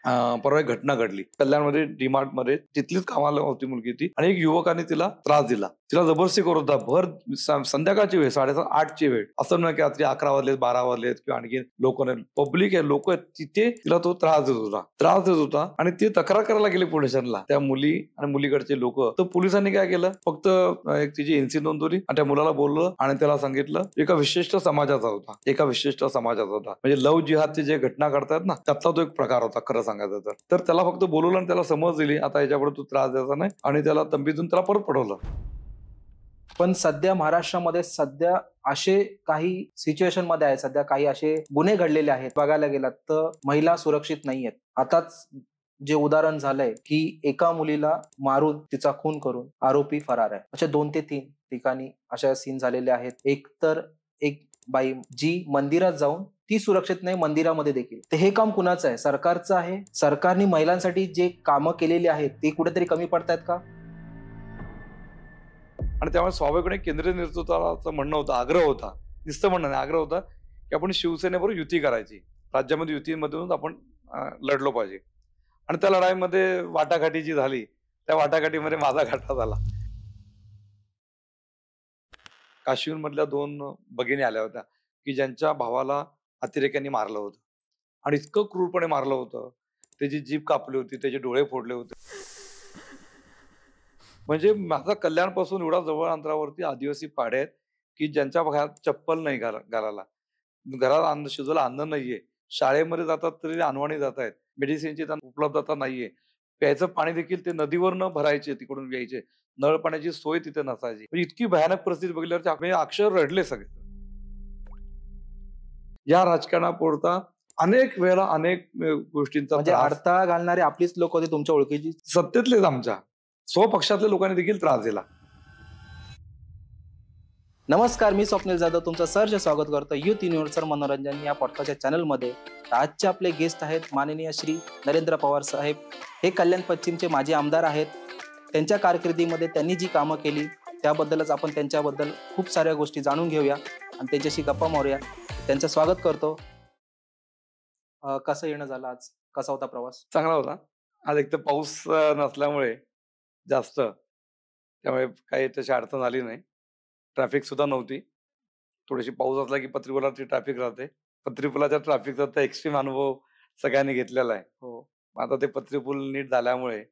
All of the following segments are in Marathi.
परवा एक घटना घडली कल्याणमध्ये डीमार्ट मध्ये. तिथलीच कामाला होती मुलगी ती आणि एक युवकाने तिला त्रास दिला. तिला जबरदस्ती करत होता. भर संध्याकाळची वेळ 7:30-8ची वेळ. असं नाही की रात्री 11 वाजलेत 12 वाजलेत किंवा आणखी लोक नाही. पब्लिक आहे, लोक आहेत तिथे. तिला तो त्रास देत होता आणि ती तक्रार करायला गेली पोलीस स्टेशनला. त्या मुली आणि मुलीकडचे लोक. तर पोलिसांनी काय केलं, फक्त एक तिची एनसी नोंदवली आणि त्या मुलाला बोललं आणि त्याला सांगितलं एका विशिष्ट समाजाचा होता. म्हणजे लव्ह जिहादची जे घटना घडतात ना, त्यातला तो एक प्रकार होता खरं सांगायचं तर त्याला फक्त बोलवलं आणि त्याला समज दिली, आता याच्यापुढे तू त्रास द्यायचा नाही आणि त्याला तंबीतून त्याला परत पडवलं. पण सध्या महाराष्ट्रामध्ये असे काही सिच्युएशन मध्ये आहे, सध्या काही असे गुन्हे घडलेले आहेत, बघायला गेलात तर महिला सुरक्षित नाहीयेत. आताच जे उदाहरण झालंय की एका मुलीला मारून तिचा खून करून आरोपी फरार आहे. अशा 2 ते 3 ठिकाणी अशा सीन झालेले आहेत. एक बाई जी मंदिरात जाऊन ती सुरक्षित नाही, मंदिरामध्ये देखील. तर हे काम कुणाचं आहे? सरकारचं आहे. सरकारने महिलांसाठी जे कामं केलेली आहेत ते कुठेतरी कमी पडतायत का? आणि त्यामुळे स्वाभाविकपणे केंद्रीय नेतृत्वाचं म्हणणं होतं, आग्रह होता, नुसतं म्हणणं नाही, आग्रह होता की आपण शिवसेनेबरोबर युती करायची, राज्यामध्ये युतीमधूनच आपण लढलो पाहिजे. आणि त्या लढाईमध्ये वाटाघाटी जी झाली, त्या वाटाघाटीमध्ये माझा घाटा झाला. काश्मीरमधल्या 2 भगिनी आल्या होत्या की ज्यांच्या भावाला अतिरेक्यांनी मारलं होतं आणि इतकं क्रूरपणे मारलं होतं, त्याची जीभ कापली होती, त्याचे डोळे फोडले होते. म्हणजे माझा कल्याणपासून एवढा जवळ अंतरावरती आदिवासी पाडे आहेत की ज्यांच्या घरात चप्पल नाही घालायला, घरात अन्न शिजवलं अन्न नाहीये, शाळेमध्ये जातात तरी अनवाणी जात आहेत, मेडिसिनची त्यांना उपलब्धता नाहीये, प्यायचं पाणी देखील ते नदीवरनं भरायचे, तिकडून यायचे, नळ पाण्याची सोय तिथे नसायची. म्हणजे इतकी भयानक परिस्थिती बघितल्यावर आम्ही अक्षर रडले सगळे. या राजकारणापुरता अनेक वेळेला अनेक गोष्टींचा म्हणजे त्रास अडथळा घालणारे आपलीच लोक होते तुमच्या ओळखीची? सत्तेतलेच आमच्या स्वपक्षातल्या लोकांनी देखील त्रास दिला. नमस्कार, मी स्वप्नील जाधव तुमचं सहर्ष स्वागत करतो युथ युनिव्हर्सल मनोरंजन या पॉडकास्टच्या चॅनलमध्ये. आजचे आपले गेस्ट आहेत माननीय श्री नरेंद्र पवार साहेब. हे कल्याण पश्चिमचे माजी आमदार आहेत. त्यांच्या कारकिर्दीमध्ये त्यांनी जी कामं केली त्याबद्दलच आपण त्यांच्याबद्दल खूप साऱ्या गोष्टी जाणून घेऊया आणि त्यांच्याशी गप्पा मारूया. त्यांचं स्वागत करतो. कसं येणं झालं आज? कसा होता प्रवास? चांगला होता. आज एक तर पाऊस नसल्यामुळे जास्त, त्यामुळे काही तशी अडचण आली नाही. ट्रॅफिक सुद्धा नव्हती. थोडीशी पाऊस असला की पत्रीपुलाची ट्रॅफिक राहते. पत्रीपुलाच्या ट्रॅफिकचा तर एक्स्ट्रीम अनुभव सगळ्यांनी घेतलेला आहे. हो. आता ते पत्रीपूल नीट झाल्यामुळे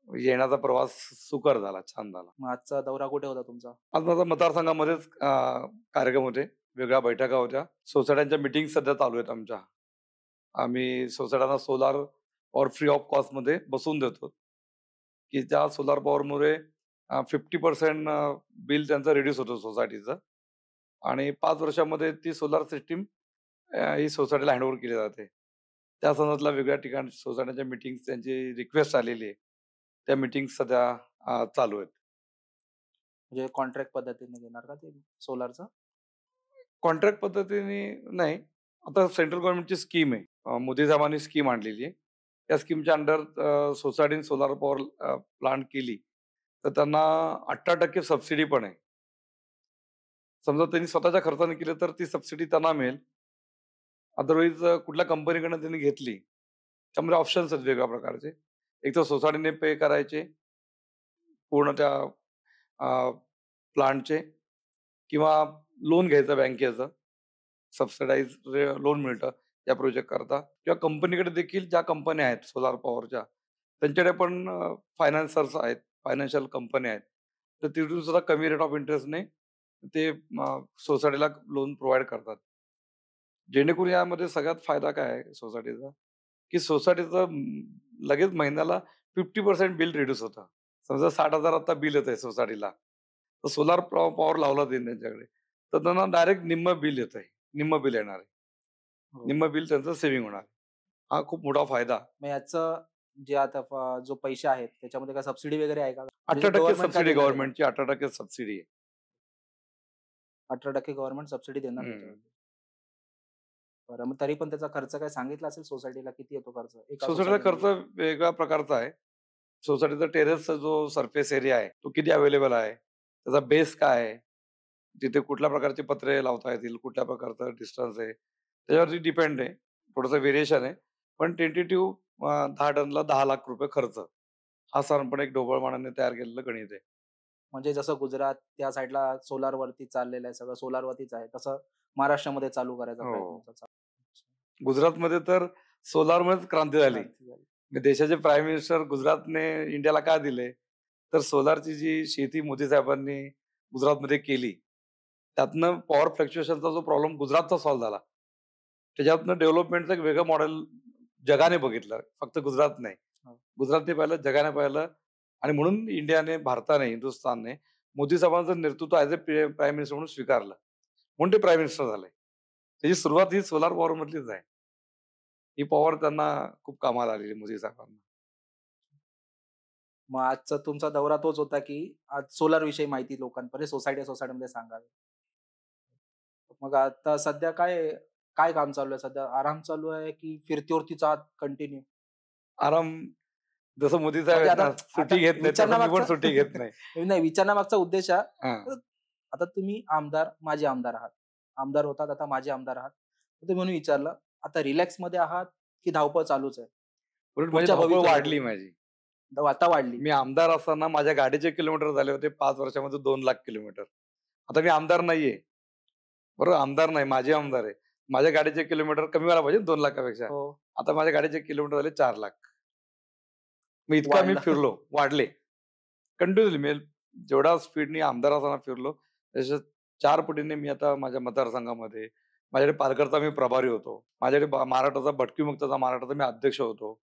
येण्याचा प्रवास सुकर झाला, छान झाला. मग आजचा दौरा कुठे होता तुमचा? आज माझा मतदारसंघामध्येच कार्यक्रम होते, वेगळ्या बैठका होत्या, सोसायट्यांच्या मीटिंग सध्या चालू आहेत आमच्या. आम्ही सोसायट्यांना solar power free of cost मध्ये बसवून देतो की त्या सोलार पॉवरमुळे 50% बिल त्यांचं रिड्यूस होतं सोसायटीचं आणि 5 वर्षामध्ये ती सोलार सिस्टीम ही सोसायटीला हँडओव्हर केली जाते. त्या संदर्भातल्या वेगळ्या ठिकाणी सोसायटीच्या मीटिंग त्यांची रिक्वेस्ट आलेली आहे, त्या मीटिंग सध्या चालू आहेत. म्हणजे कॉन्ट्रॅक्ट पद्धतीने देणार का ते सोलारचं? कॉन्ट्रॅक्ट पद्धतीने नाही, आता सेंट्रल गव्हर्नमेंटची स्कीम आहे, मोदी साहेबांनी स्कीम आणलेली आहे. त्या स्कीमच्या अंडर सोसायटीने सोलार पॉवर प्लांट केली तर त्यांना 18% सबसिडी पण आहे. समजा त्यांनी स्वतःच्या खर्चाने केलं तर ती सबसिडी त्यांना मिळेल. अदरवाईज कुठल्या कंपनीकडनं त्यांनी घेतली, त्यामुळे ऑप्शन्स आहेत वेगळ्या प्रकारचे. एक तर सोसायटीने पे करायचे पूर्ण त्या प्लांटचे, किंवा लोन घ्यायचं बँकेचं, सबसिडाईज लोन मिळतं या प्रोजेक्ट करता, किंवा कंपनीकडे देखील ज्या कंपन्या आहेत सोलार पॉवरच्या त्यांच्याकडे पण फायनान्सर्स आहेत, फायनान्शियल कंपन्या आहेत, तर तिथून सुद्धा कमी रेट ऑफ इंटरेस्टने ते सोसायटीला लोन प्रोव्हाइड करतात. जेणेकरून यामध्ये सगळ्यात फायदा काय आहे सोसायटीचा, की सोसायटीचं लगेच महिन्याला 50% बिल रिड्यूस होतं. समजा 60,000 आता बिल येत आहे सोसायटीला, तर सोलार पॉवर लावला जाईल त्यांच्याकडे, तर त्यांना डायरेक्ट निम्म बिल येत आहे, निम्म बिल येणार आहे, निम्म बिल त्यांचं सेव्हिंग होणार. हा खूप मोठा फायदा. मग याचं जे आता जो पैसे आहेत त्याच्यामध्ये काय सबसिडी वगैरे आहे का? 18% सबसिडी गव्हर्नमेंटची, 18% सबसिडी आहे. 18% गव्हर्नमेंट सबसिडी देणार त्याच्यावर. बरं, मग तरी पण त्याचा खर्च काय सांगितला असेल सोसायटीला, किती येतो खर्च? सोसायटीचा खर्च वेगळ्या प्रकारचा आहे. सोसायटीचा टेरेसचा जो सरफेस एरिया आहे तो किती अवेलेबल आहे, त्याचा बेस काय आहे, तिथे कुठल्या प्रकारचे पत्रे लावता येतील, कुठल्या प्रकारचा डिस्टन्स आहे, त्याच्यावरती डिपेंड आहे. थोडंसं व्हेरिएशन आहे, पण टेंटेटिव्ह 10 टनला 10 लाख रुपये खर्च. हा साधारणपणे एक ढोबळ मानाने तयार केलेलं गणित आहे. म्हणजे जसं गुजरात त्या साईडला सोलारवरती चाललेलं आहे, सगळं सोलारवरतीच आहे, तसं महाराष्ट्रामध्ये चालू करायचा प्रयत्न हो. होता. गुजरातमध्ये तर सोलारमुळेच क्रांती झाली. क्रांती झाली. देशाचे प्राईम मिनिस्टर गुजरातने इंडियाला का दिले? तर सोलारची जी शेती मोदी साहेबांनी गुजरातमध्ये केली, त्यातनं पॉवर फ्लक्च्युएशनचा जो प्रॉब्लेम गुजरातचा सॉल्व्ह झाला. त्याच्यातनं डेव्हलपमेंटचं एक वेगळं मॉडेल जगाने बघितलं. फक्त गुजरात नाही. हो. गुजरातने पाहिलं, जगाने पाहिलं आणि म्हणून इंडियाने, भारताने, हिंदुस्थानने मोदी साहेबांचं नेतृत्व ॲज अ प्राईम मिनिस्टर म्हणून स्वीकारलं. म्हणून ते प्राईम मिनिस्टर झाले. त्याची सुरुवात ही सोलार पॉवरमधलीच आहे. ही पॉवर त्यांना खूप कामाला आलेली मोदी साहेबांना. मग आजचा तुमचा दौरा तोच होता, की आज सोलार विषयी माहिती लोकांपर्यंत सोसायटीमध्ये सांगावी. मग आता सध्या काय काय काम चालू आहे? सध्या आराम चालू आहे, की फिरतीवरतीच आहात कंटिन्यू? आराम जसं मोदी साहेब म्हणजे आहेत आता ना, आता सुट्टी घेत नाहीत, तसं मी पण सुट्टी घेत नाही. नाही, विचारण्यामागचा उद्देश हा, हां. तर आता तुम्ही आमदार, माजी आमदार आहात. आमदार होतात, आता माजी आमदार आहात. तर तुम्ही म्हणून विचारलं, आता रिलॅक्समध्ये आहात, की धावपळ चालूच आहे? उलट माझी पुढच्या धावपळ वाढली भवितव्यासाठी माझी. आता वाढली. मी आमदार असताना माझ्या गाडीचे किलोमीटर झाले होते 5 वर्षामध्ये 2 लाख किलोमीटर. आता मी आमदार नाहीये. बरोबर आमदार नाही, माजी आमदार आहे. माझ्या गाडीचे किलोमीटर कमी व्हायला पाहिजे 2 लाखापेक्षा. हो, आता माझ्या गाडीचे किलोमीटर झाले 4 लाख. मग इतका मी वाढलं. फिरलो, वाढले. कंटिन्यूअसली मी जेवढ्या स्पीडनी आमदार असताना फिरलो, त्याच्या 4 पटीने मी आता माझ्या मतदारसंघामध्ये माझ्याकडे पालघरचा मी प्रभारी होतो. माझ्याकडे महाराष्ट्राचा भटकी मुक्तचा महाराष्ट्राचा मी अध्यक्ष होतो.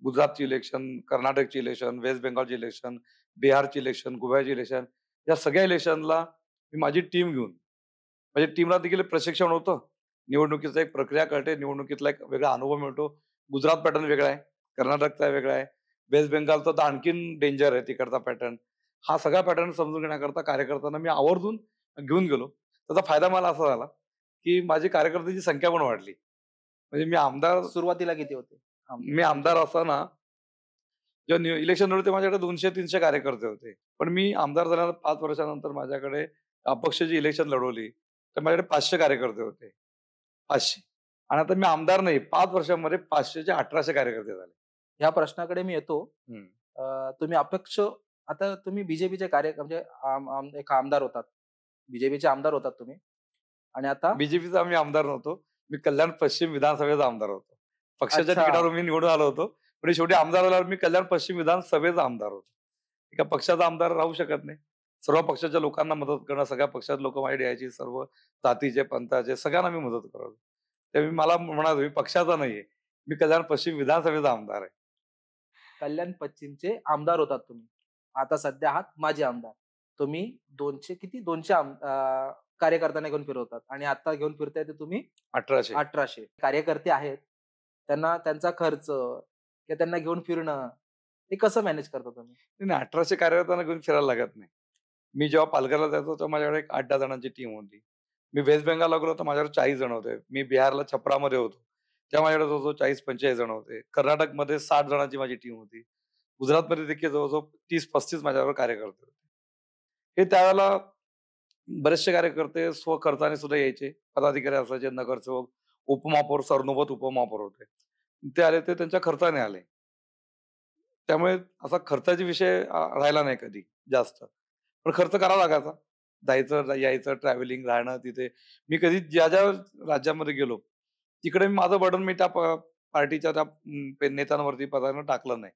गुजरातची इलेक्शन, कर्नाटकची इलेक्शन, वेस्ट बेंगॉलची इलेक्शन, बिहारची इलेक्शन, गोव्याची इलेक्शन, या सगळ्या इलेक्शनला मी माझी टीम घेऊन, म्हणजे टीमला देखील प्रशिक्षण होतं. निवडणुकीचा एक प्रक्रिया कळते, निवडणुकीतला एक वेगळा अनुभव मिळतो. गुजरात पॅटर्न वेगळा आहे, कर्नाटकचा वेगळा आहे, वेस्ट बेंगालचा तर आणखीन डेंजर आहे तिकडचा पॅटर्न. हा सगळा पॅटर्न समजून घेण्याकरता कार्यकर्त्यांना मी आवर्जून घेऊन गेलो. त्याचा फायदा मला असा झाला, की माझी कार्यकर्त्यांची संख्या पण वाढली. म्हणजे सुरुवातीला किती होते? मी आमदार असताना जेव्हा इलेक्शन होते माझ्याकडे 200-300 कार्यकर्ते होते. पण मी आमदार झाल्यानंतर 5 वर्षानंतर माझ्याकडे अपक्षाची इलेक्शन लढवली, तर माझ्याकडे 500 कार्यकर्ते होते. 500 आणि आता मी आमदार नाही, 5 वर्षांमध्ये 500 चे 1800 कार्यकर्ते झाले. ह्या प्रश्नाकडे मी येतो. हं. तुम्ही अपक्ष, आता तुम्ही बीजेपीचे म्हणजे एक आमदार होतात. बीजेपीचे आमदार होतात तुम्ही आणि आता बीजेपीचा आम्ही आमदार नव्हतो. मी कल्याण पश्चिम विधानसभेचा आमदार होतो. पक्षाच्या अच्छा. तिकिटावर मी निवडून आलो होतो. पण शेवटी आमदार झाल्यावर मी कल्याण पश्चिम विधानसभेचा आमदार होतो. एका पक्षाचा आमदार राहू शकत नाही. सर्व पक्षाच्या लोकांना मदत करणं, सगळ्या पक्षात लोकं माझ्याकडे यायची, सर्व जातीचे, पंथाचे सगळ्यांना मी मदत करायचो. त्यावेळी मला म्हणालो, "मी पक्षाचा नाहीये. मी कल्याण पश्चिम विधानसभेचा आमदार आहे." कल्याण पश्चिमचे आमदार होतात तुम्ही. आता सध्या आहात माजी आमदार. तुम्ही 200 किती 200 कार्यकर्त्यांना घेऊन फिरवतात आणि आता घेऊन फिरताय ते तुम्ही 1800. 1800 कार्यकर्ते आहेत. त्यांना त्यांचा खर्च किंवा त्यांना घेऊन फिरणं, हे कसं मॅनेज करता तुम्ही? नाही, 1800 कार्यकर्त्यांना घेऊन फिरायला लागत नाही. मी जेव्हा पालघरला जायचो तेव्हा माझ्याकडे एक 8-10 जणांची टीम होती. मी वेस्ट बेंगालला गेलो तर माझ्याकडे 40 जण होते. मी बिहारला छपरामध्ये होतो. तेव्हा माझ्याकडे जवळ-जवळ 40-45 जण होते. कर्नाटकमध्ये 60 जणांची माझी टीम होती. गुजरातमध्ये देखील जवळ-जवळ 30-35 माझ्याबरोबर कार्यकर्ते होते. हे त्यावेळेला बरेचसे कार्यकर्ते स्वखर्चाने सुद्धा यायचे. पदाधिकारी असायचे, नगरसेवक, उपमहापौर, सरनोबत उपमहापौर होते. ते आले ते त्यांच्या खर्चाने आले. त्यामुळे असा खर्चाचा विषय राहिला नाही कधी जास्त. पण खर्च करावा लागायचा. जायचं, यायचं, ट्रॅव्हलिंग, राहणं तिथे. मी कधी ज्या राज्यामध्ये गेलो, तिकडे माझं बर्डन मी त्या पार्टीच्या त्या नेत्यांवरती, पदांवर टाकलं नाही.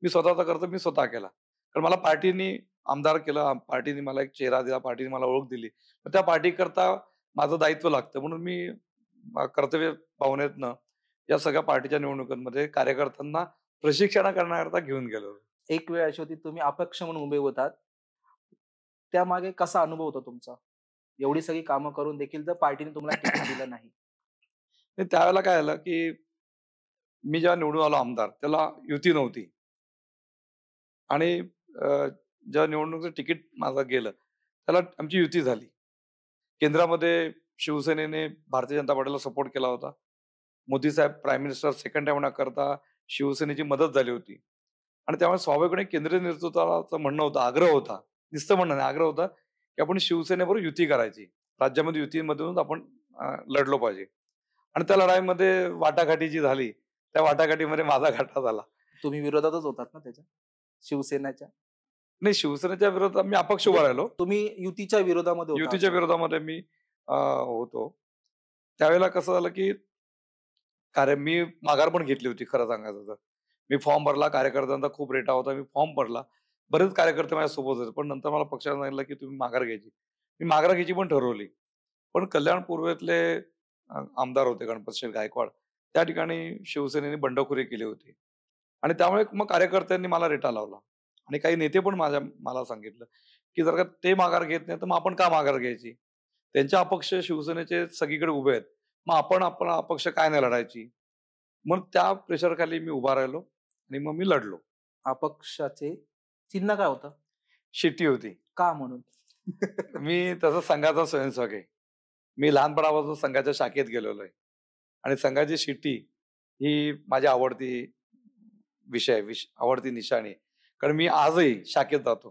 मी स्वतःचा खर्च मी स्वतः केला. कारण मला पार्टीनी आमदार केलं, पार्टीने मला एक चेहरा दिला, पार्टीने मला ओळख दिली. तर त्या पार्टीकरता माझं दायित्व लागतं. म्हणून मी कर्तव्य भावनेतनं या सगळ्या पार्टीच्या निवडणुकांमध्ये कार्यकर्त्यांना प्रशिक्षण करण्याकरता घेऊन गेलो. एक वेळ अशी होती तुम्ही अपक्ष म्हणून उभे होतात. त्यामागे कसा अनुभव होता तुमचा? एवढी सगळी कामं करून देखील जर पार्टीने तुम्हाला तिकीट दिलं नाही. आणि त्यावेळेला काय झालं, की मी जेव्हा निवडून आलो आमदार, त्याला युती नव्हती आणि जेव्हा निवडणुकीचं तिकीट माझं गेलं, त्याला आमची युती झाली. केंद्रामध्ये शिवसेनेने भारतीय जनता पार्टीला सपोर्ट केला होता. मोदी साहेब प्राईम मिनिस्टर सेकंड टाईम होण्याकरता शिवसेनेची मदत झाली होती. आणि त्यामुळे स्वाभाविकपणे केंद्रीय नेतृत्वाचं म्हणणं होतं, आग्रह होता, नुसतं म्हणणं नाही, आग्रह होता, की आपण शिवसेनेबरोबर युती करायची. राज्यामध्ये युतीमधूनच आपण लढलो पाहिजे. आणि त्या लढाईमध्ये वाटाघाटी जी झाली, त्या वाटाघाटीमध्ये माझा घाटा झाला. तुम्ही विरोधातच होतात ना त्याच्या, शिवसेनेच्या? नाही, शिवसेनेच्या विरोधात मी अपक्ष उभा म्हणजे राहिलो. तुम्ही युतीच्या विरोधामध्ये होता युतीच्या असं? विरोधामध्ये मी होतो. त्यावेळेला कसं झालं, की कारण मी माघार पण घेतली होती खरं सांगायचं तर. मी फॉर्म भरला, कार्यकर्त्यांचा खूप रेटा होता. मी फॉर्म भरला. बरेच कार्यकर्ते माझ्यासोबत होते. पण नंतर मला पक्षाने सांगितलं, की तुम्ही माघार घ्यायची. मी माघार घ्यायची पण ठरवली. पण कल्याण पूर्वेतले आमदार होते गणपतशेठ गायकवाड. त्या ठिकाणी शिवसेनेने बंडखोरी केली होती. आणि त्यामुळे मग कार्यकर्त्यांनी मला रेटा लावला. आणि काही नेते पण मला सांगितलं, की जर का ते माघार घेत नाही, तर मग आपण का माघार घ्यायची? त्यांच्या अपक्ष शिवसेनेचे सगळीकडे उभे आहेत. मग आपण अपक्ष काय नाही लढायची? मग त्या प्रेशरखाली मी उभा राहिलो आणि मग मी लढलो. अपक्षाचे चिन्ह काय होतं? शिट्टी होती. का म्हणून? मी तसा संघाचा स्वयंसेवक आहे. मी लहानपणापासून संघाच्या शाखेत गेलेलो आहे आणि संघाची शिट्टी ही माझी आवडती विषय आहे, आवडती निशाणी आहे. कारण मी आजही शाखेत जातो.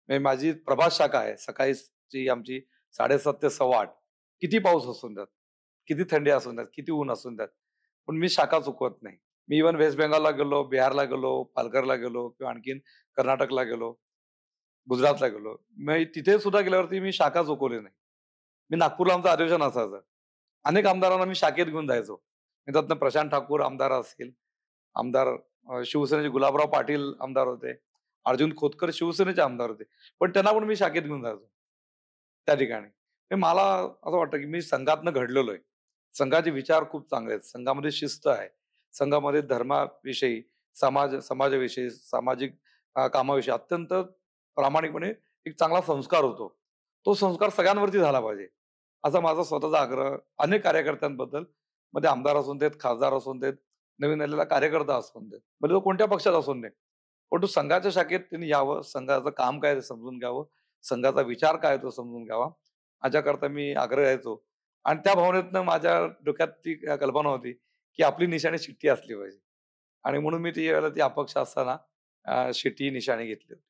म्हणजे माझी प्रभात शाखा आहे. सकाळची आमची 7:30 ते 8:15 किती पाऊस असून द्यात, किती थंडी असून द्यात, किती ऊन असून द्यात, पण मी शाखा चुकवत नाही. मी इव्हन वेस्ट बेंगॉलला गेलो, बिहारला गेलो, पालघरला गेलो किंवा आणखीन कर्नाटकला गेलो, गुजरातला गेलो. मी तिथे सुद्धा गेल्यावरती मी शाखा चुकवली नाही. मी नागपूरला आमचं अधिवेशन असायचं. अनेक आमदारांना मी शाखेत घेऊन जायचो. त्यातनं प्रशांत ठाकूर आमदार असतील, आमदार शिवसेनेचे गुलाबराव पाटील आमदार होते. अर्जुन खोतकर शिवसेनेचे आमदार होते. पण त्यांना पण मी शाखेत घेऊन जायचो. त्या ठिकाणी. हे मला असं वाटतं, की मी संघातनं घडलेलो आहे. संघाचे विचार खूप चांगले आहेत. संघामध्ये शिस्त आहे. संघामध्ये धर्माविषयी, समाजाविषयी, सामाजिक कामाविषयी अत्यंत प्रामाणिकपणे एक चांगला संस्कार होतो. तो संस्कार सगळ्यांवरती झाला पाहिजे. असा माझा स्वतःचा आग्रह अनेक कार्यकर्त्यांबद्दल, मग ते आमदार असून देत, खासदार असून देत, नवीन आलेला कार्यकर्ता असून देत. म्हणजे तो कोणत्या पक्षात असून दे. परंतु संघाच्या शाखेत त्यांनी यावं, संघाचं काम काय ते समजून घ्यावं, संघाचा विचार काय तो समजून घ्यावा, माझ्याकरता मी आग्रह करायचो. आणि त्या भावनेतनं माझ्या डोक्यात ती कल्पना होती, की आपली निशाणी शिट्टी असली पाहिजे. आणि म्हणून मी त्यावेळेला ती अपक्ष असताना शिट्टी ही निशाणी घेतली होती.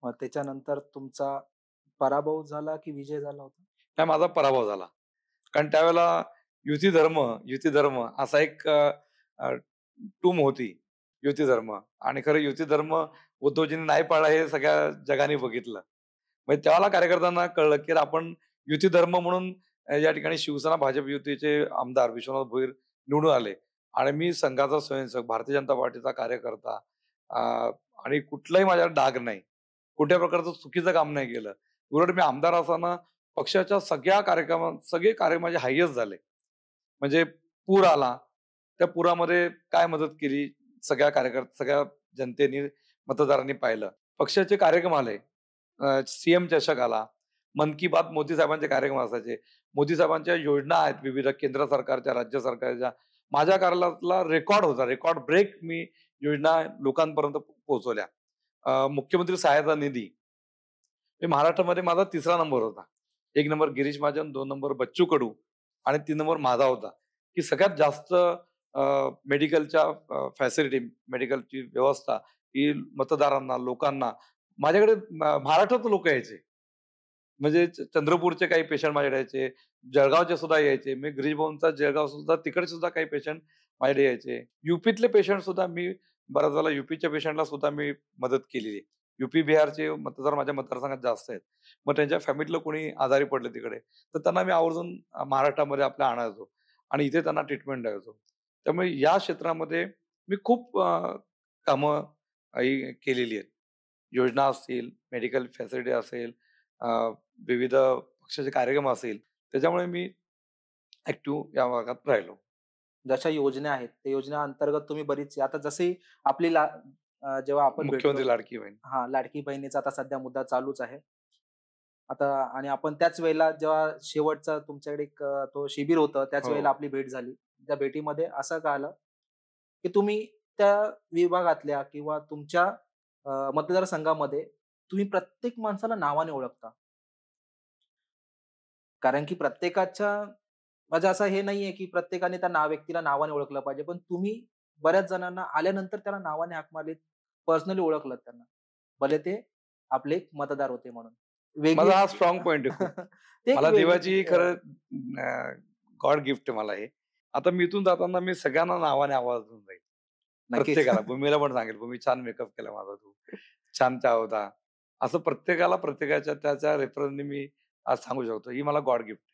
मग त्याच्यानंतर तुमचा पराभव झाला की विजय झाला होता? नाही, माझा पराभव झाला. कारण त्यावेळेला युती धर्म असा एक टूम होती, युती धर्म. आणि खरं युती धर्म उद्धवजींनी नाही पाळला हे सगळ्या जगाने बघितलं. म्हणजे त्यावेळेला कार्यकर्त्यांना कळलं, की आपण युती धर्म म्हणून या ठिकाणी शिवसेना भाजप युतीचे आमदार विश्वनाथ भोईर निवडून आले आणि मी संघाचा स्वयंसेवक, भारतीय जनता पार्टीचा कार्यकर्ता अ, आणि कुठलाही माझ्यावर डाग नाही. कुठल्या प्रकारचं चुकीचं काम नाही केलं. उलट मी आमदार असताना पक्षाच्या सगळे कार्य माझे हायेस्ट झाले. म्हणजे पूर आला, त्या पुरामध्ये काय मदत केली सगळ्या जनतेने, मतदारांनी पाहिलं. पक्षाचे कार्यक्रम आले. सीएम चषक आला. मन की बात मोदी साहेबांचे कार्यक्रम असायचे. मोदी साहेबांच्या योजना आहेत विविध केंद्र सरकारच्या, राज्य सरकारच्या. माझ्या कार्यालयातला रेकॉर्ड होता. रेकॉर्ड ब्रेक मी योजना लोकांपर्यंत पोहोचवल्या. मुख्यमंत्री सहायता निधी. हे महाराष्ट्रामध्ये माझा 3रा नंबर होता. 1 नंबर गिरीश महाजन, 2 नंबर बच्चू कडू आणि 3 नंबर माझा होता, की सगळ्यात जास्त मेडिकलच्या फॅसिलिटी, मेडिकलची व्यवस्था ही मतदारांना, लोकांना माझ्याकडे महाराष्ट्रातून लोकं यायचे. म्हणजे चंद्रपूरचे काही पेशंट माझ्याकडे यायचे, जळगावचे सुद्धा यायचे. मी गिरीश भाऊंचा जळगाव सुद्धा तिकडचे सुद्धा काही पेशंट माझ्याकडे यायचे. यूपीतले पेशंट सुद्धा मी बऱ्याच वेळेला यूपीच्या पेशंटला सुद्धा मी मदत केलेली आहे. यूपी, बिहारचे मतदार माझ्या मतदारसंघात जास्त आहेत. मग त्यांच्या फॅमिलीला कोणी आजारी पडले तिकडे, तर त्यांना मी आवर्जून महाराष्ट्रामध्ये आपल्या आणायचो आणि इथे त्यांना ट्रीटमेंट द्यायचो. त्यामुळे या क्षेत्रामध्ये मी खूप कामं केलेली आहेत. योजना असतील, मेडिकल फॅसिलिटी असेल, अ, विविध पक्षाचे कार्यक्रम असेल, त्याच्यामुळे मी ॲक्टिव्ह या भागात राहिलो. जशा योजना आहेत, त्या योजना अंतर्गत तुम्ही बरीच आता जशी आपली जेव्हा आपण भेटलो मुख्यमंत्री लाडकी बहीण. हां, लाडकी बहिणीचा आता सध्या मुद्दा चालूच आहे. आता आणि आपण त्याच वेळेला जेव्हा शेवटचा तुमच्याकडे एक तो शिबिर होतं, त्याच हो. वेळेला आपली भेट झाली. त्या भेटीमध्ये असं कळालं, की तुम्ही त्या विभागातल्या किंवा तुमच्या मतदारसंघामध्ये तुम्ही प्रत्येक माणसाला नावाने ओळखता. कारण की प्रत्येकाच्या म्हणजे असं हे नाहीये, की प्रत्येकाने त्या व्यक्तीला नावाने ओळखलं पाहिजे. पण तुम्ही बऱ्याच जणांना आल्यानंतर त्याला नावाने हाक मारलीत, पर्सनली ओळखलत त्यांना. भले ते आपले एक मतदार होते म्हणून. वेगळी माझा हा स्ट्रॉंग पॉइंट आहे खूप. ते एक मला वेगळी देवाची खरं गॉड गिफ्ट आहे मला हे, आता मी इथून जाताना मी सगळ्यांना नावाने आवाज जाईल. नक्कीच. प्रत्येकाला. भूमीला पण सांगेल, "भूमी छान मेकअप केला माझा तू. छान चहा होता." असं प्रत्येकाला प्रत्येकाच्या त्याच्या रेफरन्सनी मी आज सांगू शकतो. ही मला गॉड गिफ्ट आहे.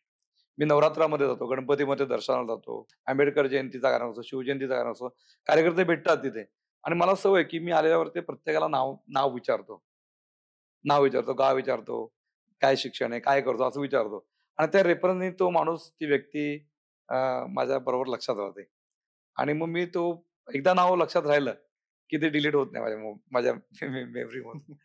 मी नवरात्रामध्ये जातो, गणपतीमध्ये दर्शनाला जातो, आंबेडकर जयंतीचा कार्यक्रम असतो, शिवजयंतीचा कार्यक्रम असतो. कार्यकर्ते भेटतात तिथे आणि मला सवय आहे, की मी आलेल्यावरती प्रत्येकाला नाव नाव विचारतो. नाव विचारतो, गाव विचारतो, काय शिक्षण आहे, काय करतो असं विचारतो आणि त्या रेफरन्सनी तो माणूस, ती व्यक्ती माझ्याबरोबर लक्षात राहते आणि मग मी तो एकदा नाव लक्षात राहिलं, की ते डिलीट होत नाही माझ्या मेमरीमधून.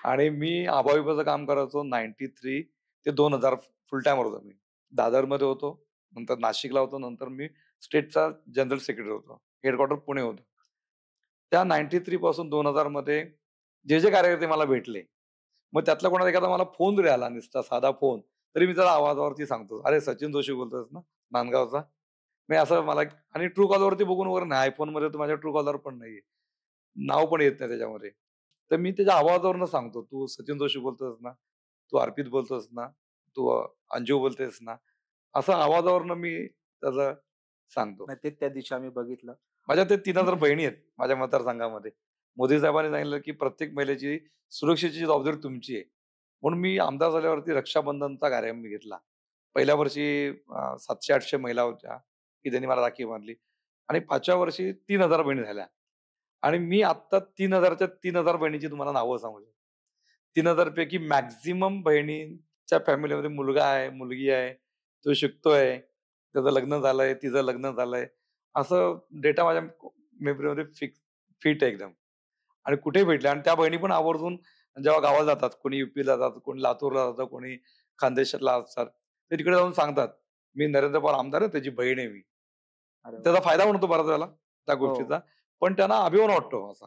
आणि मी अभाविपचं काम करायचो 93 ते 2000 फुल टाईमवर होतो मी. दादरमध्ये होतो, नंतर नाशिकला होतो, नंतर मी स्टेटचा जनरल सेक्रेटरी होतो. हेडक्वार्टर पुणे होतं. त्या 93 पासून 2000 मध्ये जे कार्यकर्ते मला भेटले, मग त्यातला कोणाचा एखादा मला फोन जरी आला नुसता साधा फोन, तरी मी त्याला आवाजावरती सांगतो, "अरे सचिन जोशी बोलतोयस ना, नांदगावचा?" मी असं मला आणि ट्रू कॉलरवरती बघून वगैरे नाही. iPhoneमध्ये तर माझ्या ट्रू कॉलर पण नाहीये. नाव पण येत नाही त्याच्यामध्ये. तर मी त्याच्या आवाजावरून सांगतो, "तू सचिन जोशी बोलतोयस ना? तू अर्पित बोलतोस ना? तू अंजू बोलतेस ना?" असं आवाजावरून मी त्याचं सांगतो. नाही, ते त्या दिवशी आम्ही बघितलं. माझ्या ते 3000 बहिणी आहेत माझ्या मतदारसंघामध्ये. मोदी साहेबांनी सांगितलं, की प्रत्येक महिलेची सुरक्षेची जबाबदारी तुमची आहे. म्हणून मी आमदार झाल्यावरती रक्षाबंधनचा कार्यक्रम मी घेतला. पहिल्या वर्षी 700-800 महिला होत्या, की त्यांनी मला राखी बांधली आणि 5व्या वर्षी 3000 बहिणी झाल्या आणि मी आत्ता 3000च्या 3000 बहिणीची तुम्हाला नावं सांगू शकतो. 3000 पैकी मॅक्सिमम बहिणींच्या फॅमिलीमध्ये मुलगा आहे, मुलगी आहे, तो शिकतोय, त्याचं लग्न झालंय, तिचं लग्न झालंय. असं डेटा माझ्या मेमरीमध्ये फिट आहे एकदम आणि कुठेही भेटले आणि त्या बहिणी पण आवर्जून जेव्हा गावाला जातात, कोणी UPला जातात, कोणी लातूरला जातं, कोणी खान्देशाला असतात. ते तिकडे जाऊन सांगतात, "मी नरेंद्र पवार आमदार आहे, त्याची बहीण आहे मी." अरे वाह! त्याचा फायदा पण होतो बऱ्याच वेळेला त्या हो. गोष्टीचा. पण त्यांना अभिमान वाटतो असा,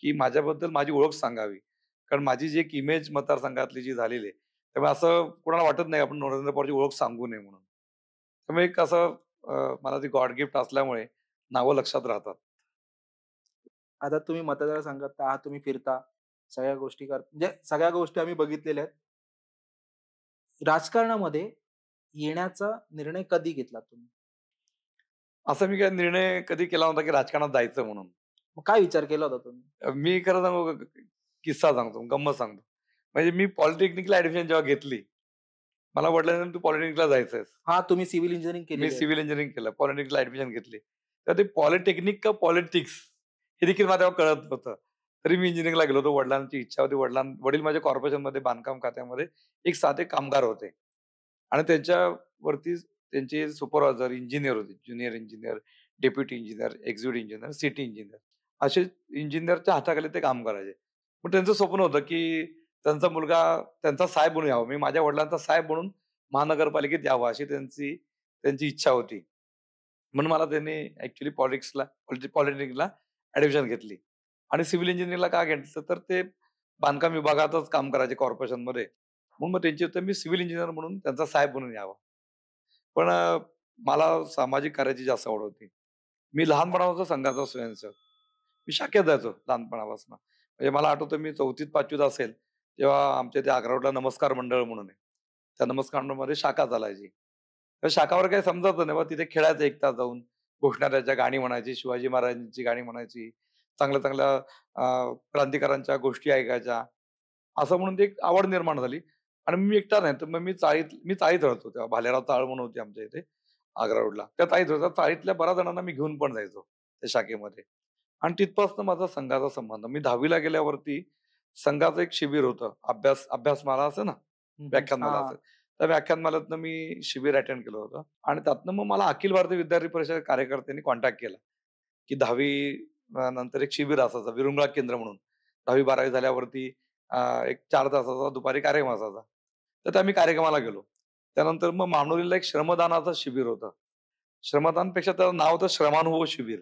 की माझ्याबद्दल माझी ओळख सांगावी. कारण माझी जी एक इमेज मतदारसंघातली जी झालेली आहे, त्यामुळे असं कोणाला वाटत नाही आपण नरेंद्र पवारची ओळख सांगू नये म्हणून. त्यामुळे एक असं मला ती गॉड गिफ्ट असल्यामुळे नावं लक्षात राहतात. आता तुम्ही मतदारसंघात आहात, तुम्ही फिरता, सगळ्या गोष्टी म्हणजे सगळ्या गोष्टी आम्ही बघितलेल्या आहेत. राजकारणामध्ये येण्याचा निर्णय कधी घेतला तुम्ही? असा मी काही निर्णय कधी केला नव्हता, की राजकारणात जायचं म्हणून. मग काय विचार केला होता तुम्ही? मी खरं सांगू का, किस्सा सांगतो, गंमत सांगतो. म्हणजे मी पॉलिटेक्निकला ॲडमिशन जेव्हा घेतली, मला वडिलांनी "तू पॉलिटेक्निकला जायचंयस." हां, तुम्ही सिव्हिल इंजिनिअरिंग मी केलेली आहे. सिव्हिल इंजिनिअरिंग केलं. पॉलिटेक्निकला ॲडमिशन घेतली. तर ते पॉलिटेक्निक का पॉलिटिक्स हे देखील मला तेव्हा कळत नव्हतं. तरी मी इंजिनिअरिंगला गेलो होतो. वडिलांची इच्छा होती. वडील माझे कॉर्पोरेशनमध्ये बांधकाम खात्यामध्ये एक साधे कामगार होते आणि त्यांच्यावरती त्यांचे सुपरवायझर इंजिनिअर होते. Junior engineer, deputy engineer, executive engineer, city engineer असे इंजिनिअरच्या हाताखाली ते काम करायचे. मग त्यांचं स्वप्न होतं, की त्यांचा मुलगा त्यांचा साहेब बनून यावा. मी माझ्या वडिलांचा साहेब बनून महानगरपालिकेत यावं अशी त्यांची त्यांची इच्छा होती. म्हणून मला त्यांनी ॲक्चुअली पॉलिटेक्निकला ॲडमिशन घेतली आणि सिव्हिल इंजिनिअरिंगला का घेतलं तर ते बांधकाम विभागातच काम करायचे कॉर्पोरेशनमध्ये. म्हणून मग त्यांची तर मी सिव्हिल इंजिनिअर म्हणून त्यांचा साहेब बनून यावा. पण मला सामाजिक कार्याची जास्त आवड होती. मी लहानपणापासून संघाचा स्वयंसेवक. मी शाखेत जायचो लहानपणापासून. म्हणजे मला आठवतं मी 4थीत-5वीत असेल, तेव्हा आमच्या इथे अग्रा रोडला नमस्कार मंडळ म्हणून आहे. त्या नमस्कार मंडळमध्ये शाखा चालायची. तर शाखावर काही समजायचं नाही. मग तिथे खेळायचं 1 तास जाऊन. घोषणाऱ्याच्या गाणी म्हणायची, शिवाजी महाराजांची गाणी म्हणायची. चांगल्या-चांगल्या क्रांतिकारकांच्या गोष्टी ऐकायच्या. असं म्हणून ती एक आवड निर्माण झाली आणि मी एकटा नाही, तर मग मी चाळीत राहतो तेव्हा. भालेराव चाळ म्हणून होती आमच्या इथे आग्रा रोडला. त्या चाळीत होत्या. चाळीतल्या बऱ्याच जणांना मी घेऊन पण जायचो त्या शाखेमध्ये आणि तिथपासून माझा संघाचा संबंध. मी 10वी गेल्यावरती संघाचं एक शिबिर होतं. अभ्यासमाला असं ना, हं, हं. व्याख्यानमाला हां. असेल. त्या व्याख्यानमालेतनं मी शिबिर अटेंड केलं होतं आणि त्यातनं मग मला अखिल भारतीय विद्यार्थी परिषद कार्यकर्त्यांनी कॉन्टॅक्ट केला, की 10वी नंतर एक शिबिर असायचं विरंगुळा केंद्र म्हणून. 10वी-12वी झाल्यावरती एक 4 तासाचा दुपारी कार्यक्रम असायचा. तर त्या मी कार्यक्रमाला गेलो. त्यानंतर मग मानुरीला एक श्रमदानाचं शिबिर होतं. श्रमदानपेक्षा त्याचं नाव होतं श्रमानुभव शिबिर.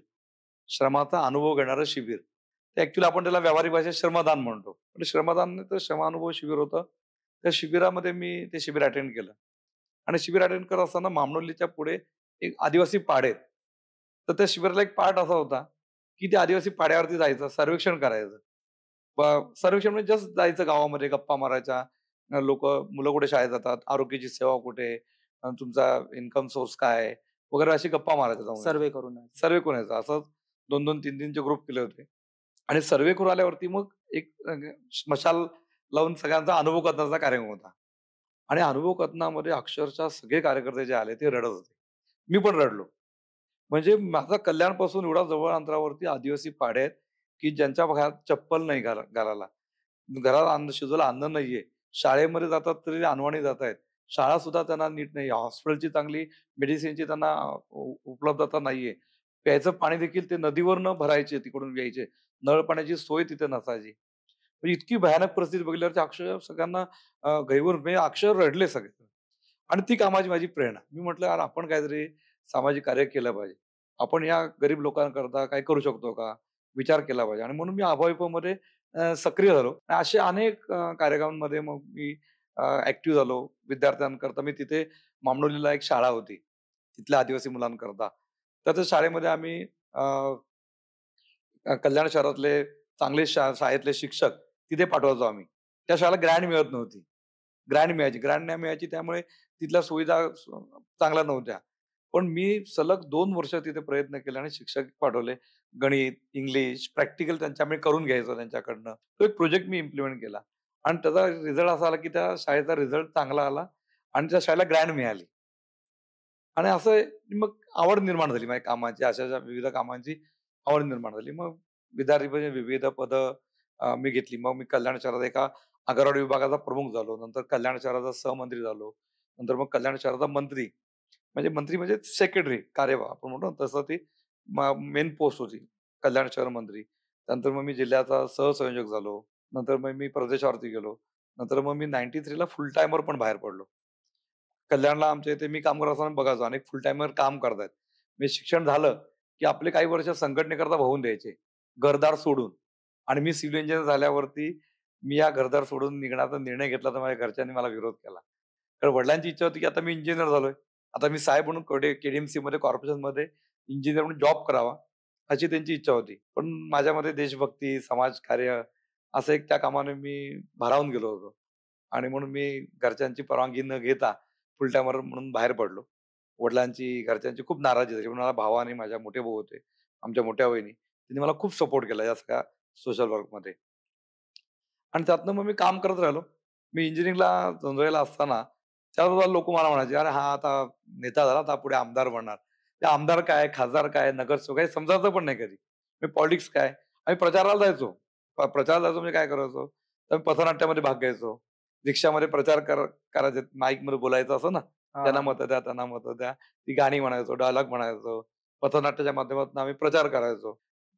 श्रमाचा अनुभव घेणारं शिबिर. ते ॲक्चुअली आपण त्याला व्यावहारिक भाषेत श्रमदान म्हणतो. पण श्रमदान नाही तर श्रमानुभव शिबिर होतं. त्या शिबिरामध्ये मी ते शिबिर अटेंड केलं आणि शिबिर अटेंड करत असताना मामनोलीच्या पुढे एक आदिवासी पाडे आहेत. तर त्या शिबिराला एक पार्ट असा होता, की त्या आदिवासी पाड्यावरती जायचं, सर्वेक्षण करायचं. सर्वेक्षण म्हणजे जस्ट जायचं गावामध्ये, गप्पा मारायच्या. मुलं कुठे शाळेत जातात, आरोग्याची सेवा कुठे, तुमचा इन्कम सोर्स काय आहे, वगैरे अशी गप्पा मारायचा जाऊन. सर्वे करून आहे. सर्व्हे करून यायचा. असंच 2-2, 3-3 चे ग्रुप केले होते. आणि सर्व्हे करून आल्यावरती मग एक मशाल लावून सगळ्यांचा अनुभव कथनाचा कार्यक्रम होता. आणि अनुभव कथनामध्ये अक्षरशः सगळे कार्यकर्ते जे आले ते रडत होते. मी पण रडलो. म्हणजे माझा कल्याणपासून एवढा जवळ अंतरावरती आदिवासी पाडे आहेत, की ज्यांच्या घरात चप्पल नाही घालायला. घरात अन्न शिजवलं अन्न नाहीये. शाळेमध्ये जातात तरी अनवाणी जातायत. शाळा सुद्धा त्यांना नीट नाहीये. हॉस्पिटलची चांगली मेडिसिनची त्यांना उपलब्धता नाहीये. प्यायचं पाणी देखील ते नदीवरनं भरायचे, तिकडून यायचे. नळ पाण्याची सोय तिथे नसायची. म्हणजे इतकी भयानक परिस्थिती बघितल्यावर अक्षरशः सगळ्यांना गहिवरून म्हणजे अक्षर रडले सगळे. आणि ती कामाची माझी प्रेरणा. मी म्हटलं, "यार आपण काहीतरी सामाजिक कार्य केलं पाहिजे. आपण या गरीब लोकांकरता काही करू शकतो का?" विचार केला पाहिजे आणि म्हणून मी अभाविपमध्ये सक्रिय झालो. असे अनेक कार्यक्रमांमध्ये मग मी ॲक्टिव्ह झालो. विद्यार्थ्यांकरता मी तिथे मामनोलीला एक शाळा होती, तिथल्या आदिवासी मुलांकरता. तर त्या शाळेमध्ये आम्ही कल्याण शहरातले चांगले शाळेतले शिक्षक तिथे पाठवायचो आम्ही. त्या शाळेला ग्रँट मिळत नव्हती. ग्रँट मिळायची. ग्रँट नाही मिळायची त्यामुळे तिथल्या सुविधा चांगल्या नव्हत्या. पण मी सलग 2 वर्ष तिथे प्रयत्न केले आणि शिक्षक पाठवले. गणित, इंग्लिश, प्रॅक्टिकल त्यांच्याकडे करून घ्यायचो त्यांच्याकडनं. तो एक प्रोजेक्ट मी इम्प्लिमेंट केला आणि त्याचा रिझल्ट असा आला, की त्या शाळेचा रिझल्ट चांगला आला आणि त्या शाळेला ग्रँट मिळाली. आणि असं मग आवड निर्माण झाली माझ्या कामाची, अशा विविध कामांची आवड निर्माण झाली. मग विद्यार्थी म्हणजे विविध पदं मी घेतली. मग मी कल्याण शहरात एका अंगणवाडी विभागाचा प्रमुख झालो. नंतर कल्याण शहराचा सहमंत्री झालो. नंतर मग कल्याण शहराचा मंत्री. म्हणजे मंत्री म्हणजे सेक्रेटरी कार्यभार आपण म्हणतो ना, तसं ती मेन पोस्ट होती. कल्याण शहर मंत्री. नंतर मग मी जिल्ह्याचा सहसंयोजक झालो. नंतर मग मी प्रदेशावरती गेलो. नंतर मग मी 93 ला फुल टाईमवर पण बाहेर पडलो. कल्याणला आमच्या इथे मी काम करत असताना बघायचो अनेक फुल टाईमर काम करतायत. म्हणजे शिक्षण झालं, की आपले काही वर्ष संघटनेकरता वाहून द्यायचे. घरदार सोडून. आणि मी सिव्हिल इंजिनिअर झाल्यावरती मी या घरदार सोडून निघण्याचा निर्णय घेतला, तर माझ्या घरच्यांनी मला विरोध केला. कारण वडिलांची इच्छा होती, की आता मी इंजिनिअर झालोय. आता मी साहेब म्हणून केडीएमसीमध्ये कॉर्पोरेशनमध्ये इंजिनिअर म्हणून जॉब करावा, अशी त्यांची इच्छा होती. पण माझ्यामध्ये देशभक्ती, समाजकार्य असं एक त्या कामाने मी भारावून गेलो होतो. आणि म्हणून मी घरच्यांची परवानगी न घेता फुल टाईमर म्हणून बाहेर पडलो. वडिलांची, घरच्यांची खूप नाराजी झाली. पण मला भाऊ आणि माझ्या मोठे भाऊ होते, आमच्या मोठ्या वहिनी. त्यांनी मला खूप सपोर्ट केला या सगळ्या सोशल वर्कमध्ये. आणि त्यातनं मग मी काम करत राहिलो. मी इंजिनिअरिंगला जोंधळ्याला असताना त्यावेळेला लोकं मला म्हणायचे, "अरे हा आता नेता झाला, आता पुढे आमदार बनणार." ते आमदार काय, खासदार काय, नगरसेवक काही समजायचं पण नाही कधी. मी पॉलिटिक्स काय? आम्ही प्रचाराला जायचो. प्रचाराला जायचो म्हणजे काय करायचो? तर पथनाट्यामध्ये भाग घ्यायचो. रिक्षामध्ये प्रचार करायचे. माईकमध्ये बोलायचं असं ना, हां, "त्यांना हां. मतं द्या, त्यांना मतं द्या." ती गाणी म्हणायचो, डायलॉग म्हणायचो. पथनाट्याच्या माध्यमातून आम्ही प्रचार करायचो.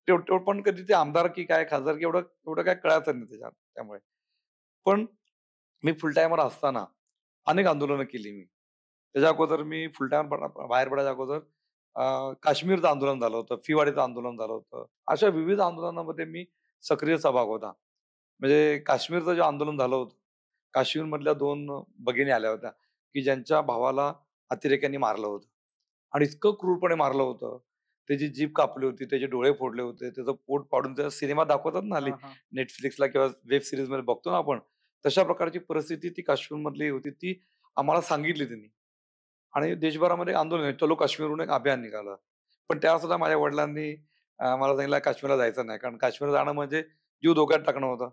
तेवढं तेवढं पण कधी ते आमदारकी काय, खासदारकी एवढं एवढं काय कळायचं नाही त्याच्यात त्यामुळे. पण मी फुल टाईमवर असताना अनेक आंदोलनं केली मी. त्याच्या अगोदर मी फुल टाईम बाहेर पडायच्या अगोदर काश्मीरचं आंदोलन झालं होतं, फिवाडीचं आंदोलन झालं होतं. अशा विविध आंदोलनामध्ये मी सक्रिय सहभाग होता. म्हणजे काश्मीरचं जे आंदोलन झालं होतं, काश्मीरमधल्या 2 भगिनी आल्या होत्या, की ज्यांच्या भावाला अतिरेक्यांनी मारलं होतं आणि इतकं क्रूरपणे मारलं होतं. त्याची जीभ कापली होती, त्याचे डोळे फोडले होते, त्याचं पोट पाडून त्याचा सिनेमा दाखवतात ना हल्ली हां, हां. Netflixला किंवा वेब सीरीजमध्ये बघतो ना आपण. तशा प्रकारची परिस्थिती ती काश्मीरमधली होती. ती आम्हाला सांगितली त्यांनी. आणि देशभरामध्ये आंदोलन आहे. चलो काश्मीरहून एक अभियान निघालं. पण तेव्हा माझ्या वडिलांनी मला सांगितलं काश्मीरला जायचं नाही. कारण काश्मीरला जाणं म्हणजे जीव धोक्यात टाकणं होतं.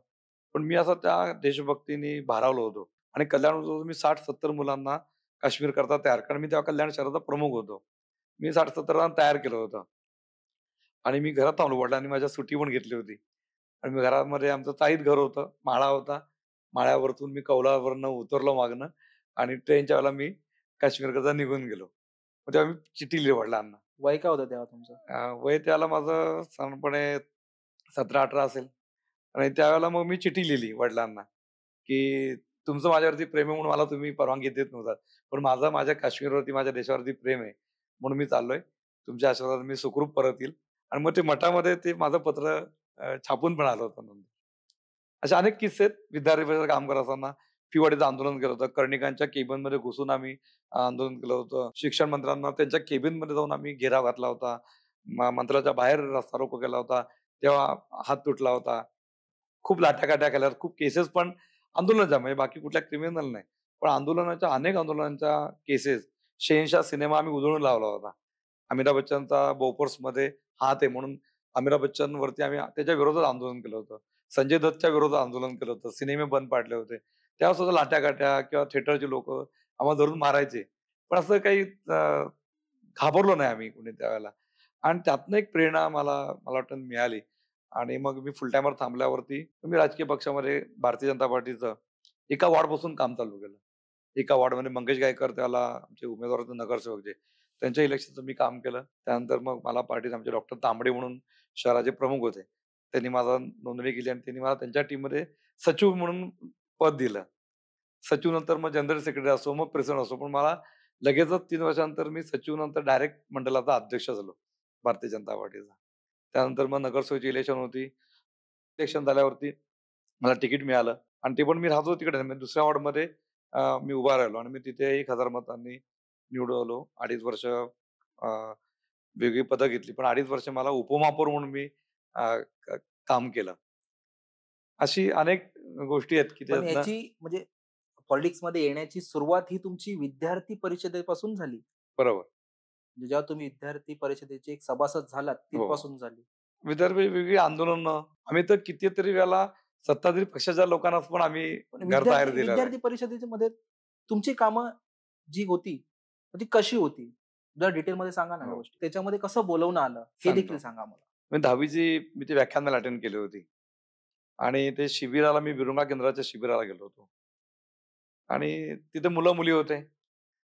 पण मी असं त्या देशभक्तीने भारावलो होतो. आणि कल्याण मी 60-70 मुलांना काश्मीरकरता तयार कारण मी तेव्हा कल्याण शहराचा प्रमुख होतो. मी 60-70 जणांना तयार केलं होतं. आणि मी घरात थांबलो. वडिलांनी माझ्या सुट्टी पण घेतली होती. आणि मी घरामध्ये आमचं चाळीत घर होतं, माळा होता. माळ्यावरतून मी कौलावरनं उतरलो मागनं आणि ट्रेनच्या वेळेला मी काश्मीरकडे निघून गेलो. मग तेव्हा मी चिठ्ठी लिहिली वडिलांना. वय काय होतं तेव्हा तुमचं? वय त्यावेळेला माझं साधारणपणे 17-18 असेल आणि त्यावेळेला मग मी चिठ्ठी लिहिली वडिलांना, की तुमचं माझ्यावरती प्रेम आहे म्हणून मला तुम्ही परवानगी देत नव्हतात. पण माझं माझ्या काश्मीरवरती, माझ्या देशावरती प्रेम आहे. म्हणून मी चाललोय. तुमच्या आशीर्वादाने मी सुखरूप परत येईल. आणि मग ते मठामध्ये ते माझं पत्र छापून पण आलं होतं नंतर. असे अनेक किस्से आहेत. विद्यार्थी परिषदेत काम करत असताना फिवाडीचं आंदोलन केलं होतं. कर्णिकांच्या केबिनमध्ये घुसून आम्ही आंदोलन केलं होतं. शिक्षण मंत्र्यांना त्यांच्या केबिनमध्ये जाऊन आम्ही घेराव घातला होता. मंत्रालयाच्या बाहेर रस्ता रोको केला होता. तेव्हा हात तुटला होता. खूप लाठ्याकाठ्या केल्या. खूप केसेस पण आंदोलनाच्या म्हणजे बाकी कुठल्या क्रिमिनल नाही. पण अनेक आंदोलनांच्या केसेस शहेनशाह सिनेमा आम्ही उधळून लावला होता. अमिताभ बच्चनचा बोफोर्समध्ये हात आहे म्हणून अमिताभ बच्चनवरती आम्ही त्याच्या विरोधात आंदोलन केलं होतं. संजय दत्तच्या विरोधात आंदोलन केलं होतं. सिनेमे बंद पाडले होते. तेव्हा सुद्धा लाठ्या-काठ्या किंवा थिएटरची लोकं आम्हाला धरून मारायचे. पण असं काही घाबरलो नाही आम्ही कुणी त्यावेळेला. आणि त्यातनं एक प्रेरणा मला वाटतं मिळाली. आणि मग मी फुल टाईमवर थांबल्यावरती मी राजकीय पक्षामध्ये भारतीय जनता पार्टीचं एका वॉर्डपासून काम चालू केलं. एका वॉर्डमध्ये मंगेश गायकर त्याला आमचे उमेदवार होते नगरसेवक जे, त्यांच्या इलेक्शनचं मी काम केलं. त्यानंतर मग मला पार्टीत आमचे डॉक्टर तांबडे म्हणून शहराचे प्रमुख होते. त्यांनी माझा नोंदणी केली आणि त्यांनी मला त्यांच्या टीममध्ये सचिव म्हणून पद दिलं. सचिव नंतर मग जनरल सेक्रेटरी असो, मग प्रेसिडेंट असो. पण मला लगेचच 3 वर्षानंतर मी सचिव नंतर डायरेक्ट मंडळाचा अध्यक्ष झालो, भारतीय जनता पार्टीचा. त्यानंतर मग नगरसेवकची इलेक्शन होती. इलेक्शन झाल्यावरती मला तिकीट मिळालं आणि ते पण मी राहतो तिकडे म्हणजे दुसऱ्या वॉर्डमध्ये मी उभा राहिलो आणि मी तिथे 1000 मतांनी निवडून आलो. 2.5 वर्ष वेगळी पदं घेतली. पण 2.5 वर्ष मला उपमहापौर म्हणून मी अ, क काम केलं. अशी अनेक गोष्टी आहेत की पण त्यातनं याची म्हणजे पॉलिटिक्समध्ये येण्याची सुरुवात ही तुमची विद्यार्थी परिषदेपासून झाली. बरोबर. म्हणजे जेव्हा तुम्ही विद्यार्थी परिषदेचे एक सभासद झालात हो. तिथपासून झाली. विदर्भी वेगळी आंदोलनं आम्ही तर कितीतरी वेळेला सत्ताधारी पक्षाच्या लोकांना पण आम्ही पण घरबाहेर विद्यार्थी दिलेलं आहे. विद्यार्थी परिषदेच्या मध्ये तुमची कामं जी होती, ती कशी होती? जरा डिटेलमध्ये सांगा ना या हो, गोष्टी. त्याच्यामध्ये कसं बोलवणं आलं हे देखील सांगतो. सांगा मला? मी 10वी मी ती व्याख्यानमाला अटेंड केली होती आणि ते शिबिराला मी विरुंगा केंद्राच्या शिबिराला गेलो होतो आणि तिथे मुलं-मुली होते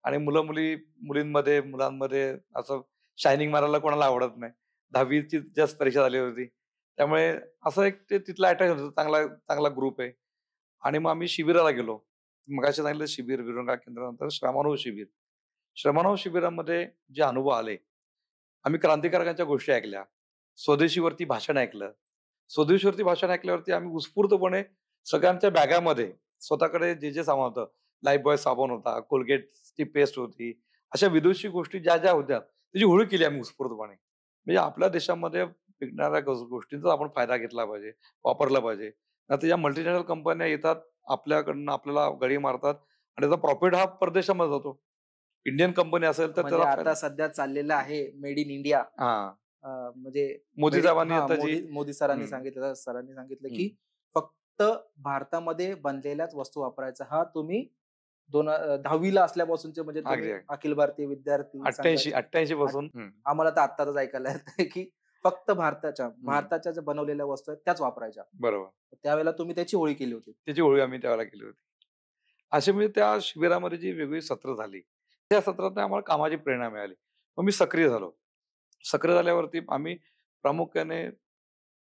आणि मुलींमध्ये, मुलांमध्ये असं शायनिंग मारायला कोणाला आवडत नाही. 10वी ची जस्ट परीक्षा झाली होती. त्यामुळे असं एक ते तिथला अटॅच होता. चांगला चांगला ग्रुप आहे आणि मग आम्ही शिबिराला गेलो. मगाशी सांगितलं शिबिर, विरुंगा केंद्रानंतर श्रमानुभव शिबिर. श्रमानुभव शिबिरामध्ये जे अनुभव आले, आम्ही क्रांतिकारकांच्या गोष्टी ऐकल्या. स्वदेशीवरती भाषण ऐकलं. स्वदेशीवरती भाषण ऐकल्यावरती आम्ही उत्स्फूर्तपणे सगळ्यांच्या बॅगामध्ये स्वतःकडे जे सामान होतं, लाईफबॉय साबण होता, कोलगेटची पेस्ट होती. अशा विदेशी गोष्टी ज्या होत्या, त्याची होळी केली आम्ही उत्स्फूर्तपणे. म्हणजे आपल्या देशामध्ये विकणाऱ्या गोष्टींचा आपण फायदा घेतला पाहिजे, वापरला पाहिजे. नाहीतर या मल्टीनॅशनल कंपन्या येतात, आपल्याकडनं आपल्याला गडी मारतात आणि त्याचा प्रॉफिट हा परदेशामध्ये जातो. इंडियन कंपनी असेल तर म्हणजे त्याला आता फायदा सध्या चाललेलं आहे मेड इन इंडिया. हां. म्हणजे मोदी साहेबांनी आता जी मोदी सरांनी सांगितलं, हं. की फक्त भारतामध्ये बनलेल्याच वस्तू वापरायचा. हा तुम्ही 10वी ला असल्यापासूनचे म्हणजे अगदी, तुम्ही अगदी. अखिल भारतीय विद्यार्थी संघाचे 88 आठ पासून आम्हाला तर आत्ताच ऐकायला येतंय, की फक्त हं. भारताच्या ज्या बनवलेल्या वस्तू आहेत त्याच वापरायच्या. बरोबर. त्यावेळेला तुम्ही त्याची होळी केली होती. त्याची होळी आम्ही त्यावेळेला केली होती. अशी म्हणजे त्या शिबिरामध्ये जी वेगवेगळी सत्र झाली, त्या सत्रात आम्हाला कामाची प्रेरणा मिळाली. मग मी सक्रिय झालो. सक्रिय झाल्यावरती आम्ही प्रामुख्याने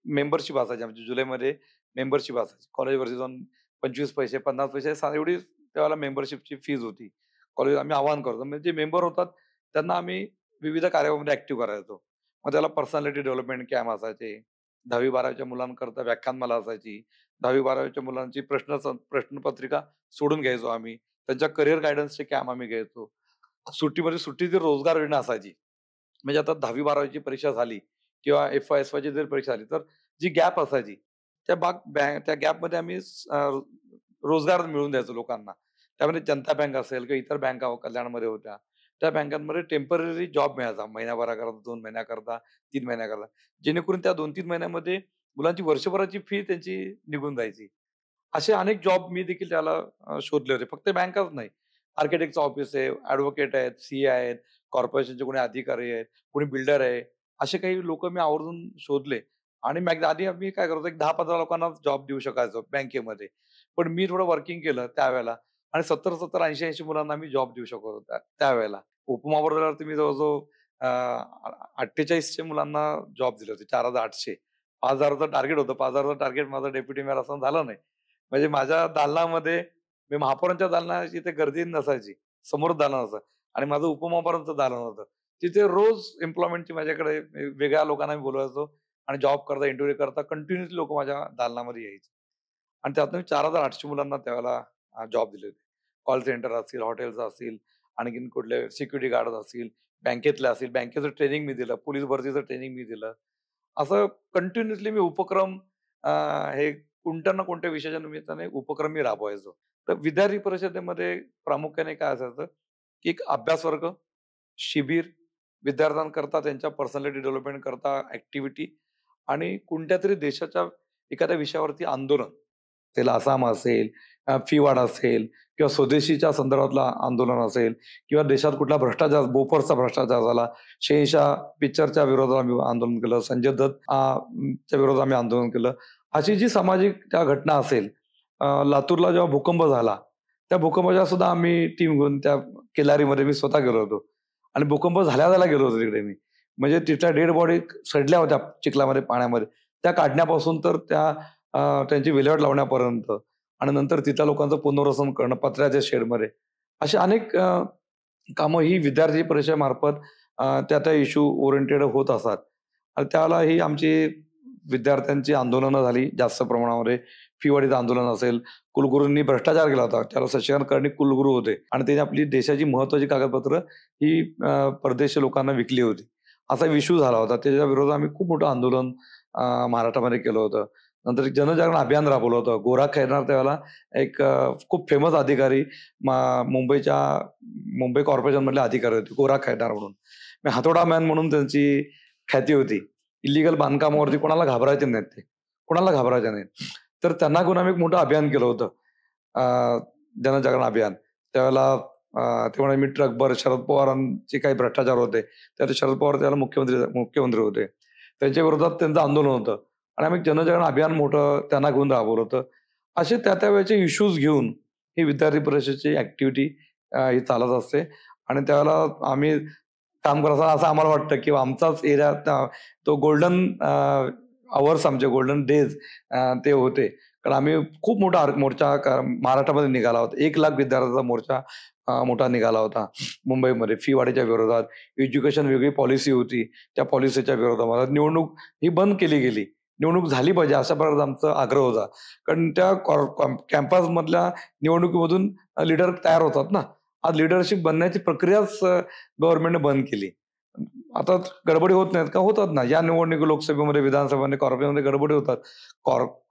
मेंबरशिप असायची आमची जुलैमध्ये मेंबरशिप असायची. कॉलेजवरती जाऊन 25 पैसे, 50 पैसे एवढी त्यावेळेला मेंबरशिपची फीज होती. कॉलेज आम्ही आवाहन करतो. म्हणजे जे मेंबर होतात त्यांना आम्ही विविध कार्यामध्ये ॲक्टिव्ह करायचो. मग त्याला पर्सनॅलिटी डेव्हलपमेंट कॅम्प असायचे. 10वी-12वीच्या मुलांकरता व्याख्यानमाला असायची. 10वी-12वीच्या मुलांची प्रश्नपत्रिका सोडून घ्यायचो आम्ही. त्यांच्या करियर गाईडन्सचे कॅम्प आम्ही घ्यायचो. सुट्टीमध्ये सुट्टीची रोजगार योजना असायची. म्हणजे आता 10वी-12वीची परीक्षा झाली किंवा एफ-वाय, एस-वायची जर परीक्षा झाली, तर जी गॅप असायची, त्या गॅपमध्ये आम्ही रोजगार मिळवून द्यायचो लोकांना. त्यामध्ये जनता बँक असेल किंवा इतर बँका कल्याणमध्ये होत्या. त्या बँकांमध्ये टेम्पररी जॉब मिळायचा महिन्याभराकरता, 2 महिन्याकरता, 3 महिन्याकरता. जेणेकरून त्या 2-3 महिन्यामध्ये मुलांची वर्षभराची फी त्यांची निघून जायची. असे अनेक जॉब मी देखील त्याला शोधले होते. फक्त बँकाच नाही. आर्किटेक्टचं ऑफिस आहे, ॲडव्होकेट आहेत, सीए आहेत, कॉर्पोरेशनचे कोणी अधिकारी आहेत, कोणी बिल्डर आहे. असे काही लोकं मी आवर्जून शोधले आणि आधी आम्ही काय करायचो, एक 10-15 लोकांना जॉब देऊ शकायचो बँकेमध्ये. पण मी थोडं वर्किंग केलं त्यावेळेला आणि 70-70, 80-80 मुलांना मी जॉब देऊ शकत होतो त्यावेळेला. उपमावर झाल्यावरती मी जवळ-जवळ 4800 मुलांना जॉब दिले होते. 4800. 5000चं टार्गेट होतं. 5000चं टार्गेट माझं डेप्युटी मेयर असताना झालं नाही. म्हणजे माझ्या दालनामध्ये मी महापौरांच्या दालनाची तिथे गर्दी नसायची. समोर दालन असायचं आणि माझं उपमहापौरांचं दालन होतं. तिथे रोज एम्प्लॉयमेंटची माझ्याकडे वेगळ्या लोकांना मी बोलवायचो आणि जॉब करता, इंटरव्ह्यू करता कंटिन्यूअसली लोकं माझ्या दालनामध्ये यायची. आणि त्यातनं मी 4800 मुलांना त्यावेळेला जॉब दिले होते. कॉल सेंटर असतील, हॉटेल्स असतील, आणखीन कुठले सिक्युरिटी गार्ड असतील, बँकेतले असतील, बँकेचं ट्रेनिंग मी दिलं, पोलीस भरतीचं ट्रेनिंग मी दिलं. असं कंटिन्युअसली मी उपक्रम हे कोणत्या ना कोणत्या विषयाच्या निमित्ताने उपक्रम मी राबवायचो. तर विद्यार्थी परिषदेमध्ये प्रामुख्याने काय असायचं, की एक अभ्यास वर्ग, शिबिर विद्यार्थ्यांकरता त्यांच्या पर्सनॅलिटी डेव्हलपमेंट करता ॲक्टिव्हिटी आणि कोणत्यातरी देशाच्या एखाद्या विषयावरती आंदोलन, त्याला आसाम असेल, फी वाढ असेल किंवा स्वदेशीच्या संदर्भातलं आंदोलन असेल किंवा देशात कुठला भ्रष्टाचार, बोफर्सचा भ्रष्टाचार झाला, शहेनशाह पिक्चरच्या विरोधात आम्ही आंदोलन केलं, संजय दत्त च्या विरोधात आम्ही आंदोलन केलं. अशी जी सामाजिक त्या घटना असेल, लातूरला जेव्हा भूकंप झाला, त्या भूकंपाच्या सुद्धा आम्ही टीम घेऊन त्या केलारीमध्ये मी स्वतः गेलो होतो आणि भूकंप झाल्या गेलो होतो तिकडे मी. म्हणजे तिथल्या डेड बॉडी सडल्या होत्या चिखलामध्ये, पाण्यामध्ये. त्या काढण्यापासून तर त्या त्यांची विल्हेवाट लावण्यापर्यंत आणि नंतर तिथल्या लोकांचं पुनर्वसन करणं पत्र्याच्या शेडमध्ये. अशी अनेक कामं ही विद्यार्थी परिषदेमार्फत त्या त्या इश्यू ओरिएंटेड होत असतात. आणि त्यावेळेला ही आमची विद्यार्थ्यांची आंदोलनं झाली जास्त प्रमाणामध्ये. फीवाढीचं आंदोलन असेल, कुलगुरूंनी भ्रष्टाचार केला होता. त्याला शशिकांत कर्णिक कुलगुरू होते आणि त्यांनी आपली देशाची महत्त्वाची कागदपत्र ही परदेशी लोकांना विकली होती. असा इश्यू झाला होता. त्याच्या विरोधात आम्ही खूप मोठं आंदोलन महाराष्ट्रामध्ये केलं होतं. नंतर एक जनजागरण अभियान राबवलं होतं. गोरा खैरनार त्यावेळेला एक खूप फेमस अधिकारी मुंबई कॉर्पोरेशनमधले अधिकारी होते, गोरा खैरनार म्हणून. हातोडा मॅन म्हणून त्यांची ख्याती होती. इलिगल बांधकामावरती कोणाला घाबरायचे नाहीत ते. कोणाला घाबरायचे नाहीत. तर त्यांना घेऊन आम्ही एक मोठं अभियान केलं होतं. जनजागरण अभियान. त्यावेळेला ते म्हणे मी ट्रकभर शरद पवारांचे काही भ्रष्टाचार होते. त्यात शरद पवार त्यावेळेला मुख्यमंत्री होते. त्यांच्या विरोधात त्यांचं आंदोलन होतं आणि आम्ही जनजागरण अभियान मोठं त्यांना घेऊन राबवलं होतं. असे त्या वेळेचे इश्यूज घेऊन ही विद्यार्थी परिषदेची ॲक्टिव्हिटी ही चालत असते आणि त्यावेळेला आम्ही काम करत असताना असं आम्हाला वाटतं की आमचाच एरिया तो गोल्डन अवर्स, आमचे गोल्डन डेज ते होते. कारण आम्ही खूप मोठा मोर्चा महाराष्ट्रामध्ये निघाला होता. 1,00,000 विद्यार्थ्यांचा मोर्चा मोठा निघाला होता मुंबईमध्ये फी वाढीच्या विरोधात. एज्युकेशन वेगळी पॉलिसी होती, त्या पॉलिसीच्या विरोधात निवडणूक ही बंद केली गेली. निवडणूक झाली पाहिजे अशा प्रकारचा आमचा आग्रह होता. कारण त्या कॅम्पसमधल्या निवडणुकीमधून लीडर तयार होतात ना. आज लीडरशिप बनण्याची प्रक्रियाच गव्हर्नमेंटने बंद केली. आता गडबडी होत नाहीत का? होतात ना. या निवडणुकी लोकसभेमध्ये, विधानसभेमध्ये, कॉर्पोरेशनमध्ये गडबडी होतात.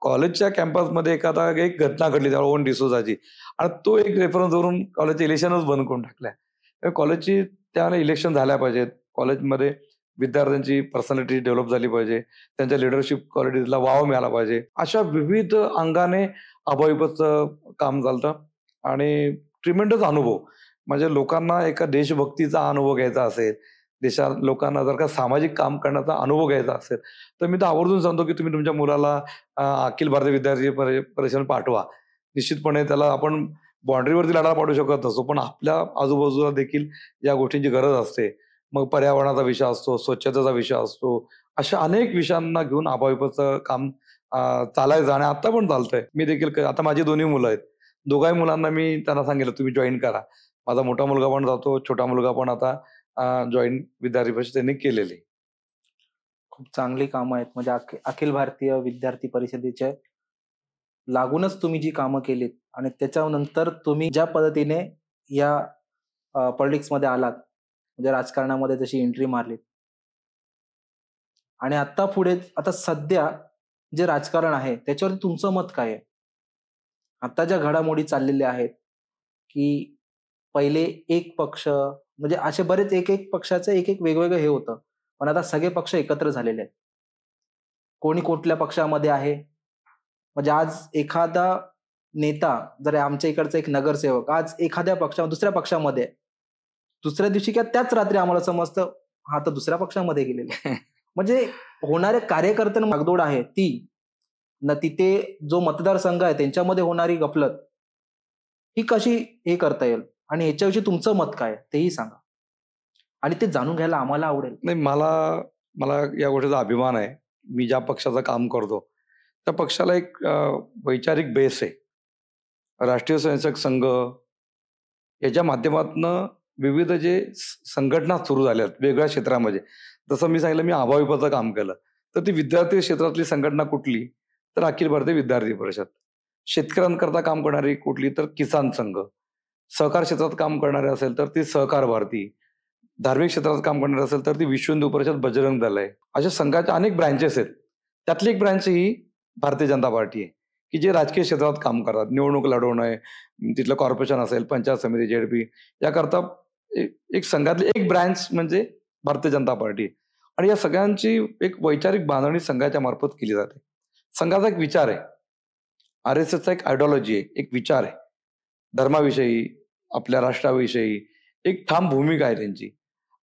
कॉलेजच्या कॅम्पसमध्ये एक घटना घडली त्यावेळेला ओन डिसोजाची आणि तो एक रेफरन्स धरून कॉलेजचे इलेक्शनच बंद करून टाकल्या. कॉलेजची त्यावेळेला इलेक्शन झाल्या पाहिजेत. कॉलेजमध्ये विद्यार्थ्यांची पर्सनॅलिटी डेव्हलप झाली पाहिजे. त्यांच्या लिडरशिप क्वालिटीजला वाव मिळाला पाहिजे. अशा विविध अंगाने अभाविपचं काम चालतं आणि ट्रिमेंडस अनुभव म्हणजे लोकांना एका देशभक्तीचा अनुभव घ्यायचा असेल, देशात लोकांना जर का सामाजिक काम करण्याचा अनुभव घ्यायचा असेल, तर मी तर आवर्जून सांगतो की तुम्ही तुमच्या मुलाला अखिल भारतीय विद्यार्थी परिषद पाठवा. निश्चितपणे त्याला आपण बाउंड्रीवरती लढा पाडू शकत नसतो, पण आपल्या आजूबाजूला देखील या गोष्टींची गरज असते. मग पर्यावरणाचा विषय असतो, स्वच्छतेचा विषय असतो. अशा अनेक विषयांना घेऊन अभाविपचं काम चालायचं आणि आता पण चालतंय. मी देखील आता माझी दोन्ही मुलं आहेत. दोघाही मुलांना मी त्यांना सांगितलं तुम्ही जॉईन करा. माझा मोठा मुलगा पण जातो, छोटा मुलगा पण आता जॉईन विद्यार्थी परिषद त्यांनी केलेली. खूप चांगली कामं आहेत. म्हणजे अखिल भारतीय विद्यार्थी परिषदेचे लागूनच तुम्ही जी कामं केलीत आणि त्याच्यानंतर तुम्ही ज्या पद्धतीने या पॉलिटिक्समध्ये आलात, म्हणजे राजकारणामध्ये जशी एंट्री मारलीत आणि आता पुढे आता सध्या जे राजकारण आहे त्याच्यावर तुमचं मत काय आहे? आता ज्या घडामोडी चाललेल्या आहेत की पहिले एक पक्ष म्हणजे असे बरेच एक पक्षाचं एक वेगवेगळं हे होतं, पण आता सगळे पक्ष एकत्र झालेले आहेत. कोणी कुठल्या पक्षामध्ये आहे. म्हणजे आज एखादा नेता जर आमच्या इकडचा एक नगरसेवक आज एखाद्या दुसऱ्या पक्षामध्ये, दुसऱ्या दिवशी किंवा त्याच रात्री आम्हाला समजतं हा तर दुसऱ्या पक्षामध्ये गेलेला. म्हणजे होणाऱ्या कार्यकर्त्यांना भागदौड आहे ती न तिथे जो मतदारसंघ आहे त्यांच्यामध्ये होणारी गफलत ही कशी हे करता येईल आणि ह्याच्याविषयी तुमचं मत काय तेही सांगा आणि ते जाणून घ्यायला आम्हाला आवडेल. नाही, मला या गोष्टीचा अभिमान आहे. मी ज्या पक्षाचं काम करतो त्या पक्षाला एक वैचारिक बेस आहे. राष्ट्रीय स्वयंसेवक संघ याच्या माध्यमातून विविध जे संघटना सुरू झाल्यात वेगळ्या क्षेत्रामध्ये. जसं मी सांगितलं मी अभाविपचं काम केलं, तर ती विद्यार्थी क्षेत्रातली संघटना कुठली तर अखिल भारतीय विद्यार्थी परिषद. शेतकऱ्यांकरता काम करणारी कुठली तर किसान संघ. सहकार क्षेत्रात काम करणारे असेल तर ती सहकार भारती. धार्मिक क्षेत्रात काम करणारे असेल तर ती विश्व हिंदू परिषद बजरंग दल आहे. अशा संघाच्या अनेक ब्रँचेस आहेत. त्यातली एक ब्रँच ही भारतीय जनता पार्टी आहे की जे राजकीय क्षेत्रात काम करतात. निवडणूक लढवणं, तिथलं कॉर्पोरेशन असेल, पंचायत समिती, जेडपी याकरता एक संघातली एक ब्रँच म्हणजे भारतीय जनता पार्टी. आणि या सगळ्यांची एक वैचारिक बांधणी संघाच्या मार्फत केली जाते. संघाचा एक विचार आहे. RSSचा एक आयडिओलॉजी आहे, एक विचार आहे. धर्माविषयी, आपल्या राष्ट्राविषयी एक ठाम भूमिका आहे त्यांची.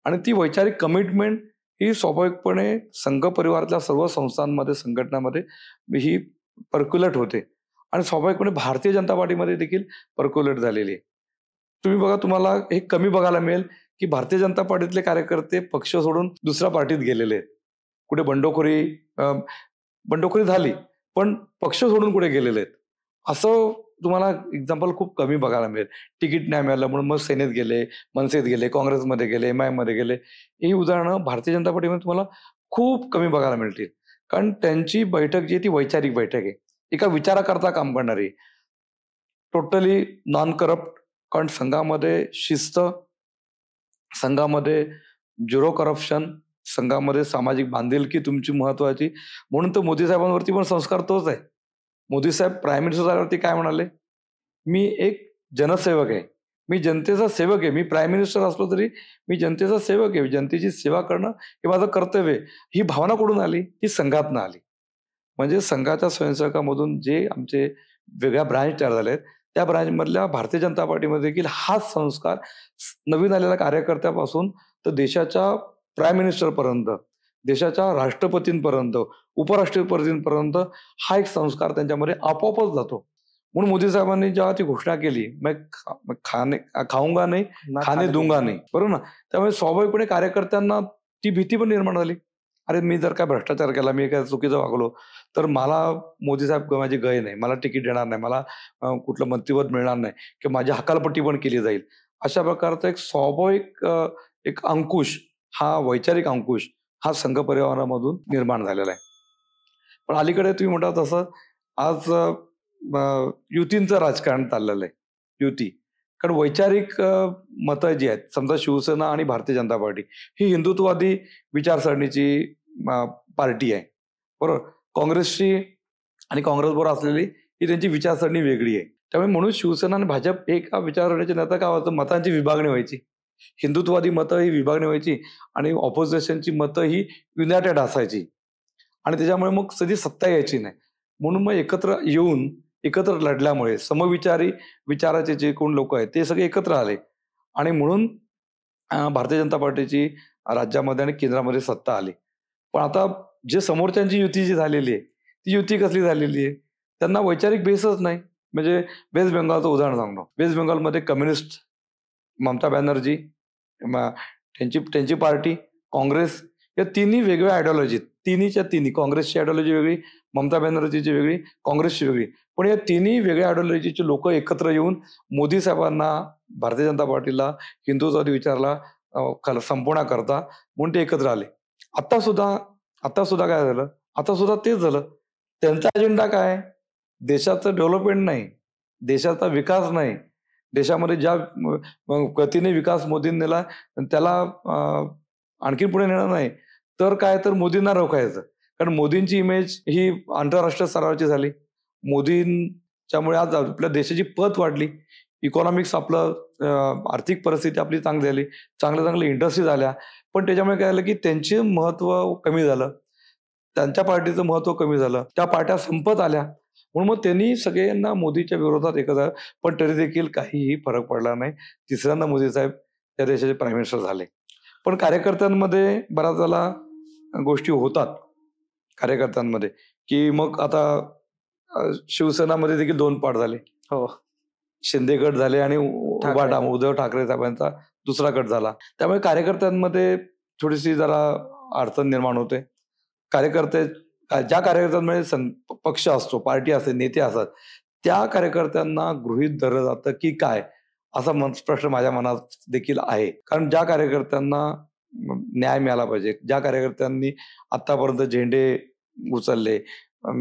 आणि ती वैचारिक कमिटमेंट ही स्वाभाविकपणे संघ परिवारातल्या सर्व संस्थांमध्ये, संघटनांमध्ये ही पर्क्युलेट होते. आणि स्वाभाविकपणे भारतीय जनता पार्टीमध्ये देखील पर्क्युलेट झालेली आहे. तुम्ही बघा, तुम्हाला हे कमी बघायला मिळेल की भारतीय जनता पार्टीतले कार्यकर्ते पक्ष सोडून दुसऱ्या पार्टीत गेलेले आहेत. कुठे बंडखोरी झाली, पण पक्ष सोडून कुठे गेलेले आहेत. असं तुम्हाला एक्झाम्पल खूप कमी बघायला मिळेल. तिकीट नाही मिळालं म्हणून मग सेनेत गेले, मनसेत गेले, काँग्रेसमध्ये गेले, MIM मध्ये गेले. ही उदाहरणं भारतीय जनता पार्टीमध्ये तुम्हाला खूप कमी बघायला मिळतील. कारण त्यांची बैठक जी आहे ती वैचारिक बैठक आहे. एका विचाराकरता काम करणारी, टोटली नॉन करप्ट. कारण संघामध्ये शिस्त, संघामध्ये झिरो करप्शन, संघामध्ये सामाजिक बांधिलकी तुमची महत्वाची. म्हणून तर मोदी साहेबांवरती पण संस्कार तोच आहे. मोदी साहेब प्राईम मिनिस्टर झाल्यावरती काय म्हणाले? मी एक जनसेवक आहे, मी जनतेचा सेवक आहे. मी प्राईम मिनिस्टर असलो तरी मी जनतेचा सेवक आहे. जनतेची सेवा करणं हे माझं कर्तव्य आहे. ही भावना कुठून आली? ही संघातनं आली. म्हणजे संघाच्या स्वयंसेवकामधून जे आमचे वेगळ्या ब्रांच तयार झाले आहेत, त्या ब्रांचमधल्या भारतीय जनता पार्टीमध्ये देखील हाच संस्कार नवीन आलेल्या कार्यकर्त्यापासून तर देशाच्या प्राईम मिनिस्टरपर्यंत, देशाच्या राष्ट्रपतींपर्यंत, उपराष्ट्रपतींपर्यंत हा एक संस्कार त्यांच्यामध्ये आपोआपच जातो. म्हणून मोदी साहेबांनी जेव्हा ती घोषणा केली, खाऊंगा नाही, खाणे दूंगा नाही, बरोबर ना? त्यामुळे स्वाभाविकपणे कार्यकर्त्यांना ती भीती पण निर्माण झाली. अरे, मी जर काय भ्रष्टाचार केला, मी काय चुकीचं वागलो, तर मला मोदी साहेब माझी गय नाही, मला तिकीट देणार नाही, मला कुठलं मंत्रिपद मिळणार नाही, किंवा माझी हकालपट्टी पण केली जाईल. अशा प्रकारचा एक स्वाभाविक एक अंकुश, हा वैचारिक अंकुश हा संघ परिवारामधून निर्माण झालेला आहे. पण अलीकडे तुम्ही म्हणता तसं आज युतींचं राजकारण चाललेलं आहे. युती, कारण वैचारिक मतं जी आहेत, समजा शिवसेना आणि भारतीय जनता पार्टी ही हिंदुत्ववादी विचारसरणीची पार्टी आहे, बरोबर. काँग्रेसची आणि काँग्रेसबरोबर असलेली ही त्यांची विचारसरणी वेगळी आहे. त्यामुळे म्हणून शिवसेना आणि भाजप एका विचारसरणीचे नेता काय व्हायचं, मतांची विभागणी व्हायची. हिंदुत्ववादी मतं ही विभागणी व्हायची आणि ऑपोजिशनची मतं ही युनायटेड असायची. आणि त्याच्यामुळे मग कधी सत्ता यायची नाही. म्हणून मग एकत्र येऊन, एकत्र लढल्यामुळे समविचारी विचाराचे जे कोण लोक आहेत ते सगळे एकत्र आले. आणि म्हणून भारतीय जनता पार्टीची राज्यामध्ये आणि केंद्रामध्ये सत्ता आली. पण आता जे समोरच्यांची युती जी झालेली आहे, ती युती कसली झालेली आहे? त्यांना वैचारिक बेसच नाही. म्हणजे वेस्ट बेंगॉलचं उदाहरण सांगतो. वेस्ट बेंगॉलमध्ये कम्युनिस्ट ममता बॅनर्जी, त्यांची पार्टी, काँग्रेस, या तिन्ही वेगवेगळ्या आयडिओलॉजी, तिन्हीच्या तिन्ही, काँग्रेसची आयडिओलॉजी वेगळी, ममता बॅनर्जीची वेगळी, काँग्रेसची वेगळी. पण या तिन्ही वेगळ्या आयडिओलॉजीचे लोक एकत्र येऊन मोदी साहेबांना, भारतीय जनता पार्टीला, हिंदुत्ववादी विचारला संपवण्याकरता म्हणून ते एकत्र आले. आता सुद्धा काय झालं? आता सुद्धा तेच झालं. त्यांचा अजेंडा काय? देशाचं डेव्हलपमेंट नाही, देशाचा विकास नाही. देशामध्ये ज्या गतीने विकास मोदींनी नेला त्याला आणखी पुढे नेणार नाही. तर काय, तर मोदींना रोखायचं. कारण मोदींची इमेज ही आंतरराष्ट्रीय स्तरावरची झाली. मोदींच्यामुळे आज आपल्या देशाची पत वाढली, इकॉनॉमिक्स आपलं आर्थिक परिस्थिती आपली चांगली झाली, चांगल्या इंडस्ट्री झाल्या. पण त्याच्यामुळे काय झालं की त्यांचे महत्व कमी झालं, त्यांच्या पार्टीचं महत्व कमी झालं, त्या पार्ट्या संपत आल्या. म्हणून मग त्यांनी सगळ्यांना मोदीच्या विरोधात एकत्र, पण तरी देखील काहीही फरक पडला नाही. तिसऱ्यांदा मोदी साहेब त्या देशाचे प्राईम मिनिस्टर झाले. पण कार्यकर्त्यांमध्ये बऱ्याच वेळेला गोष्टी होतात कार्यकर्त्यांमध्ये, की मग आता शिवसेनामध्ये देखील 2 पार्ट झाले. हो, शिंदे गट झाले आणि उद्धव ठाकरे साहेबांचा दुसरा गट झाला. त्यामुळे कार्यकर्त्यांमध्ये थोडीशी जरा अडचण निर्माण होते. ज्या कार्यकर्त्यांमध्ये पक्ष असतो, पार्टी असते, नेते असतात, त्या कार्यकर्त्यांना गृहीत धरलं जातं की काय, असा प्रश्न माझ्या मनात देखील आहे. कारण ज्या कार्यकर्त्यांना न्याय मिळाला पाहिजे, ज्या कार्यकर्त्यांनी आतापर्यंत झेंडे उचलले,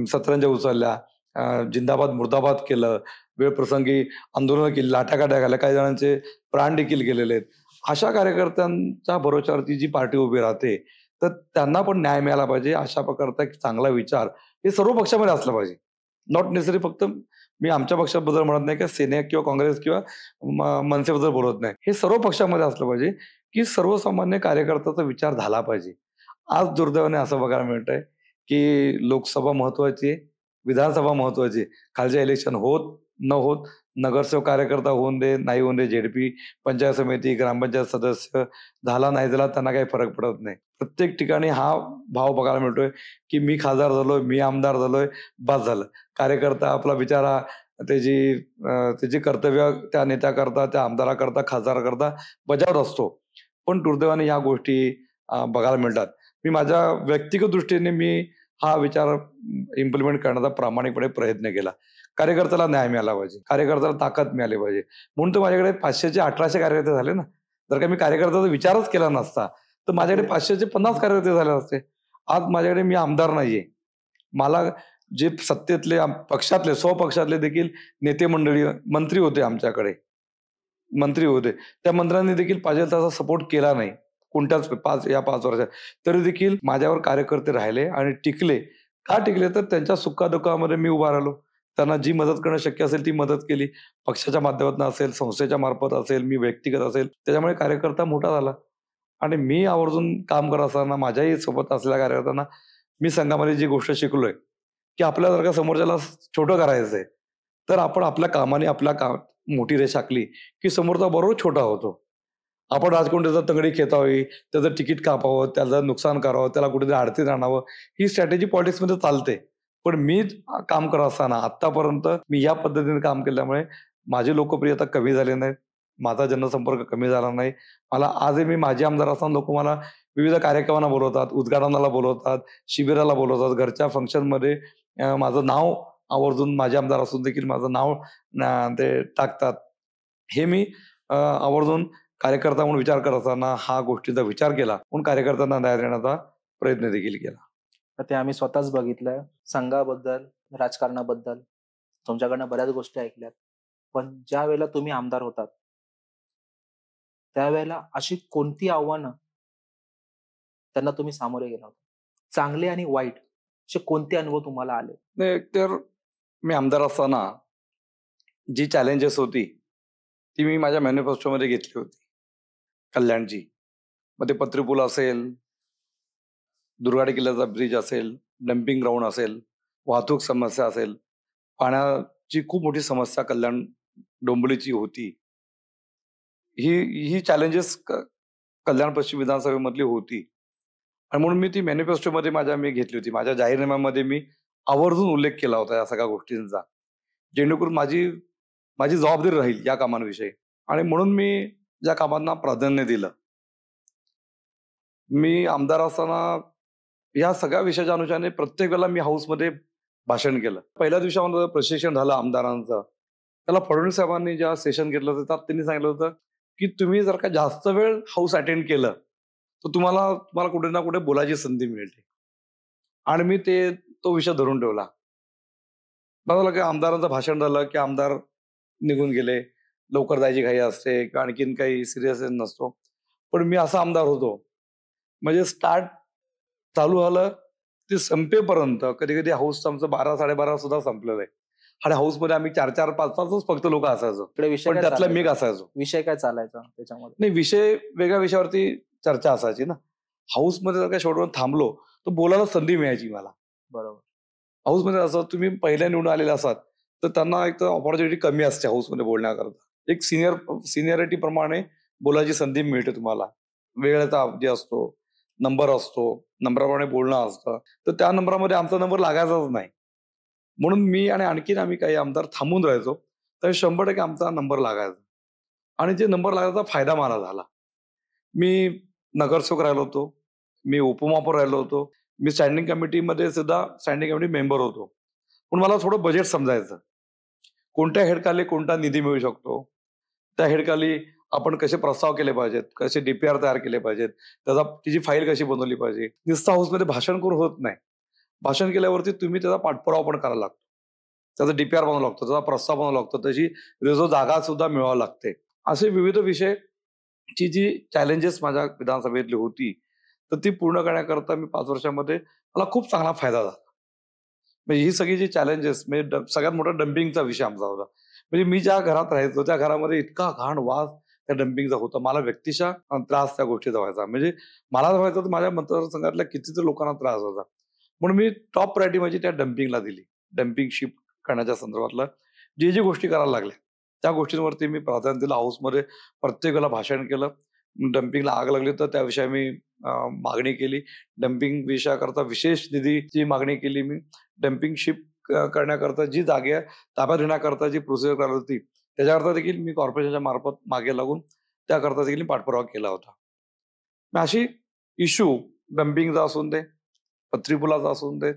सतरंज्या उचलल्या, जिंदाबाद मुर्दाबाद केलं, वेळप्रसंगी आंदोलनं केली, लाट्याकाट्या घाल्या, काही जणांचे प्राण देखील गेलेले आहेत, अशा कार्यकर्त्यांच्या भरोश्यावरती जी पार्टी उभी राहते, तर त्यांना पण न्याय मिळाला पाहिजे. अशा प्रकारचा एक चांगला विचार हे सर्व पक्षामध्ये असला पाहिजे. नॉट नेसेसरी फक्त मी आमच्या पक्षाबद्दल म्हणत नाही, किंवा सेना किंवा काँग्रेस किंवा मनसेबद्दल बोलत नाही. हे सर्व पक्षामध्ये असलं पाहिजे की सर्वसामान्य कार्यकर्त्याचा विचार झाला पाहिजे. आज दुर्दैवाने असं बघायला मिळतंय, की लोकसभा महत्त्वाची आहे, विधानसभा महत्त्वाची आहे. खालच्या इलेक्शन होत, न होत, नगरसेवक कार्यकर्ता होऊन दे, नाही होऊन दे, झेडपी, पंचायत समिती, ग्रामपंचायत सदस्य झाला, नाही झाला त्यांना काही फरक पडत नाही. प्रत्येक ठिकाणी हा भाव बघायला मिळतोय, की मी खासदार झालोय, मी आमदार झालोय, बास झालं. कार्यकर्ता आपला बिचारा त्याची त्याची कर्तव्य त्या नेत्याकरता, त्या आमदाराकरता, खासदाराकरता बजावत असतो. पण दुर्दैवाने ह्या गोष्टी बघायला मिळतात. मी माझ्या व्यक्तिगत दृष्टीने हा विचार इम्प्लिमेंट करण्याचा प्रामाणिकपणे प्रयत्न केला. कार्यकर्त्याला न्याय मिळाला पाहिजे, कार्यकर्त्याला ताकद मिळाली पाहिजे. म्हणून तर माझ्याकडे 500चे 1800 कार्यकर्ते झाले ना. जर का मी कार्यकर्त्याचा विचारच केला नसता, तर माझ्याकडे 500चे 50 कार्यकर्ते झाले असते. आज माझ्याकडे मी आमदार नाहीये. मला जे सत्तेतले पक्षातले, स्वपक्षातले देखील नेते मंडळी, मंत्री होते आमच्याकडे. मंत्री होते. त्या मंत्र्यांनी देखील पाहिजे तसा सपोर्ट केला नाही. कोणत्याच 5 वर्षात. तरी देखील माझ्यावर कार्यकर्ते राहिले आणि टिकले. का टिकले? तर त्यांच्या सुखा-दुःखामध्ये मी उभा राहिलो. त्यांना जी मदत करणं शक्य असेल ती मदत केली. पक्षाच्या माध्यमातून असेल, संस्थेच्या मार्फत असेल, मी व्यक्तिगत असेल. त्याच्यामुळे कार्यकर्ता मोठा झाला. आणि मी आवर्जून काम करत असताना माझ्याही सोबत असलेल्या कार्यकर्त्यांना मी संघामध्ये जी गोष्ट शिकलोय, की आपल्याला जर का समोरच्याला छोटं करायचंय, तर आपण आपल्या कामाने मोठी रेष आखली, की समोरचा बरोबर छोटा होतो. आपण राजकोंड्याचा तंगडी खेचावी, त्याचं तिकीट कापावं, त्याचं नुकसान करावं, त्याला कुठेतरी अडचणीत आणावं, ही स्ट्रॅटेजी पॉलिटिक्समध्ये चालते. पण मी काम करत असताना आत्तापर्यंत मी या पद्धतीने काम केल्यामुळे माझी लोकप्रियता कमी झाली नाही. माझा जनसंपर्क कमी झाला नाही. मला आजही माझे आमदार असताना लोकं मला विविध कार्यक्रमांना बोलवतात, उद्घाटनाला बोलवतात, शिबिराला बोलवतात, घरच्या फंक्शनमध्ये माझं नाव आवर्जून माझे आमदार असून देखील माझं नाव ते टाकतात. हे मी आवर्जून कार्यकर्ता म्हणून विचार करत असताना हा गोष्टीचा विचार केला. म्हणून कार्यकर्त्यांना न्याय देण्याचा प्रयत्न देखील केला. तर ते आम्ही स्वतःच बघितलंय. संघाबद्दल, राजकारणाबद्दल तुमच्याकडनं बऱ्याच गोष्टी ऐकल्यात. पण ज्या वेळेला तुम्ही आमदार होतात, त्यावेळेला अशी कोणती आव्हानं त्यांना तुम्ही सामोरे गेला होता? चांगले आणि वाईट असे कोणते अनुभव तुम्हाला आले? नाही, एकतर मी आमदार असताना जी चॅलेंजेस होती, ती मी माझ्या मॅनिफेस्टोमध्ये घेतली होती. कल्याणची. मग ते पत्री पूल असेल, दुर्गाडी किल्ल्याचा ब्रिज असेल, डम्पिंग ग्राउंड असेल, वाहतूक समस्या असेल, पाण्याची खूप मोठी समस्या कल्याण डोंबिवलीची होती. ही चॅलेंजेस कल्याण पश्चिम विधानसभेमधली होती. आणि म्हणून मी ती मॅनिफेस्टोमध्ये मी घेतली होती. माझ्या जाहीरनाम्यामध्ये मी आवर्जून उल्लेख केला होता या सगळ्या गोष्टींचा. जेणेकरून माझी माझी जबाबदारी राहील या कामांविषयी. आणि म्हणून मी ज्या कामांना प्राधान्य दिलं. मी आमदार असताना या सगळ्या विषयाच्या अनुषंगाने प्रत्येक वेळेला मी हाऊसमध्ये भाषण केलं. पहिल्या दिवशी आम्हाला प्रशिक्षण झालं आमदारांचं. त्याला फडणवीस साहेबांनी जेव्हा सेशन घेतलं होतं, त्यात त्यांनी सांगितलं होतं, की तुम्ही जर का जास्त वेळ हाऊस अटेंड केलं, तर तुम्हाला कुठे ना कुठे बोलायची संधी मिळते. आणि मी तो विषय धरून ठेवला. बघा की आमदारांचं भाषण झालं, की आमदार निघून गेले. लवकर जायची घाई असते किंवा आणखीन काही सिरियस नसतो. पण मी असा आमदार होतो, म्हणजे स्टार्ट चालू झालं ते संपेपर्यंत कधी-कधी हाऊस आमचं 12-12:30 सुद्धा संपलेलं आहे. आणि हाऊसमध्ये आम्ही 4-4, 5-5च फक्त लोकं असायचो. इकडे विषय पण काय त्यातला मी चालायचा? असायचो. विषय काय चालायचा त्याच्यामध्ये? नाही, वेगळ्या विषयावरती चर्चा असायची ना. हाऊसमध्ये जर का शेवटपर्यंत थांबलो, तर बोलायला संधी मिळायची मला. बरोबर. हाऊसमध्ये असं तुम्ही पहिल्या निवडून आलेले असाल, तर त्यांना एक तर अपॉर्च्युनिटी कमी असते हाऊसमध्ये बोलण्याकरता. एक सिनियरिटी प्रमाणे बोलायची संधी मिळते तुम्हाला. वेळेचा अवधी असतो, नंबर असतो, नंबराप्रमाणे बोलणं असतं. तर त्या नंबरामध्ये आमचा नंबर लागायचाच नाही. म्हणून मी आणि आणखीन आम्ही काही आमदार थांबून राहायचो. तर 100% आमचा नंबर लागायचा. आणि जे नंबर लागायचा फायदा मला झाला. मी नगरसेवक राहिलो होतो. मी उपमहापौर राहिलो होतो. मी स्टँडिंग कमिटीमध्ये सुद्धा स्टँडिंग कमिटी मेंबर होतो. पण मला थोडं बजेट समजायचं. कोणत्या हेडखाली कोणता निधी मिळू शकतो. त्या हेडखाली आपण कसे प्रस्ताव केले पाहिजेत, कसे DPR तयार केले पाहिजेत, तिची फाईल कशी बनवली पाहिजे. नुसतं हाऊसमध्ये भाषण करून होत नाही. भाषण केल्यावरती तुम्ही त्याचा पाठपुरावा पण करायला लागतो. त्याचा DPR बनवावा लागतो, त्याचा प्रस्ताव बनवावा लागतो, त्याची रिझर्व्ह जागा सुद्धा मिळवावी लागते. असे विविध विषयची जी चॅलेंजेस माझ्या विधानसभेतली होती, तर ती पूर्ण करण्याकरता मी 5 वर्षामध्ये मला खूप चांगला फायदा झाला. म्हणजे ही सगळी जी चॅलेंजेस म्हणजे सगळ्यात मोठा डंपिंगचा विषय आमचा होता. म्हणजे मी ज्या घरात राहायचो त्या घरामध्ये इतका घाण वास त्या डम्पिंगचा होता. मला व्यक्तिशः त्रास त्या गोष्टीचा व्हायचा. म्हणजे मला व्हायचा तर माझ्या मतदारसंघातल्या कितीतरी लोकांना त्रास व्हायचा. म्हणून मी टॉप प्रायोरिटी माझी त्या डम्पिंगला दिली. डम्पिंग शिफ्ट करण्याच्या संदर्भातलं जे गोष्टी करायला लागल्या त्या गोष्टींवरती मी प्राधान्य दिलं. हाऊसमध्ये प्रत्येक वेळेला भाषण केलं. डम्पिंगला आग लागली तर त्याविषयी मी मागणी केली. डम्पिंग विषयाकरता विशेष निधीची मागणी केली मी. डम्पिंग शिफ्ट करण्याकरता जी जागा ताब्यात घेण्याकरता जी प्रोसिजर करायला होती त्याच्याकरता देखील मी कॉर्पोरेशनच्या मार्फत मागे लागून त्याकरता देखील पाठपुरावा केला होता. मग अशी इश्यू डम्पिंगचा असून दे, पथरी पुलाचा असून दे,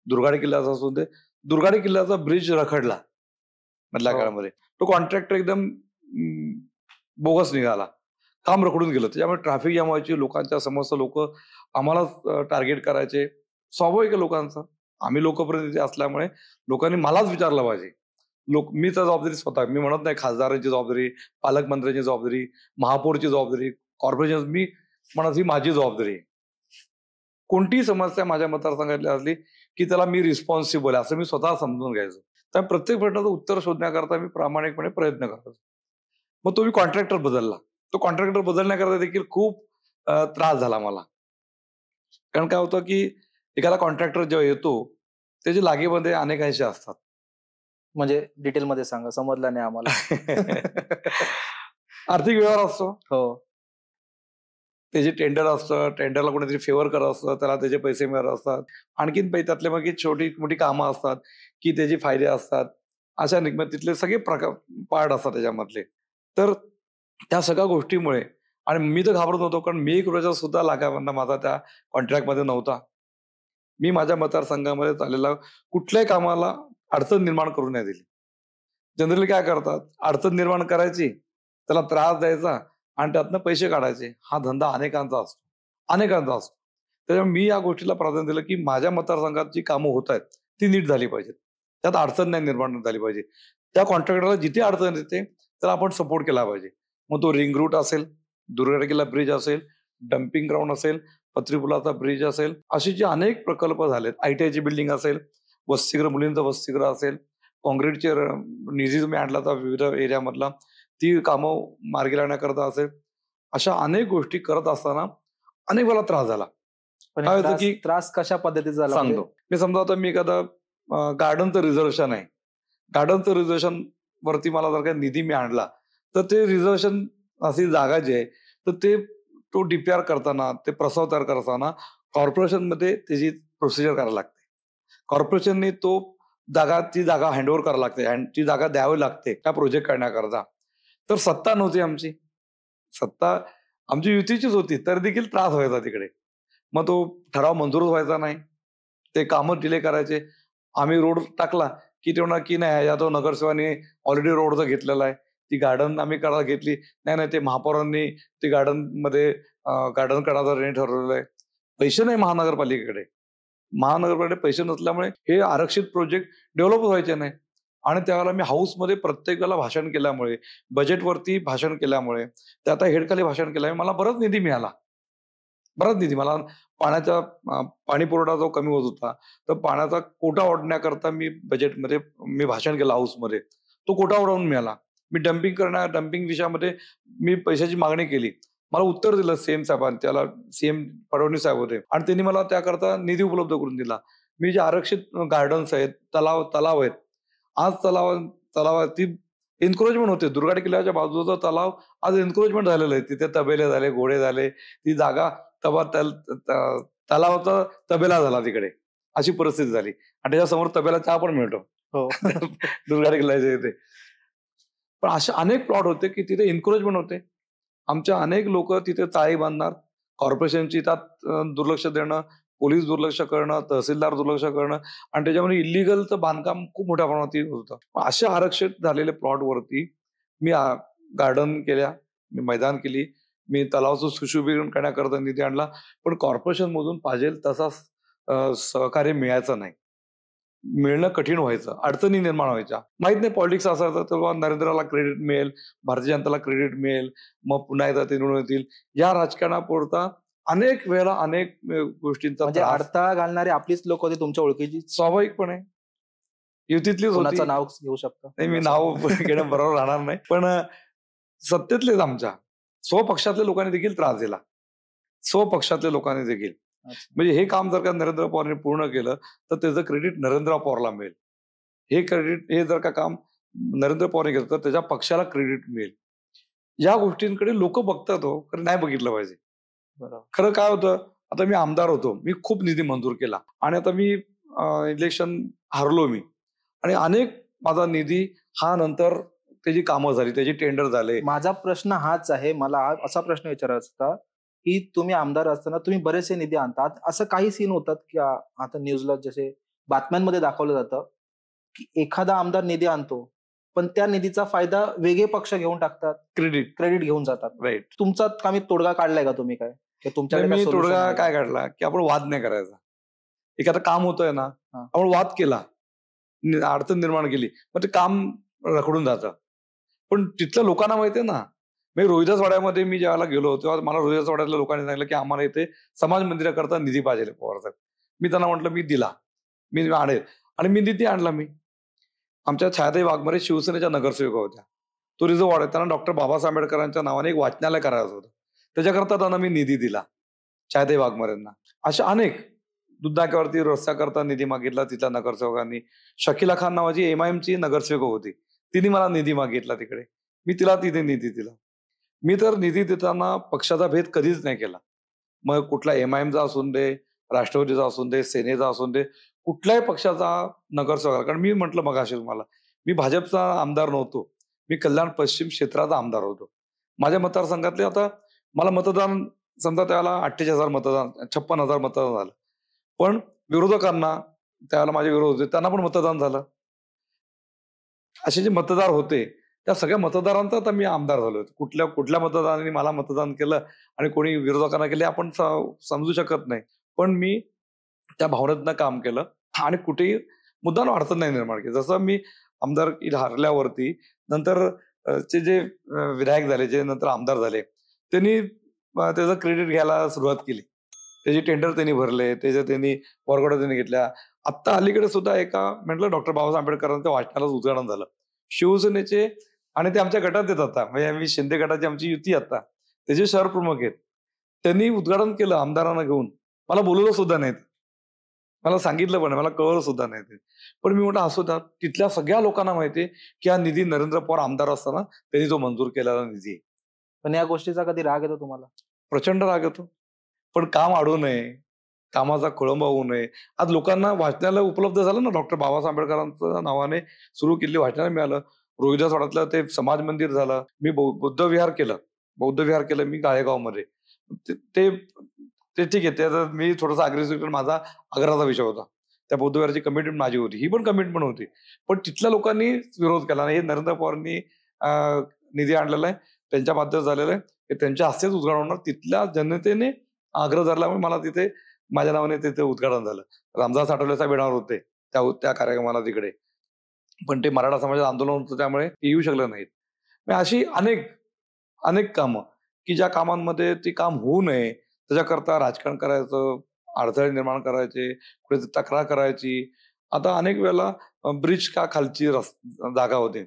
दुर्गाडी किल्ल्याचा असून दे. दुर्गाडी किल्ल्याचा ब्रिज रखडला मधल्या काळामध्ये. तो कॉन्ट्रॅक्टर एकदम बोगस निघाला. काम रखडून गेलं. त्याच्यामुळे ट्रॅफिक जॅम व्हायची. लोकांच्या समस्या लोक आम्हाला टार्गेट करायचे. स्वाभाविक आहे लोकांचं. आम्ही लोकप्रतिनिधी असल्यामुळे लोकांनी मलाच विचारलं पाहिजे. मी तर जबाबदारी स्वतः मी म्हणत नाही खासदारांची जबाबदारी, पालकमंत्र्यांची जबाबदारी, महापौरची जबाबदारी, कॉर्पोरेशन मी म्हणत ही माझी जबाबदारी आहे. कोणतीही समस्या माझ्या मतदारसंघातली असली की त्याला मी रिस्पॉन्सिबल आहे असं मी स्वतः समजून घ्यायचो. त्या प्रत्येक प्रश्नाचं उत्तर शोधण्याकरता मी प्रामाणिकपणे प्रयत्न करायचो. मग तो मी कॉन्ट्रॅक्टर बदलला. तो कॉन्ट्रॅक्टर बदलण्याकरता देखील खूप त्रास झाला मला. कारण काय होतं की एखादा कॉन्ट्रॅक्टर जेव्हा येतो त्याची लागेमध्ये अनेकांशी असतात. म्हणजे डिटेलमध्ये सांगा, समजलं नाही आम्हाला. आर्थिक व्यवहार असतो. हो. त्याचे टेंडर असतं. टेंडरला कोणीतरी फेवर करत असतं. त्याला त्याचे पैसे मिळत असतात. आणखीन त्यातले मग छोटी मोठी कामं असतात की त्याचे फायदे असतात. अशा तिथले सगळे प्रकार पार्ट असतात त्याच्यामधले. तर त्या सगळ्या गोष्टीमुळे आणि मी तर घाबरत नव्हतो कारण मी 1 रुपयाचा सुद्धा लागाबंदा माझा त्या कॉन्ट्रॅक्टमध्ये नव्हता. मी माझ्या मतदारसंघामध्ये चाललेल्या कुठल्याही कामाला अडचण निर्माण करू नाही दिली. जनरली काय करतात, अडचण निर्माण करायची, त्याला त्रास द्यायचा आणि त्यातनं पैसे काढायचे. हा धंदा अनेकांचा असतो. त्याच्यामुळे मी या गोष्टीला प्राधान्य दिलं की माझ्या मतदारसंघात जी कामं होत आहेत ती नीट झाली पाहिजेत. त्यात अडचण नाही निर्माण झाली पाहिजे. त्या कॉन्ट्रॅक्टरला जिथे अडचण येते त्याला आपण सपोर्ट केला पाहिजे. मग तो रिंग रूट असेल, दुर्गाडी किल्ला ब्रिज असेल, डम्पिंग ग्राउंड असेल, पथरी पुलाचा ब्रिज असेल, असे जे अनेक प्रकल्प झालेत. ITIची बिल्डिंग असेल, वसतिगृह मुलींचं वसतिगृह असेल, काँक्रीटचे निधी तुम्ही आणला तर विविध एरियामधला ती कामं मार्गी लागण्याकरता असेल. अशा अनेक गोष्टी करत असताना अनेक वेळा त्रास झाला. काय होतं की त्रास कशा पद्धतीचा झाला? सांगतो मी. समजा आता मी एखादा गार्डनचं रिझर्वेशन आहे. गार्डनचं रिझर्वेशन वरती मला जर काही निधी मी आणला तर ते रिझर्वेशन अशी जागा जी आहे तर तो DPR करताना, ते प्रस्ताव तयार करताना कॉर्पोरेशनमध्ये त्याची प्रोसिजर करायला लागते. कॉर्पोरेशनने ती जागा हँडओव्हर करायला लागते. ती जागा द्यावी लागते त्या प्रोजेक्ट करण्याकरता. तर सत्ता नव्हती आमची. सत्ता आमची युतीचीच होती तर देखील त्रास व्हायचा तिकडे. मग तो ठराव मंजूरच व्हायचा नाही. ते कामं डिले करायचे. आम्ही रोड टाकला की ते म्हणा की नाही या तो नगरसेवाने ऑलरेडी रोडचं घेतलेला आहे. ती गार्डन आम्ही करायला घेतली. नाही ते महापौरांनी ती गार्डन करायचं रेंट ठरवलेलं आहे. पैसे नाही महानगरपालिकेकडे. महानगरपालिकेकडे पैसे नसल्यामुळे हे आरक्षित प्रोजेक्ट डेव्हलप व्हायचे नाही. आणि त्यावेळेला मी हाऊसमध्ये प्रत्येक वेळेला भाषण केल्यामुळे, बजेटवरती भाषण केल्यामुळे, ते आता हेडखाली भाषण केल्यामुळे मला बराच निधी मिळाला. मला पाणी पुरवठा जो कमी होत होता तर पाण्याचा कोटा ओढण्याकरता मी बजेटमध्ये मी भाषण केलं हाऊसमध्ये. तो कोटा ओढवून मिळाला. मी डम्पिंग विषयामध्ये मी पैशाची मागणी केली. मला उत्तर दिलं सीएम साहेबांनी. त्याला सीएम फडणवीस साहेब होते आणि त्यांनी मला त्याकरता निधी उपलब्ध करून दिला. मी जे आरक्षित गार्डन्स आहेत, तलाव आहेत, आज तलावाची एन्क्रोचमेंट होते. दुर्गाडी किल्ल्याच्या बाजूचा तलाव आज एन्क्रोचमेंट झालेलं आहे. तिथे तबेले झाले, घोडे झाले. ती जागा तलावाचा तबेला झाला तिकडे. अशी परिस्थिती झाली आणि त्याच्यासमोर तबेला चहा पण मिळतो. हो. दुर्गाडी किल्ल्याच्या इथे. पण असे अनेक प्लॉट होते की तिथे एन्क्रोचमेंट होते. आमच्या अनेक लोक तिथे चाळी बांधणार, कॉर्पोरेशनची त्यात दुर्लक्ष देणं, पोलीस दुर्लक्ष करणं, तहसीलदार दुर्लक्ष करणं आणि त्याच्यामध्ये इलिगलचं बांधकाम खूप मोठ्या प्रमाणात होतं. अशा आरक्षित झालेल्या प्लॉटवरती मी गार्डन केल्या, मी मैदान केली, मी तलावाचं सुशोभीकरण करण्याकरता निधी आणला. पण कॉर्पोरेशन मधून पाहिजे तसा सहकार्य मिळायचं नाही. मिळणं कठीण व्हायचं. अडचणी निर्माण व्हायच्या. माहित नाही पॉलिटिक्स असायचं तेव्हा नरेंद्रला क्रेडिट मिळेल, भारतीय जनताला क्रेडिट मिळेल, मग पुन्हा एकदा ते निवडून येतील. या राजकारणापुरता अनेक वेळा अनेक गोष्टींचा म्हणजे अडथळा घालणारे आपलीच लोक होते तुमच्या ओळखीची? स्वाभाविकपणे युतीतलीच होती. नाव घेऊ शकता? नाही, मी नाव घेणं बरोबर राहणार नाही. पण सत्तेतलेच आमच्या स्वपक्षातल्या लोकांनी देखील त्रास दिला. स्वपक्षातल्या लोकांनी देखील. म्हणजे हे काम जर का नरेंद्र पवारांनी पूर्ण केलं तर त्याचं क्रेडिट नरेंद्र पवारला मिळेल. हे जर का काम नरेंद्र पवारांनी केलं तर त्याच्या पक्षाला क्रेडिट मिळेल. या गोष्टींकडे लोक बघतात हो, खरं नाही बघितलं पाहिजे. बरोबर. खरं काय होतं, आता मी आमदार होतो, मी खूप निधी मंजूर केला आणि आता मी इलेक्शन हारलो मी आणि अनेक माझा निधी हा नंतर त्याची कामं झाली, त्याची टेंडर झाले. माझा प्रश्न हाच आहे, मला असा प्रश्न विचारायचा होता की तुम्ही आमदार असताना तुम्ही बरेचसे निधी आणतात, असं काही सीन होतात की आता न्यूजला जसे बातम्यांमध्ये दाखवलं जातं की एखादा आमदार निधी आणतो पण त्या निधीचा फायदा वेगळे पक्ष घेऊन टाकतात, क्रेडिट घेऊन जातात. राईट. तुमचा कामी तोडगा काढलाय का तुम्ही? काय तुमच्याकडे मी काय solution तोडगा आहे? काय काढला की आपण वाद नाही करायचा. एखादं काम होतंय ना, आपण वाद केला, अडचण निर्माण केली, मग ते काम रखडून जातं. पण तिथल्या लोकांना माहितीये ना, मी रोहिदास वाड्यामध्ये मी ज्यावेळेला गेलो तेव्हा मला रोहिदास वाड्यातल्या लोकांनी सांगितलं की आम्हाला इथे समाज मंदिराकरता निधी पाहिजे पवार साहेब. मी त्यांना म्हटलं मी दिला, मी आणेल आणि मी निधी आणला. मी आमच्या छायाताई वाघमारे शिवसेनेच्या नगरसेविका होत्या. तो रिझर्व वॉर्ड आहे, त्यांना डॉक्टर बाबासाहेब आंबेडकरांच्या नावाने एक वाचनालय करायचं होतं. त्याच्याकरता त्यांना मी निधी दिला, छायाताई वाघमारेंना. अशा अनेक दुधाक्यावरती रस्त्याकरता निधी मागितला तिथल्या नगरसेवकांनी. शकिला खान नावाची MIMची नगरसेवक होती, तिने मला निधी मागितला तिकडे, मी तिला तिथे निधी दिला. मी तर निधी देताना पक्षाचा भेद कधीच नाही केला. मग कुठला MIMचा असून दे, राष्ट्रवादीचा असून दे, सेनेचा असून दे, कुठल्याही पक्षाचा नगरसेवक. कारण मी म्हटलं मगाशी तुम्हाला, मी भाजपचा आमदार नव्हतो, मी कल्याण पश्चिम क्षेत्राचा आमदार होतो. माझ्या मतदारसंघातले आता मला मतदान समजा त्यावेळेला 48,000 मतदान, 56,000 मतदान झालं. पण विरोधकांना त्यावेळेला माझे विरोध होते, त्यांना पण मतदान झालं. असे जे मतदार होते त्या सगळ्या मतदारांचा आता मी आमदार झालोय. कुठल्या मतदारांनी मला मतदान केलं आणि कोणी विरोधकांना केले आपण समजू शकत नाही. पण मी त्या भावनेतनं काम केलं आणि कुठेही मुद्दाम अडचण नाही निर्माण केली. जसं मी आमदारकी हारल्यावरती नंतर चे जे विधायक झाले, जे नंतर आमदार झाले, त्यांनी त्याचं क्रेडिट घ्यायला सुरुवात केली. त्याचे टेंडर त्यांनी भरले, त्यांनी वरघोड्या त्यांनी घेतल्या. आत्ता अलीकडे सुद्धा एका म्हटलं डॉक्टर बाबासाहेब आंबेडकरांच्या वाचनालयाचं उद्घाटन झालं. शिवसेनेचे आणि ते आमच्या गटात येत आता, म्हणजे आम्ही शिंदे गटाची आमची युती आता, त्याचे शहर प्रमुख आहेत. त्यांनी उद्घाटन केलं आमदारांना घेऊन. मला बोलवलं सुद्धा नाहीत, मला सांगितलं पण मला कळलं सुद्धा नाही ते. पण मी म्हटलं असू द्या, तिथल्या सगळ्या लोकांना माहितीये की हा निधी नरेंद्र पवार आमदार असताना त्यांनी जो मंजूर केलेला निधी आहे. पण या गोष्टीचा कधी राग येतो तुम्हाला? प्रचंड राग येतो. पण काम अडू नये, कामाचा खोळंबा होऊ नये. आज लोकांना वाचनालय उपलब्ध झालं ना, डॉक्टर बाबासाहेब आंबेडकरांच्या नावाने सुरू केलेली वाचनालय मिळालं. रोहिदास वाड्यातलं ते समाज मंदिर झालं. मी बौद्ध विहार केलं मी गाळेगावमध्ये. ते ठीक आहे, मी थोडासा अग्रेसिव्ह, माझा आग्रहाचा विषय होता. त्या बौद्ध विहाराची कमिटमेंट माझी होती, ही पण कमिटमेंट होती. पण तिथल्या लोकांनी विरोध केला. हे नरेंद्र पवारांनी निधी आणलेला आहे, त्यांच्या माध्यमात झालेलं आहे, हे त्यांच्या हस्तेच उद्घाटन होणार. तिथल्या जनतेने आग्रह धरल्यामुळे मला तिथे माझ्या नावाने तिथे उद्घाटन झालं. रामदास आठवले साहेब येणार होते त्या कार्यक्रमाला तिकडे, पण ते मराठा समाजाचं आंदोलन होतं त्यामुळे ते येऊ शकले नाहीत. अशी अनेक कामं की ज्या कामांमध्ये ती काम होऊ नये त्याच्याकरता राजकारण करायचं, अडथळे निर्माण करायचे, कुठे तक्रार करायची. आता अनेक वेळेला ब्रिज का खालची जागा होती,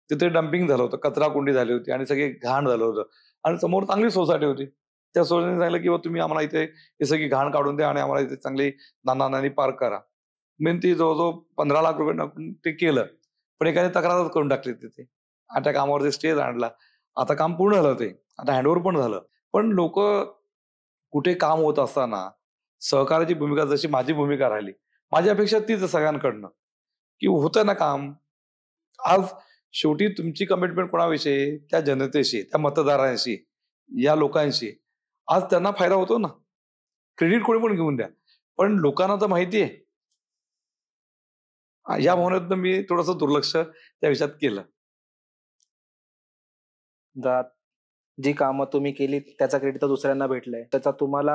तिथे डम्पिंग झालं होतं, कचरा कुंडी झाली होती आणि सगळे घाण झालं होतं आणि समोर चांगली सोसायटी होती. त्या सोसायटीने सांगितलं की तुम्ही आम्हाला इथे ही सगळी घाण काढून द्या आणि आम्हाला इथे चांगली नाना पार्क करा. मी ती जवळजवळ 15 लाख रुपये टाकून ते केलं. पण एकाने तक्रारच करून टाकली तिथे. आता त्या कामावरती स्टेज आणला. आता काम पूर्ण झालं, ते आता हँडओव्हर पण झालं. पण लोक कुठे काम होत असताना सहकार्याची भूमिका, जशी माझी भूमिका राहिली, माझी अपेक्षा तीच सगळ्यांकडनं की होतं ना काम. आज शेवटी तुमची कमिटमेंट कोणाविषयी? त्या जनतेशी, त्या मतदारांशी, या लोकांशी. आज त्यांना फायदा होतो ना. क्रेडिट कोणी पण घेऊन द्या, पण लोकांना तर माहिती आहे. या भावनेतनं मी थोडंसं दुर्लक्ष त्या विषयात केलं. जी कामं तुम्ही केली त्याचा क्रेडिट तर दुसऱ्यांना भेटलंय, त्याचा तुम्हाला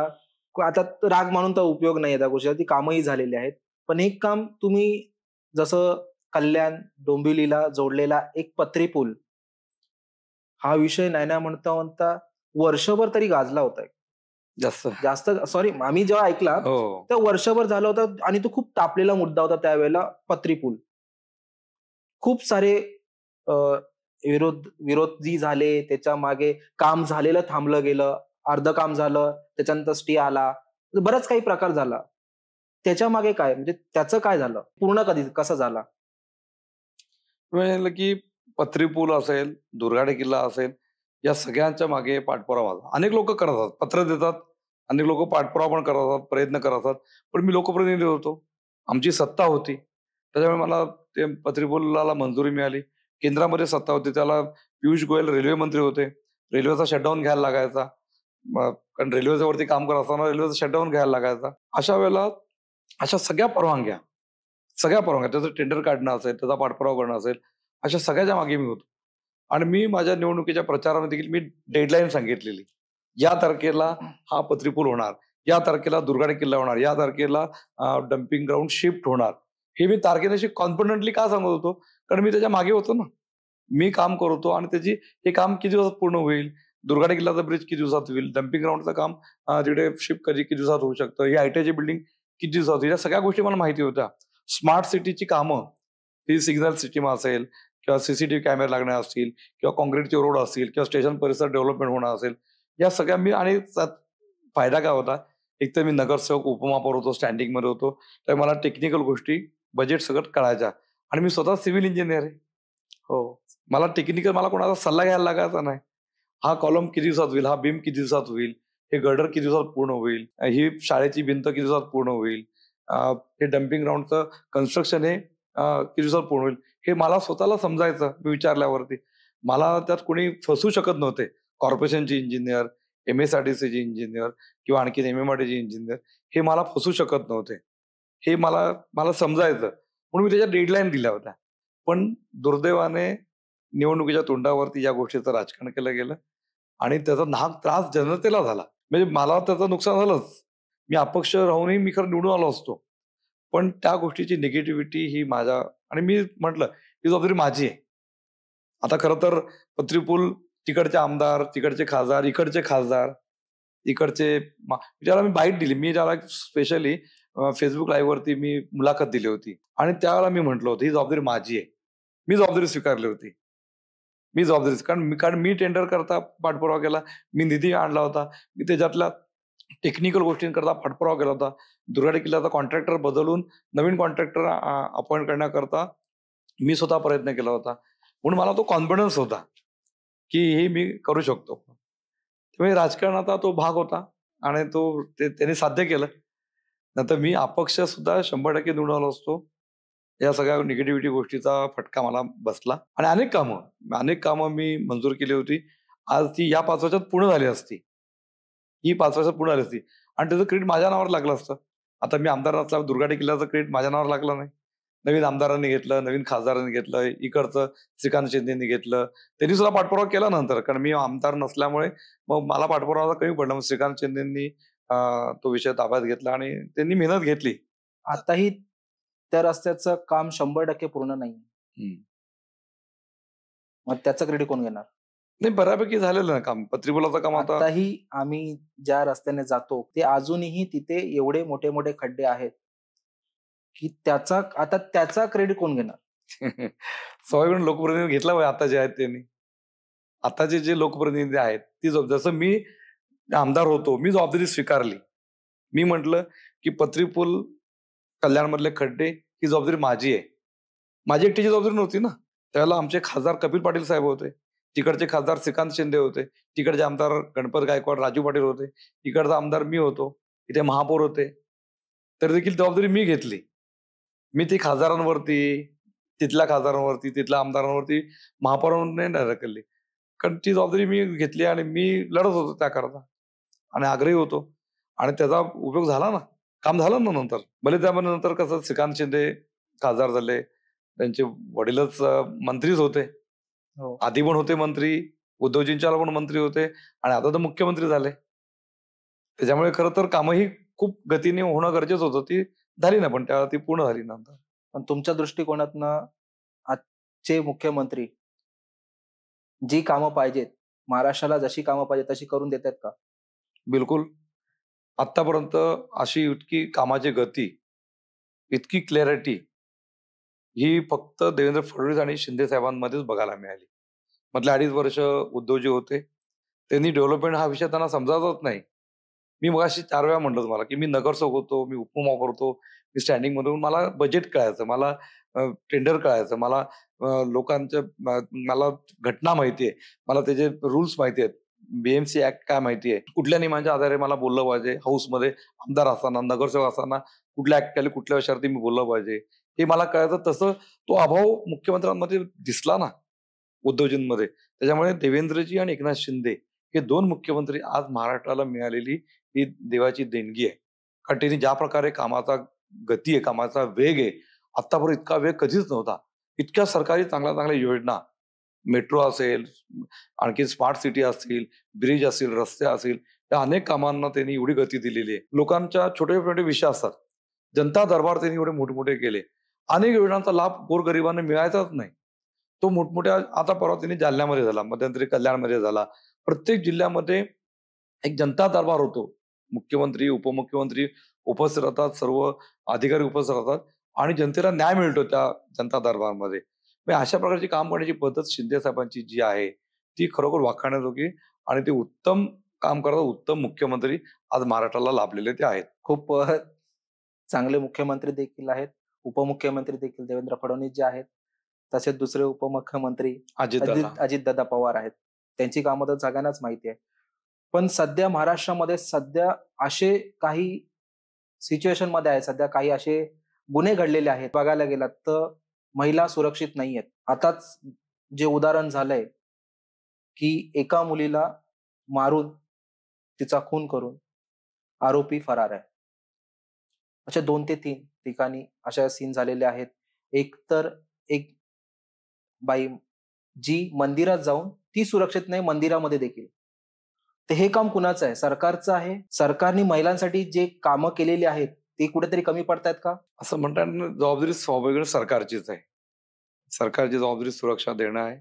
आता राग मानून तर उपयोग नाही. त्या गोष्टी ती कामही झालेली आहेत. पण एक काम तुम्ही, जसं कल्याण डोंबिवलीला जोडलेला एक पत्री पूल, हा विषय नाही म्हणता वर्षभर तरी गाजला होता. जास्त सॉरी, आम्ही जेव्हा ऐकला तेव्हा वर्षभर झाला होता आणि तो खूप तापलेला मुद्दा होता त्यावेळेला. पत्री पूल खूप सारे विरोधी झाले, त्याच्या मागे काम झालेलं थांबलं गेलं, अर्धं काम झालं, त्याच्यानंतर स्टे आला. बराच काही प्रकार झाला. त्याच्या मागे काय म्हणजे त्याचं काय झालं? पूर्ण कधी कसं झाला? म्हटलं की पथरी पूल असेल, दुर्गाडी किल्ला असेल, या सगळ्यांच्या मागे पाठपुरावा माझा. अनेक लोक करतात, पत्र देतात, अनेक लोक पाठपुरावा पण करतात, प्रयत्न करतात. पण मी लोकप्रतिनिधी होतो, आमची सत्ता होती. त्याच्यामुळे मला ते पथरी पुलाला मंजुरी मिळाली. केंद्रामध्ये सत्ता होती, त्याला पियुष गोयल रेल्वे मंत्री होते. रेल्वेचा शटडाऊन घ्यायला लागायचा. कारण रेल्वेच्या वरती काम करत असताना रेल्वेचा शटडाऊन घ्यायला लागायचा. अशा वेळेला अशा सगळ्या परवानग्या त्याचं टेंडर काढणं असेल, त्याचा पाठपुरावा करणं असेल, अशा सगळ्याच्या मागे मी होतो. आणि मी माझ्या निवडणुकीच्या प्रचारामध्ये देखील मी डेडलाईन सांगितलेली. या तारखेला हा पथरी पूल होणार, या तारखेला दुर्गाडी किल्ला होणार, या तारखेला डम्पिंग ग्राउंड शिफ्ट होणार. हे मी तारखेशी कॉन्फिडंटली का सांगत होतो? कारण मी त्याच्या मागे होतो ना. मी काम करतो आणि हे काम किती दिवसात पूर्ण होईल, दुर्गाडी किल्ल्याचा ब्रिज किती दिवसात होईल, डम्पिंग ग्राउंडचं काम तिकडे शिफ्ट किती दिवसात होऊ शकतं, ही आयटीआयची बिल्डिंग किती दिवसात होईल, या सगळ्या गोष्टी मला माहिती होत्या. स्मार्ट सिटीची कामं, ही सिग्नल सिस्टीम असेल किंवा सीसीटीव्ही कॅमेरे लागणे असतील किंवा कॉन्क्रीटचे रोड असतील किंवा स्टेशन परिसर डेव्हलपमेंट होणं असेल, या सगळ्या मी आणि त्यात फायदा काय होता? एक तर मी नगरसेवक उपमहापौर होतो, स्टँडिंगमध्ये होतो, तर मला टेक्निकल गोष्टी, बजेट सगळं कळायच्या. आणि मी स्वतः सिव्हिल इंजिनियर आहे. हो. मला कोणाचा सल्ला घ्यायला लागायचा नाही. हा कॉलम किती दिवसात होईल, हा बीम किती दिवसात होईल, हे गर्डर किती दिवसात पूर्ण होईल, ही शाळेची भिंत किती दिवसात पूर्ण होईल, हे डम्पिंग ग्राउंडचं कन्स्ट्रक्शन हे किती दिवसात पूर्ण होईल, हे मला स्वतःला समजायचं मी विचारल्यावरती. मला त्यात कोणी फसू शकत नव्हते. कॉर्पोरेशनचे इंजिनियर, MSRTCचे इंजिनियर किंवा आणखी MMRDचे इंजिनियर हे मला फसू शकत नव्हते. हे मला मला समजायचं. म्हणून मी त्याच्या डेडलाईन दिल्या होत्या. पण दुर्दैवाने निवडणुकीच्या तोंडावरती या गोष्टीचं राजकारण केलं गेलं आणि त्याचा नाहक त्रास जनतेला झाला. म्हणजे मला त्याचं नुकसान झालंच. मी अपक्ष राहूनही मी खरं निवडून आलो असतो. पण त्या गोष्टीची निगेटिव्हिटी ही माझ्या आणि मी म्हटलं, ही जबाबदारी माझी आहे. आता खरं तर पथरी पूल तिकडचे आमदार, तिकडचे खासदार, इकडचे खासदार, इकडचे ज्याला मी बाईट दिली. मी ज्याला स्पेशली फेसबुक लाईव्हवरती मी मुलाखत दिली होती आणि त्यावेळेला मी म्हटलं होतं, ही जबाबदारी माझी आहे. मी जबाबदारी स्वीकारली होती. कारण मी टेंडर करता पाठपुरावा केला. मी निधी आणला होता. मी त्याच्यातल्या टेक्निकल गोष्टींकरता पाठपुरावा केला होता. दुर्गाडी किल्ल्याचा कॉन्ट्रॅक्टर बदलून नवीन कॉन्ट्रॅक्टर अपॉइंट करण्याकरता मी स्वतः प्रयत्न केला होता. म्हणून मला तो कॉन्फिडन्स होता, की हे मी करू शकतो. त्यामुळे राजकारणाचा तो भाग होता आणि त्यांनी साध्य केलं. नंतर मी अपक्ष सुद्धा 100% निवडून आलो असतो. या सगळ्या निगेटिव्हिटी गोष्टीचा फटका मला बसला आणि अनेक कामं मी मंजूर केली होती. आज ती या 5 वर्षात पूर्ण झाली असती. ही 5 वर्षात पूर्ण झाली असती आणि त्याचं क्रेडिट माझ्या नावावर लागलं असतं. आता मी आमदार नसल्यावर दुर्गाडी किल्ल्याचं क्रेडिट माझ्या नावावर लागलं नाही. नवीन आमदारांनी घेतलं, नवीन खासदारांनी घेतलं, इकडचं श्रीकांत शिंदेंनी घेतलं. त्यांनी सुद्धा पाठपुरावा केला नंतर, कारण मी आमदार नसल्यामुळे मग मला पाठपुरावा कमी पडला. मग श्रीकांत शिंदेंनी तो विषय ताब्यात घेतला आणि त्यांनी मेहनत घेतली. आताही त्या रस्त्याचं काम 100% पूर्ण नाही. मग त्याचं क्रेडिट कोण घेणार? नाही, बऱ्यापैकी झालेलं ना काम. पथरी पुलाचं काम आताही आम्ही ज्या रस्त्याने जातो ते अजूनही तिथे एवढे मोठे मोठे खड्डे आहेत की त्याचा क्रेडिट कोण घेणार? स्वाभाविक लोकप्रतिनिधी घेतला पाहिजे आता जे आहेत त्यांनी. आताचे जे लोकप्रतिनिधी आहेत ती जसं मी आमदार होतो, मी जबाबदारी स्वीकारली. मी म्हटलं की पथरी पूल, कल्याणमधले खड्डे ही जबाबदारी माझी आहे. माझी एकट्याची जबाबदारी नव्हती ना. त्यावेळेला आमचे खासदार कपिल पाटील साहेब होते, तिकडचे खासदार श्रीकांत शिंदे होते, तिकडचे आमदार गणपत गायकवाड, राजू पाटील होते, इकडचा आमदार मी होतो, इथे महापौर होते. तर देखील जबाबदारी मी घेतली. मी ती खासदारांवरती, तिथल्या आमदारांवरती, महापौरांनी नाही ढकलली. कारण ती जबाबदारी मी घेतली आणि मी लढत होतो त्याकरता आणि आग्रही होतो आणि त्याचा उपयोग झाला ना. काम झालं ना नंतर. भले त्यामध्ये नंतर कसं श्रीकांत शिंदे खासदार झाले, त्यांचे वडीलच मंत्रीच होते. हो. आधी पण होते मंत्री, उद्धवजींच्या पण मंत्री होते आणि आता तर मुख्यमंत्री झाले. त्याच्यामुळे खरं तर कामं ही खूप गतीने होणं गरजेचं होतं. ती झाली ना, पण ती पूर्ण झाली नंतर. पण तुमच्या दृष्टिकोनातनं आजचे मुख्यमंत्री जी कामं पाहिजेत, महाराष्ट्राला जशी कामं पाहिजेत तशी करून देतात का? बिलकुल. आतापर्यंत अशी इतकी कामाची गती, इतकी क्लॅरिटी ही फक्त देवेंद्र फडणवीस आणि शिंदे साहेबांमध्येच बघायला मिळाली. मधले 2.5 वर्ष उद्धवजी होते. त्यांनी डेव्हलपमेंट हा विषय त्यांना समजावतच नाही. मी मगाशी 4 वेळा म्हटलं तुम्हाला, की मी नगरसेवक होतो, मी उपमहापौर होतो, मी स्टँडिंगमधून मला बजेट कळायचं, मला टेंडर कळायचं, मला लोकांच्या मला घटना माहिती आहे, मला त्याचे रूल्स माहिती आहेत. BMC ॲक्ट काय माहिती आहे, कुठल्या नियमांच्या आधारे मला बोललं पाहिजे, हाऊसमध्ये आमदार असताना, नगरसेवक असताना कुठल्या ॲक्ट खाली कुठल्या विषयावरती मी बोललं पाहिजे, हे मला कळायचं. तसं तो अभाव मुख्यमंत्र्यांमध्ये दिसला ना उद्धवजींमध्ये. त्याच्यामुळे देवेंद्रजी आणि एकनाथ शिंदे हे 2 मुख्यमंत्री आज महाराष्ट्राला मिळालेली ही देवाची देणगी आहे. कारण त्यांनी ज्या प्रकारे कामाचा गती आहे, कामाचा वेग आहे, आत्तापर्यंत इतका वेग कधीच नव्हता. इतक्या सरकारी चांगल्या-चांगल्या योजना, मेट्रो असेल, आणखी स्मार्ट सिटी असतील, ब्रिज असतील, रस्ते असतील, या अनेक कामांना त्यांनी एवढी गती दिलेली आहे. लोकांच्या छोटे-छोटे विषय असतात. जनता दरबार त्यांनी एवढे मोठे-मोठे केले. अनेक योजनांचा लाभ गोरगरिबांना मिळायचाच नाही. तो मोठमोठ्या आता परवा त्यांनी जालन्यामध्ये झाला, मध्यंतरी कल्याणमध्ये झाला. प्रत्येक जिल्ह्यामध्ये एक जनता दरबार होतो. मुख्यमंत्री, उपमुख्यमंत्री उपस्थित राहतात, सर्व अधिकारी उपस्थित राहतात आणि जनतेला न्याय मिळतो त्या जनता दरबारमध्ये. म्हणजे अशा प्रकारची काम करण्याची पद्धत शिंदे साहेबांची जी आहे, ती खरोखर वाखाणण्याजोगी आणि ते उत्तम काम करतात, उत्तम मुख्यमंत्री आज महाराष्ट्राला लाभलेले ते आहेत. खूप चांगले मुख्यमंत्री देखील आहेत. उपमुख्यमंत्री देखील देवेंद्र फडणवीस जे आहेत. तसेच दुसरे उपमुख्यमंत्री अजितदादा. अजितदादा पवार आहेत. त्यांची कामं तर सगळ्यांनाच माहिती आहे. पण सध्या महाराष्ट्रामध्ये असे काही सिच्युएशनमध्ये आहेत, सध्या काही असे गुन्हे घडलेले आहेत. बघायला गेलात तर महिला सुरक्षित नाहीयेत. आताच जे उदाहरण झालंय, की एका मुलीला मारून, तिचा खून करून आरोपी फरार आहे. अशा 2 ते 3 ठिकाणी अशा सीन झालेले आहेत. एक तर एक बाई जी मंदिरात जाऊन ती सुरक्षित नाही, मंदिरामध्ये देखील. तर हे काम कुणाचं आहे? सरकारचं आहे. सरकारने महिलांसाठी जे कामं केलेली आहेत, ते कुठेतरी कमी पडतायत का? असं म्हणता येणार नाही, जबाबदारी स्वाभाविक सरकारचीच आहे. सरकारची जबाबदारी सुरक्षा देणं आहे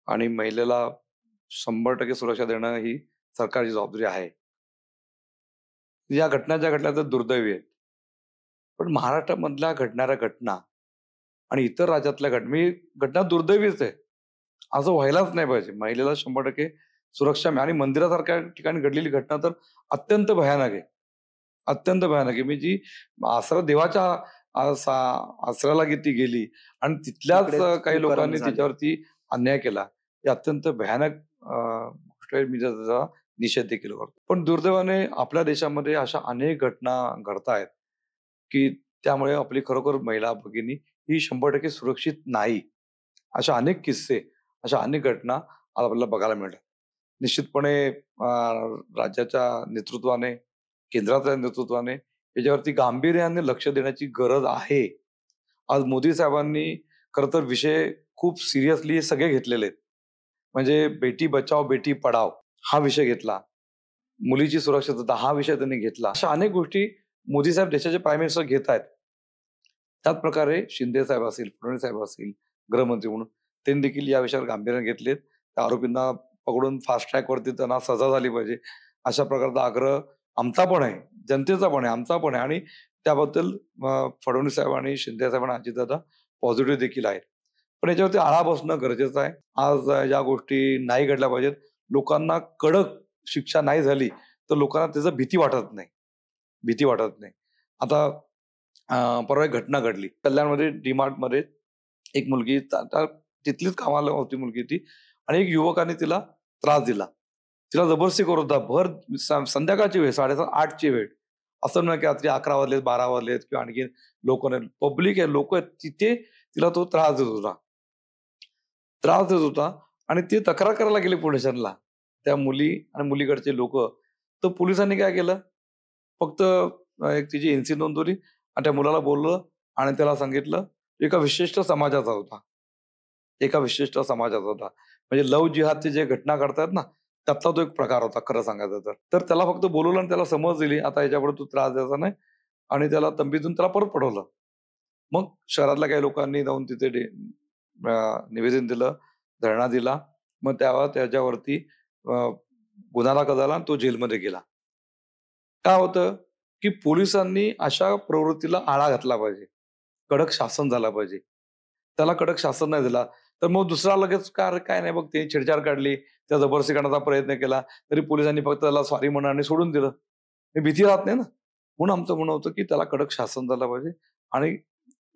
आणि महिलेला 100% सुरक्षा देणं ही सरकारची जबाबदारी आहे. या घटना ज्या घडल्या त्या दुर्दैवी आहेत. पण महाराष्ट्रामधल्या घडणाऱ्या घटना आणि इतर राज्यातल्या घटना दुर्दैवीच आहे. असं व्हायलाच नाही पाहिजे. महिलेला 100% सुरक्षा आणि मंदिरासारख्या ठिकाणी घडलेली घटना तर अत्यंत भयानक आहे. अत्यंत भयानक आहे. म्हणजे जी देवाच्या आसऱ्याला ती गेली आणि तिथल्याच तिकडेच काही कुकर्म लोकांनी झाले. तिच्यावरती अन्याय केला. हे अत्यंत भयानक गोष्ट आहे. मी त्याचा निषेध देखील करतो. पण दुर्दैवाने आपल्या देशामध्ये अशा अनेक घटना घडतायत, की त्यामुळे आपली खरोखर महिला भगिनी ही 100% सुरक्षित नाही. अशा अनेक किस्से, अशा अनेक घटना आज आपल्याला बघायला मिळतात. निश्चितपणे राज्याच्या नेतृत्वाने, केंद्राच्या नेतृत्वाने याच्यावरती गांभीर्याने लक्ष देण्याची गरज आहे. आज मोदी साहेबांनी खरं तर विषय खूप सिरियसली सगळे घेतलेले आहेत. म्हणजे बेटी बचाओ, बेटी पढाओ हा विषय घेतला. मुलीची सुरक्षितता हा विषय त्यांनी घेतला. अशा अनेक गोष्टी मोदी साहेब देशाचे प्राईम मिनिस्टर घेत आहेत. त्याच प्रकारे शिंदे साहेब असतील, फडणवीस साहेब असतील, गृहमंत्री म्हणून त्यांनी देखील या विषयावर गांभीर्याने घेतलेत. त्या आरोपींना पकडून फास्ट ट्रॅकवरती त्यांना सजा झाली पाहिजे. अशा प्रकारचा आग्रह आमचा पण आहे, जनतेचा पण आहे, आमचा पण आहे आणि त्याबद्दल फडणवीस साहेब आणि शिंदे साहेब आणि अजितदादा पॉझिटिव्ह देखील आहेत. पण याच्यावरती आळा बसणं गरजेचं आहे. आज या गोष्टी नाही घडल्या पाहिजेत. लोकांना कडक शिक्षा नाही झाली, तर लोकांना त्याचं भीती वाटत नाही. भीती वाटत नाही. आता परवा एक घटना घडली. कल्याणमध्ये डी-मार्टमध्ये एक मुलगी तिथलीच कामाला होती मुलगी ती आणि एक युवकाने तिला त्रास दिला. तिला जबरदस्ती करत होता. भर संध्याकाळची वेळ 7:30-8 ची वेळ. असं नाही की रात्री 11 वाजलेत, 12 वाजलेत किंवा आणखी लोकं नाही. पब्लिक आहे, लोकं आहेत. तिथे तिला तो त्रास देत होता. त्रास देत होता आणि ती तक्रार करायला गेली पोलीस स्टेशनला. त्या मुली आणि मुलीकडचे लोकं. तर पोलिसांनी काय केलं, फक्त एक तिची एनसी नोंदवली आणि त्या मुलाला बोलवलं आणि त्याला सांगितलं, एका विशिष्ट समाजाचा होता. एका विशिष्ट समाजाचा होता. म्हणजे लव्ह जिहादची जे घटना घडतायत ना, त्यातला तो एक प्रकार होता खरं सांगायचं तर. तर त्याला फक्त बोलवलं आणि त्याला समज दिली, आता याच्यापुढे तू त्रास द्यायचा नाही आणि त्याला तंबी देऊन त्याला परत पाठवलं. मग शहरातल्या काही लोकांनी जाऊन तिथे निवेदन दिलं, धरणा दिला. मग त्याच्यावरती गुन्हा दाखल झाला आणि तो जेलमध्ये गेला. काय होतं, की पोलिसांनी अशा प्रवृत्तीला आळा घातला पाहिजे. कडक शासन झाला पाहिजे. त्याला कडक शासन नाही दिला. तर मग दुसरा लगेच काय नाही बघ ते छेडछाड काढली, त्या जबरदस्ती करण्याचा प्रयत्न केला, तरी पोलिसांनी फक्त त्याला सॉरी म्हणून आणि सोडून दिलं. हे भीती राहत नाही ना. म्हणून आमचं म्हणणं होतं, की त्याला कडक शासन झालं पाहिजे आणि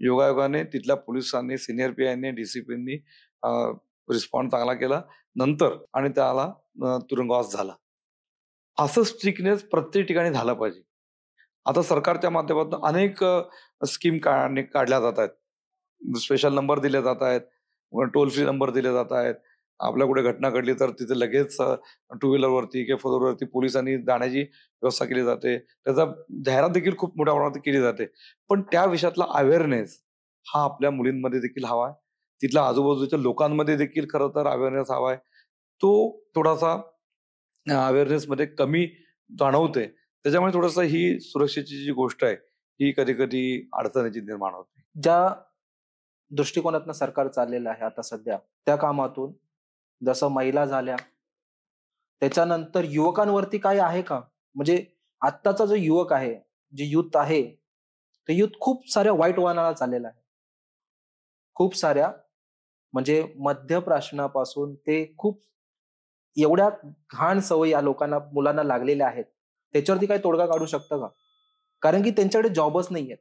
योगायोगाने तिथल्या पोलिसांनी, सीनियर पी-आयनी, डी-सी-पींनी रिस्पॉन्ड चांगला केला नंतर आणि त्याला तुरुंगवास झाला. असं स्ट्रिक्टनेस प्रत्येक ठिकाणी झालं पाहिजे. आता सरकारच्या माध्यमातून अनेक स्कीम काढल्या जात आहेत. स्पेशल नंबर दिले जात आहेत, टोल फ्री नंबर दिले जात आहेत. आपल्या कुठे घटना घडली तर तिथे लगेच टू व्हीलरवरती किंवा फोर व्हीलरवरती पोलिसांनी जाण्याची व्यवस्था केली जाते. त्याचा जाहिरात देखील खूप मोठ्या प्रमाणात केली जाते. पण त्या विषयातला अवेअरनेस हा आपल्या मुलींमध्ये देखील हवा आहे. तिथल्या आजूबाजूच्या लोकांमध्ये देखील खरं तर अवेअरनेस हवा आहे. तो थोडासा अवेअरनेसमध्ये कमी जाणवते. त्याच्यामुळे थोडंसं ही सुरक्षेची जी गोष्ट आहे, ही कधी-कधी अडचणीची निर्माण होते. ज्या दृष्टिकोनातनं सरकार चाललेलं आहे आता सध्या, त्या कामातून जसं महिला झाल्या, त्याच्यानंतर युवकांवरती काय आहे का? म्हणजे आत्ताचा जो युवक आहे, जे युथ आहे, ते युथ खूप साऱ्या वाईट वळणाला चाललेलं आहे. खूप साऱ्या म्हणजे मद्यप्राशनापासून ते खूप एवढ्या घाण सवयी या लोकांना, मुलांना लागलेल्या आहेत. त्याच्यावरती काही तोडगा काढू शकतं का? कारण की त्यांच्याकडे जॉबच नाहीयेत.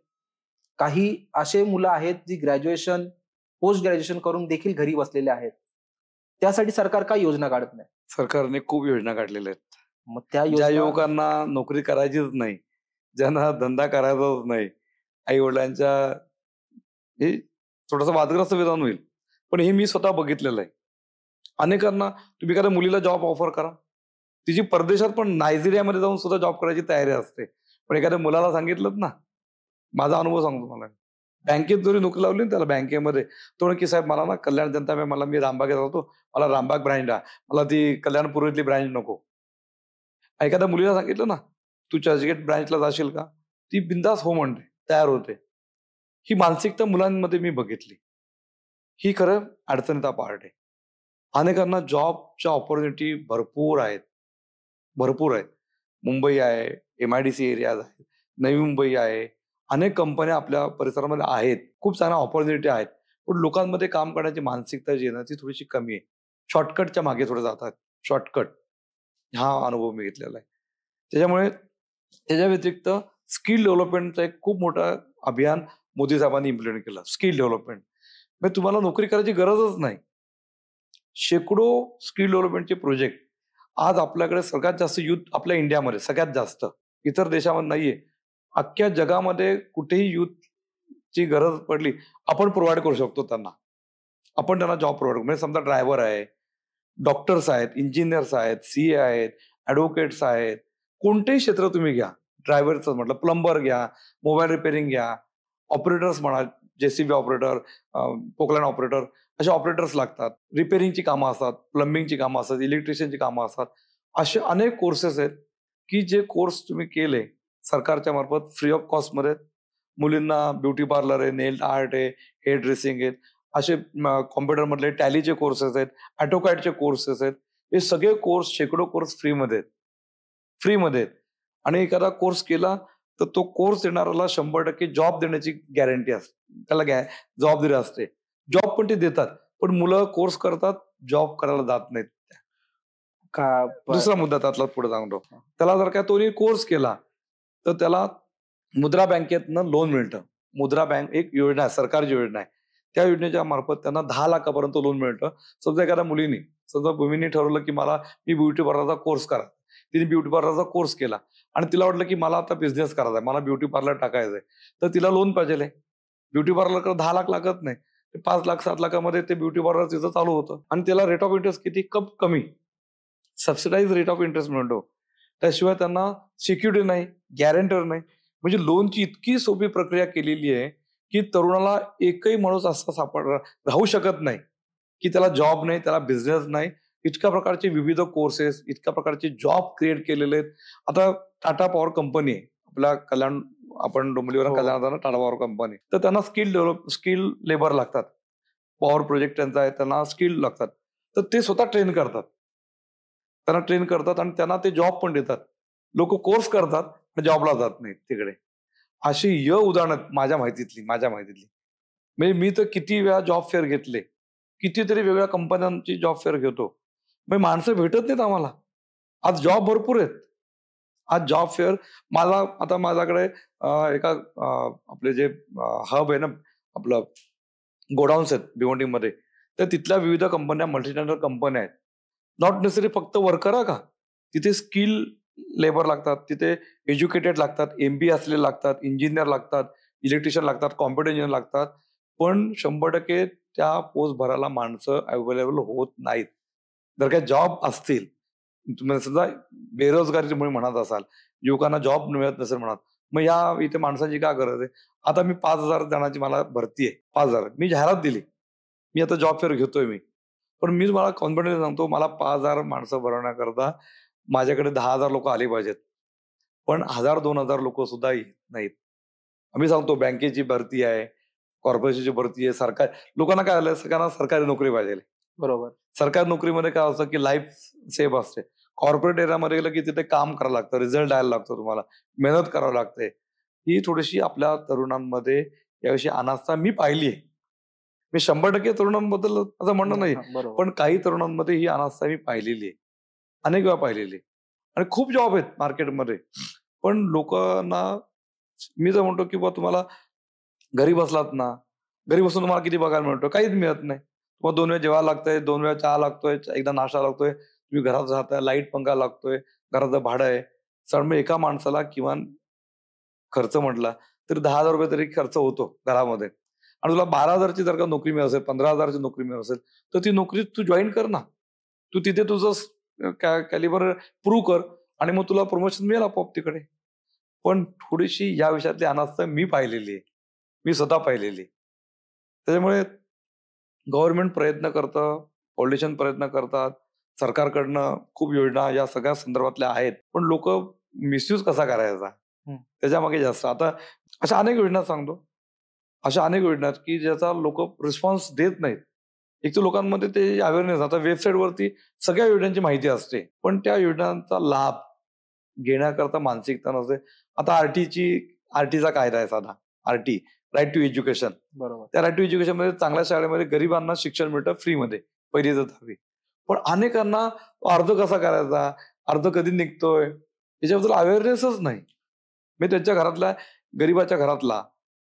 काही असे मुलं आहेत जी ग्रॅज्युएशन, पोस्ट ग्रॅज्युएशन करून देखील घरी बसलेले आहेत. त्यासाठी सरकार काय योजना काढत नाही? सरकारने खूप योजना काढलेल्या आहेत. मग त्या ज्या योजना युवकांना नोकरी करायचीच नाही, ज्यांना धंदा करायचाच नाही, आई-वडिलांच्या हे थोडंसं वादग्रस्त विधान होईल. पण हे मी स्वतः बघितलेलं आहे. अनेकांना तुम्ही एखाद्या मुलीला जॉब ऑफर करा. तिची परदेशात पण नायजेरियामध्ये जाऊन सुद्धा जॉब करायची तयारी असते. पण एखाद्या मुलाला सांगितलंत ना, माझा अनुभव सांगतो तुम्हाला. बँकेत जरी नोकरी लावली ना त्याला बँकेमध्ये, तो म्हणे की साहेब मला ना कल्याण जनता बँक मी रामबागेत राहतो. मला रामबाग ब्रँच द्या. मला ती कल्याण पूर्वेतली ब्रँच नको. एखाद्या मुलीला सांगितलं ना, "तू चर्चगेट ब्रँचला जाशील का?" ती बिनधास्त हो म्हणते, तयार होते. ही मानसिकता मुलांमध्ये मी बघितली. ही खरं अडचणीचा पार्ट आहे. अनेकांना जॉबच्या अपॉर्च्युनिटी भरपूर आहेत, भरपूर आहेत. मुंबई आहे, एम-आय-डी-सी एरियाज आहेत, नवी मुंबई आहे. अनेक कंपन्या आपल्या परिसरामध्ये आहेत. खूप साऱ्या अपॉर्च्युनिटी आहेत. पण लोकांमध्ये काम करण्याची मानसिकता जी आहे ना, ती थोडीशी कमी आहे. शॉर्टकटच्या मागे थोडे जातात. शॉर्टकट हा अनुभव मी घेतलेला आहे. त्याच्यामुळे त्याच्या व्यतिरिक्त स्किल डेव्हलपमेंटचं एक खूप मोठं अभियान मोदी साहेबांनी इम्प्लिमेंट केलं. Skill development. म्हणजे तुम्हाला नोकरी करायची गरजच नाही. शेकडो स्किल डेव्हलपमेंटचे प्रोजेक्ट आज आपल्याकडे सगळ्यात जास्त युथ आपल्या इंडियामध्ये सगळ्यात जास्त. इतर देशामध्ये नाहीये. अख्ख्या जगामध्ये कुठेही युथची गरज पडली, आपण प्रोव्हाईड करू शकतो त्यांना. आपण त्यांना जॉब प्रोव्हाईड करू. म्हणजे समजा ड्रायव्हर आहे, डॉक्टर्स आहेत, इंजिनिअर्स आहेत, सीए आहेत, ॲडव्होकेट्स आहेत. कोणतेही क्षेत्र तुम्ही घ्या. ड्रायव्हरचं म्हटलं, प्लंबर घ्या, मोबाईल रिपेअरिंग घ्या, ऑपरेटर्स म्हणा, जे-सी-बी ऑपरेटर, पोकलॅन ऑपरेटर असे ऑपरेटर्स लागतात. रिपेअरिंगची कामं असतात, प्लंबिंगची कामं असतात, इलेक्ट्रिशियनची कामं असतात. असे अनेक कोर्सेस आहेत, की जे कोर्स तुम्ही केले सरकारच्या मार्फत फ्री ऑफ कॉस्टमध्ये मुलींना ब्युटी पार्लर आहे, नेल आर्ट आहे, हेअर ड्रेसिंग आहेत. असे कॉम्प्युटरमधले टॅलीचे कोर्सेस आहेत, ऑटोकॅडचे कोर्सेस आहेत. हे सगळे कोर्स शेकडो कोर्स फ्रीमध्ये आहेत. फ्रीमध्ये आहेत. आणि एखादा कोर्स केला तर तो कोर्स देणाऱ्याला 100% जॉब देण्याची गॅरंटी असते. त्याला जबाबदारी असते. जॉब पण ते देतात. पण मुलं कोर्स करतात, जॉब करायला जात नाहीत. का दुसरा मुद्दा त्यातला पुढे सांगतो. त्याला जर का तोनी कोर्स केला, तर त्याला मुद्रा बँकेतनं लोन मिळतं. मुद्रा बँक एक योजना आहे, सरकारची योजना आहे. त्या योजनेच्या मार्फत त्यांना 10 लाखापर्यंत लोन मिळतं. समजा एखाद्या मुलीने, समजा भूमीने ठरवलं की मी ब्युटी पार्लरचा कोर्स करा. तिने ब्युटी पार्लरचा कोर्स केला आणि तिला वाटलं की मला आता बिझनेस करायचा आहे, मला ब्युटी पार्लर टाकायचंय. तर तिला लोन पाहिजे. ब्युटी पार्लरकडे 10 लाख लागत नाही. 5 लाख 7 लाखामध्ये ते ब्युटी पार्लर तिचं चालू होतं आणि त्याला रेट ऑफ इंटरेस्ट किती कमी. सबसिडाइज रेट ऑफ इंटरेस्ट म्हणतो. त्याशिवाय त्यांना सिक्युरिटी नाही, गॅरंटर नाही. म्हणजे लोनची इतकी सोपी प्रक्रिया केलेली आहे, की तरुणाला एकही माणूस असा राहू शकत नाही, की त्याला जॉब नाही, त्याला बिझनेस नाही. इतक्या प्रकारचे विविध कोर्सेस, इतक्या प्रकारचे जॉब क्रिएट केलेले आहेत. आता टाटा पॉवर कंपनी आहे. आपल्या कल्याण आपण डोंबिवलीवर हो. कल्याण टाटा पॉवर कंपनी. तर त्यांना स्किल लेबर लागतात. पॉवर प्रोजेक्ट त्यांचा आहे, त्यांना स्किल लागतात. तर ते स्वतः ट्रेन करतात. त्यांना ट्रेन करतात आणि त्यांना ते जॉब पण देतात. लोकं कोर्स करतात, पण जॉबला जात नाहीत तिकडे. अशी उदाहरणं माझ्या माहितीतली. म्हणजे मी तर किती वेळा जॉब फेअर घेतले. कितीतरी वेगळ्या कंपन्यांची जॉब फेअर घेतो. मग माणसं भेटत नाहीत आम्हाला. आज जॉब भरपूर आहेत. आज जॉब फेअर आता माझ्याकडे एका आपले जे हब आहे ना, आपलं गोडाऊन्स आहेत भिवंडीमध्ये. तर तिथल्या विविध कंपन्या, मल्टीनॅशनल कंपन्या आहेत. नॉट नेसेसरी फक्त वर्कर का. तिथे स्किल लेबर लागतात, तिथे एज्युकेटेड लागतात, MBA असलेले लागतात, इंजिनियर लागतात, इलेक्ट्रिशियन लागतात, कॉम्प्युटर इंजिनियर लागतात. पण 100% त्या पोस्ट भरायला माणसं अवेलेबल होत नाहीत. जर काही जॉब असतील, तुम्ही समजा बेरोजगारीमुळे म्हणत असाल, युवकांना जॉब मिळत नसेल म्हणत, मग या इथे माणसांची काय गरज आहे? आता मी 5,000 जणांची मला भरती आहे. 5,000 मी जाहिरात दिली. मी आता जॉब फेअर घेतोय मी. पण मी तुम्हाला कॉन्फिडन्स सांगतो, मला 5,000 माणसं भरवण्याकरता माझ्याकडे 10,000 लोकं आली पाहिजेत. पण 1,000-2,000 लोकं सुद्धा येत नाहीत. आम्ही सांगतो बँकेची भरती आहे, कॉर्पोरेशनची भरती आहे, लोकांना काय झालंय, सगळ्यांना सरकारी नोकरी पाहिजे. बरोबर. सरकारी नोकरीमध्ये काय असतं, की लाईफ सेफ असते. कॉर्पोरेट एरियामध्ये गेलं की तिथे काम करावं लागतं, रिझल्ट द्यायला लागतो तुम्हाला, मेहनत करावी लागते. ही थोडीशी आपल्या तरुणांमध्ये याविषयी अनास्था मी पाहिली आहे. मी 100% तरुणांबद्दल असं म्हणणं नाही, बरोबर. पण काही तरुणांमध्ये ही अनास्था मी पाहिलेली आहे. अनेक वेळा पाहिलेली आहे. आणि खूप जॉब आहेत मार्केटमध्ये. पण लोकांना मी तर म्हणतो, की बुवा तुम्हाला घरी बसलात ना, घरी बसून तुम्हाला किती पगार मिळतो? काहीच मिळत नाही. मग 2 वेळा जेवायला लागतंय, 2 वेळा चहा लागतोय, एकदा नाश्ता लागतोय. तुम्ही घरात राहताय, लाईट पंखा लागतोय, घराचं भाडं आहे. मग एका माणसाला किमान खर्च म्हटला तरी ₹10,000 तरी खर्च होतो घरामध्ये. आणि तुला 12,000 ची जर का नोकरी मिळत असेल, 15,000 ची नोकरी मिळत असेल, तर ती नोकरी तू जॉइन कर ना. तू तिथे तुझं कॅलिबर प्रूव्ह कर आणि मग तुला प्रमोशन मिळेल आपोआप तिकडे. पण थोडीशी या विषयातली अनास्था मी पाहिलेली आहे. मी स्वतः पाहिलेली आहे. त्याच्यामुळे गव्हर्नमेंट प्रयत्न करतं, पॉलिटिशियन प्रयत्न करतात, सरकारकडनं खूप योजना या सगळ्या संदर्भातल्या आहेत. पण लोकं मिसयूज कसा करायचा? त्याच्यामागे जास्त. आता अशा अनेक योजना सांगतो. अशा अनेक योजना आहेत, की ज्याचा लोकं रिस्पॉन्स देत नाहीत. एक तर लोकांमध्ये ते अवेअरनेस, आता वेबसाईटवरती सगळ्या योजनांची माहिती असते. पण त्या योजनांचा लाभ घेण्याकरता मानसिकता नसते. आता आरटीचा कायदा आहे साधा. RT, right to education. बरोबर. त्या राईट टू एज्युकेशनमध्ये चांगल्या शाळेमध्ये गरिबांना शिक्षण मिळतं फ्रीमध्ये, 1ली ते 10वी. पण अनेकांना अर्ज कसा करायचा, अर्ज कधी निघतोय, याच्याबद्दल अवेअरनेसच नाही. मी त्यांच्या घरातल्या, गरिबाच्या घरातला,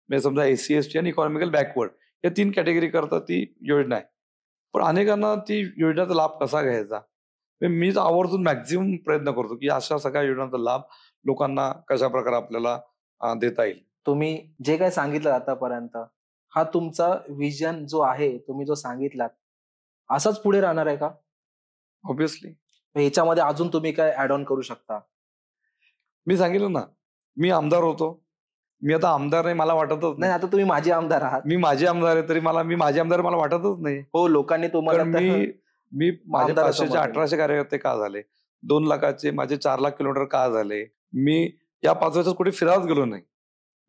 म्हणजे समजा SC, ST आणि इकॉनॉमिकल बॅकवर्ड या 3 कॅटेगरी करता ती योजना आहे. पण अनेकांना ती योजनेचा लाभ कसा घ्यायचा? मी तर आवर्जून मॅक्झिमम प्रयत्न करतो, की अशा सगळ्या योजनांचा लाभ लोकांना कशाप्रकारे आपल्याला देता येईल. तुम्ही जे काही सांगितलं आतापर्यंत, हा तुमचा व्हिजन जो आहे, तुम्ही जो सांगितलात, असाच पुढे राहणार आहे का? ऑब्व्हियसली. ह्याच्यामध्ये अजून तुम्ही काय ॲड ऑन करू शकता? मी सांगितलं ना, मी आमदार होतो. मी आता आमदार नाही मला वाटतच नाही, नाही. आता तुम्ही माजी आमदार आहात. मी माजी आमदार आहे तरी मी माजी आमदार मला वाटतच नाही. हो, लोकांनी तुम्हाला कारण मी माझे आमदाराचं 500चे मत आहे. 1800 कार्यकर्ते का झाले? 2 लाखाचे माझे 4 लाख किलोमीटर का झाले? मी या 5 वर्षात कुठे फिरायलाच गेलो नाही.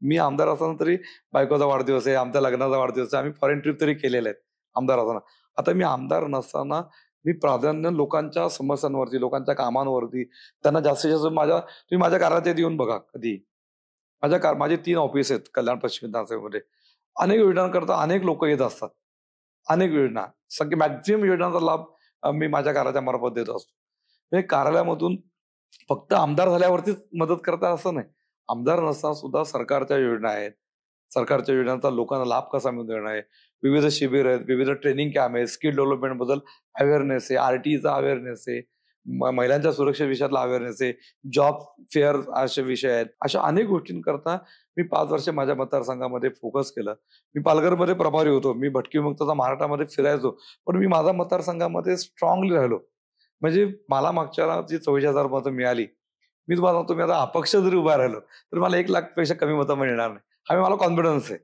मी आमदार असताना तरी बायकोचा वाढदिवस आहे, आमच्या लग्नाचा वाढदिवस आहे. आम्ही फॉरेन ट्रिप तरी केलेल्या आहेत आमदार असताना. आता मी आमदार नसताना मी प्राधान्य लोकांच्या समस्यांवरती, लोकांच्या कामांवरती, त्यांना जास्तीत जास्त तुम्ही माझ्या कार्यालयात येऊन बघा कधी. माझे 3 ऑफिस आहेत कल्याण पश्चिम विधानसभेमध्ये. अनेक योजनांकरता अनेक लोक येत असतात. अनेक योजना, सगळे मॅक्झिमम योजनांचा लाभ मी माझ्या कार्यालयाच्या मार्फत देत असतो. म्हणजे कार्यालयामधून फक्त आमदार झाल्यावरतीच मदत करता असं नाही. आमदार नसताना सुद्धा सरकारच्या योजना आहेत. सरकारच्या योजनांचा लोकांना लाभ कसा मिळून देणार आहे. विविध शिबिर आहेत, विविध ट्रेनिंग कॅम्प आहेत, स्किल डेव्हलपमेंट बद्दल अवेअरनेस आहे, RTचा अवेअरनेस आहे, महिलांच्या सुरक्षेविषयातला अवेअरनेस आहे, जॉब फेअर असे विषय आहेत. अशा अनेक गोष्टींकरता मी 5 वर्ष माझ्या मतदारसंघामध्ये फोकस केलं. मी पालघरमध्ये प्रभारी होतो. मी भटकी विमुक्तचा महाराष्ट्रामध्ये फिरायचो. पण मी माझ्या मतदारसंघामध्ये स्ट्रॉंगली राहिलो. म्हणजे मला मागच्या जी 44,000 मतं मिळाली, मी तुम्हाला सांगतो, मी आता अपक्ष जरी उभा राहिलो, तर मला 1 लाखपेक्षा कमी मतं मिळणार नाही. हा मला कॉन्फिडन्स आहे.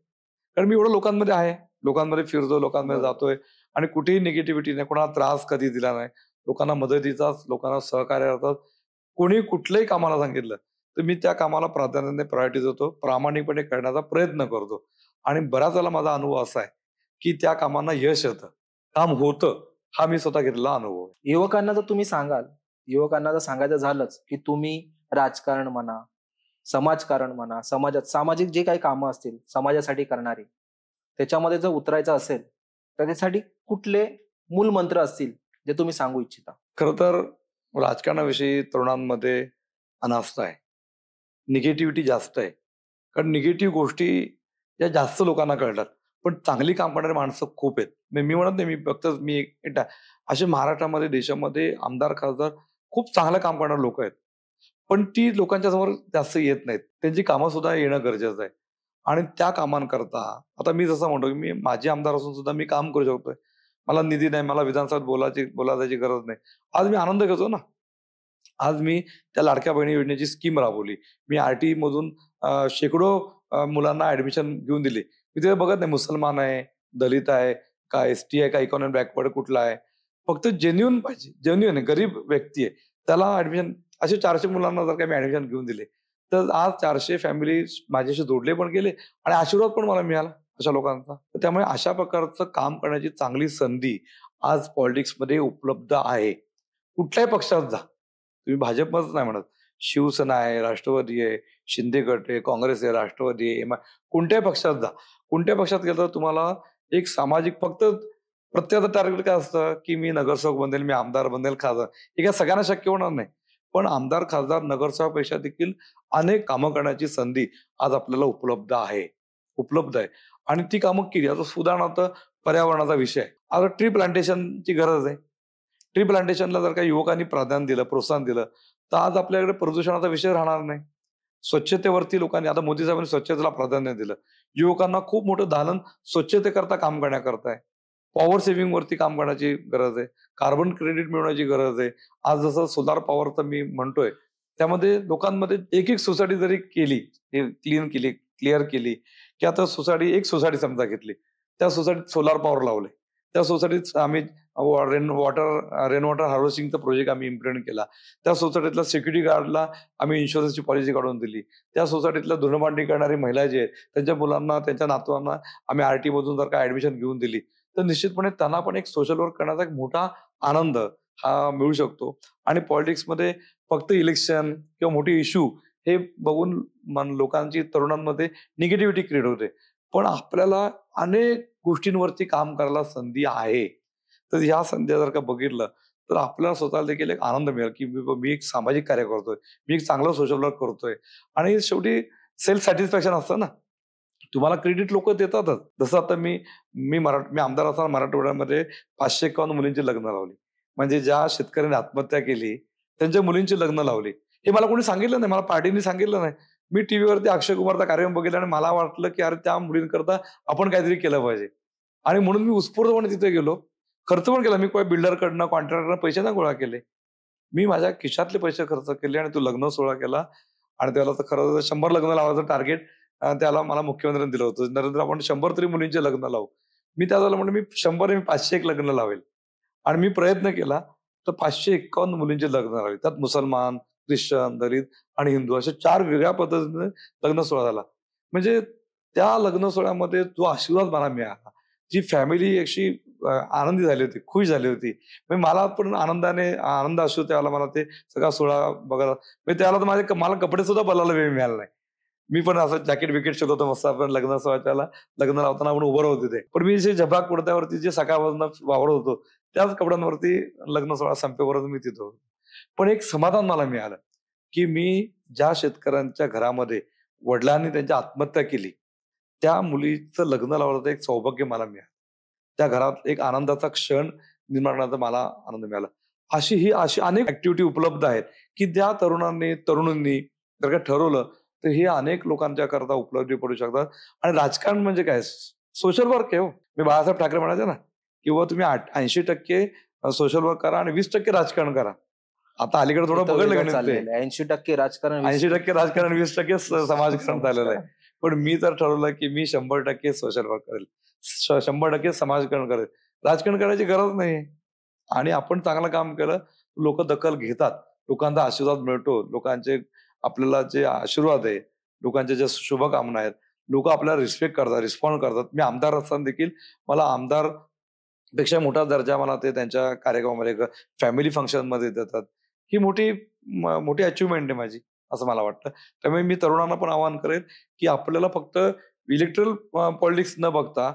कारण मी एवढं लोकांमध्ये आहे. लोकांमध्ये फिरतो, लोकांमध्ये जातोय आणि कुठेही निगेटिव्हिटी नाही, कोणाला त्रास कधी दिला नाही. लोकांना मदतीचाच, लोकांना सहकार्य करतात. कोणी कुठल्याही कामाला सांगितलं, तर मी त्या कामाला प्राधान्याने प्रायोरिटी देतो. प्रामाणिकपणे करण्याचा प्रयत्न करतो. आणि बऱ्याच वेळेला माझा अनुभव असा आहे, की त्या कामांना यश येतं. काम होतं. हा मी स्वतः घेतलेला अनुभव आहे. युवकांना जर तुम्ही सांगाल, युवकांना जर सांगायचं झालंच, की तुम्ही राजकारण म्हणा, समाजकारण म्हणा, समाजात सामाजिक जे काही कामं असतील, समाजासाठी करणारी, त्याच्यामध्ये जर उतरायचं असेल, तर त्यासाठी कुठले मूलमंत्र असतील जे तुम्ही सांगू इच्छिता? खरं तर राजकारणाविषयी तरुणांमध्ये अनास्था आहे. निगेटिव्हिटी जास्त आहे. कारण निगेटिव्ह गोष्टी या जास्त लोकांना कळतात. पण चांगली काम करणारी माणसं खूप आहेत. मी म्हणत नाही, मी फक्त मी एकटा. असे महाराष्ट्रामध्ये, देशामध्ये आमदार, खासदार खूप चांगलं काम करणारे लोकं आहेत. पण ती लोकांच्या समोर जास्त येत नाहीत. त्यांची कामं सुद्धा येणं गरजेचं आहे. आणि त्या कामांकरता आता मी जसं म्हणतो, की मी माझे आमदार असून सुद्धा मी काम करू शकतोय. मला निधी नाही, मला विधानसभेत बोलायची गरज नाही. आज मी आनंद घेतो ना. आज मी त्या लाडक्या बहिणी योजनेची स्कीम राबवली. मी आर-टी मधून शेकडो मुलांना ॲडमिशन घेऊन दिली. मी तिथे बघत नाही मुसलमान आहे, दलित आहे, का एस-टी आहे, का इकॉनॉमी बॅकवर्ड कुठला आहे. फक्त जेन्युइन पाहिजे. जेन्युइन आहे, गरीब व्यक्ती आहे. त्याला ॲडमिशन असे 400 मुलांना जर का मी ॲडमिशन घेऊन दिले, तर आज 400 फॅमिली माझ्याशी जोडले पण गेले आणि आशीर्वाद पण मला मिळाला अशा लोकांचा. तर त्यामुळे अशा प्रकारचं काम करण्याची चांगली संधी आज पॉलिटिक्समध्ये उपलब्ध आहे. कुठल्याही पक्षात जा. तुम्ही भाजपच नाही म्हणत. शिवसेना आहे, राष्ट्रवादी आहे, शिंदे गट आहे, काँग्रेस आहे, राष्ट्रवादी आहे, कोणत्याही पक्षात जा. कोणत्याही पक्षात गेलं तर तुम्हाला एक सामाजिक फक्त प्रत्येकाचं टार्गेट काय असतं, की मी नगरसेवक बनेल, मी आमदार बनेल, खासदार. हे काय सगळ्यांना शक्य होणार नाही. पण आमदार, खासदार, नगरसेवकापेक्षा देखील अनेक कामं करण्याची संधी आज आपल्याला उपलब्ध आहे. आणि ती कामं केली. आता उदाहरणार्थ पर्यावरणाचा विषय आहे. आता ट्री प्लांटेशनची गरज आहे. ट्री प्लांटेशनला जर का युवकांनी प्राधान्य दिलं, प्रोत्साहन दिलं, तर आज आपल्याकडे प्रदूषणाचा विषय राहणार नाही. स्वच्छतेवरती लोकांनी आता मोदी साहेबांनी स्वच्छतेला प्राधान्य दिलं. युवकांना खूप मोठं दालन स्वच्छतेकरता काम करण्याकरता आहे. पॉवर सेव्हिंग वरती काम करण्याची गरज आहे. कार्बन क्रेडिट मिळवण्याची गरज आहे. आज जसं सोलार पॉवरचं मी म्हणतोय, त्यामध्ये लोकांमध्ये एक सोसायटी जरी केली, क्लिअर केली, की आता एक सोसायटी समजा घेतली. त्या सोसायटीत सोलार पॉवर लावले. त्या सोसायटीत आम्ही रेन वॉटर हार्वेस्टिंगचा प्रोजेक्ट आम्ही इम्प्लिमेंट केला. त्या सोसायटीतल्या सिक्युरिटी गार्डला आम्ही इन्शुरन्सची पॉलिसी काढून दिली. त्या सोसायटीतल्या धुणभांडी करणारी महिला जी आहेत, त्यांच्या मुलांना, त्यांच्या नातवांना आम्ही आर-टी मधून जर का ॲडमिशन घेऊन दिली, तर निश्चितपणे त्यांना पण एक सोशल वर्क करण्याचा एक मोठा आनंद हा मिळू शकतो. आणि पॉलिटिक्समध्ये फक्त इलेक्शन किंवा मोठी इश्यू हे बघून लोकांची, तरुणांमध्ये निगेटिव्हिटी क्रिएट होते. पण आपल्याला अनेक गोष्टींवरती काम करायला संधी आहे. तर ह्या संध्या जर का बघितलं, तर आपल्याला स्वतःला देखील एक आनंद मिळेल, की मी एक सामाजिक कार्य करतोय. मी एक चांगलं सोशल वर्क करतोय. आणि शेवटी सेल्फ सॅटिस्फॅक्शन असतं ना. तुम्हाला क्रेडिट लोकं देतातच. जसं आता मी मी आमदार असताना मराठवाड्यामध्ये 551 मुलींची लग्न लावली. म्हणजे ज्या शेतकऱ्यांनी आत्महत्या केली, त्यांच्या मुलींची लग्न लावली. हे मला कोणी सांगितलं नाही. मला पार्टीने सांगितलं नाही. मी टीव्हीवरती अक्षय कुमारचा कार्यक्रम बघितला आणि मला वाटलं, की अरे त्या मुलींकरता आपण काहीतरी केलं पाहिजे. आणि म्हणून मी उत्स्फूर्तपणे तिथे गेलो. खर्च पण केला. मी काही बिल्डरकडनं, कॉन्ट्रॅक्टरकडनं पैसे नाही गोळा केले. मी माझ्या खिशातले पैसे खर्च केले आणि तो लग्न सोहळा केला. आणि त्याला तर खरं तर 100 लग्न लावायचं टार्गेट त्याला मला मुख्यमंत्र्यांनी दिलं होतं. नरेंद्र, आपण 100 तरी मुलींचे लग्न लावू. मी त्याला म्हणलं, मी 100 मी 501 लग्न लावेल. आणि मी प्रयत्न केला, तर 551 मुलींचे लग्न लावले. त्यात मुसलमान, ख्रिश्चन, दलित आणि हिंदू अशा 4 वेगळ्या पद्धतीने लग्न सोहळा झाला. म्हणजे त्या लग्न सोहळ्यामध्ये जो आशीर्वाद मला मिळाला, जी फॅमिली अशी आनंदी झाली होती, खुश झाली होती. म्हणजे मला पण आनंद असतो त्यावेळेला मला ते सगळा सोहळा बघायला. म्हणजे त्यावेळेला तर मला कपडे सुद्धा बदलायला वेळ मिळाला नाही. मी पण असं जॅकेट-बिकेट शिवत होतो मस्त. आपण लग्न सोहळ्याला लग्न लावताना आपण उभं राहतो तिथे. पण मी जे झब्बाक कुर्त्यावरती जे सकाळपासून वावरत होतो, त्याच कपड्यांवरती लग्न सोहळा संपेपर्यंत मी तिथं होतो. पण एक समाधान मला मिळालं, की मी ज्या शेतकऱ्यांच्या घरामध्ये वडिलांनी त्यांची आत्महत्या केली, त्या मुलीचं लग्न लावण्याचं एक सौभाग्य मला मिळालं. त्या घरात एक आनंदाचा क्षण निर्माण करण्याचा मला आनंद मिळाला. अशी अनेक ॲक्टिव्हिटी उपलब्ध आहेत, की त्या तरुणींनी जर का ठरवलं, तर हे अनेक लोकांच्या करता उपलब्धी पडू शकतात. आणि राजकारण म्हणजे काय? सोशल वर्क आहे हो. मी बाळासाहेब ठाकरे म्हणायचे ना, किंवा तुम्ही 80% सोशल वर्क करा आणि 20% राजकारण करा. आता अलीकडे थोडं बघितलं का नाही ते 80% राजकारण, 80% राजकारण, 20% समाजकारण झालेलं आहे. पण मी तर ठरवलं, की मी 100% सोशल वर्क करेल. 100% समाजकारण करेल. राजकारण करायची गरज नाही. आणि आपण चांगलं काम केलं, लोकं दखल घेतात. लोकांचा आशीर्वाद मिळतो. लोकांचे आपल्याला जे आशीर्वाद आहे, लोकांच्या ज्या शुभकामना आहेत, लोकं आपल्याला रिस्पेक्ट करतात, रिस्पॉन्ड करतात. मी आमदार असताना देखील मला आमदारपेक्षा मोठा दर्जा मला ते त्यांच्या कार्यक्रमामध्ये, फॅमिली फंक्शनमध्ये देतात. ही मोठी अचिव्हमेंट आहे माझी, असं मला वाटतं. त्यामुळे मी तरुणांना पण आवाहन करेन, की आपल्याला फक्त इलेक्ट्रल पॉलिटिक्स न बघता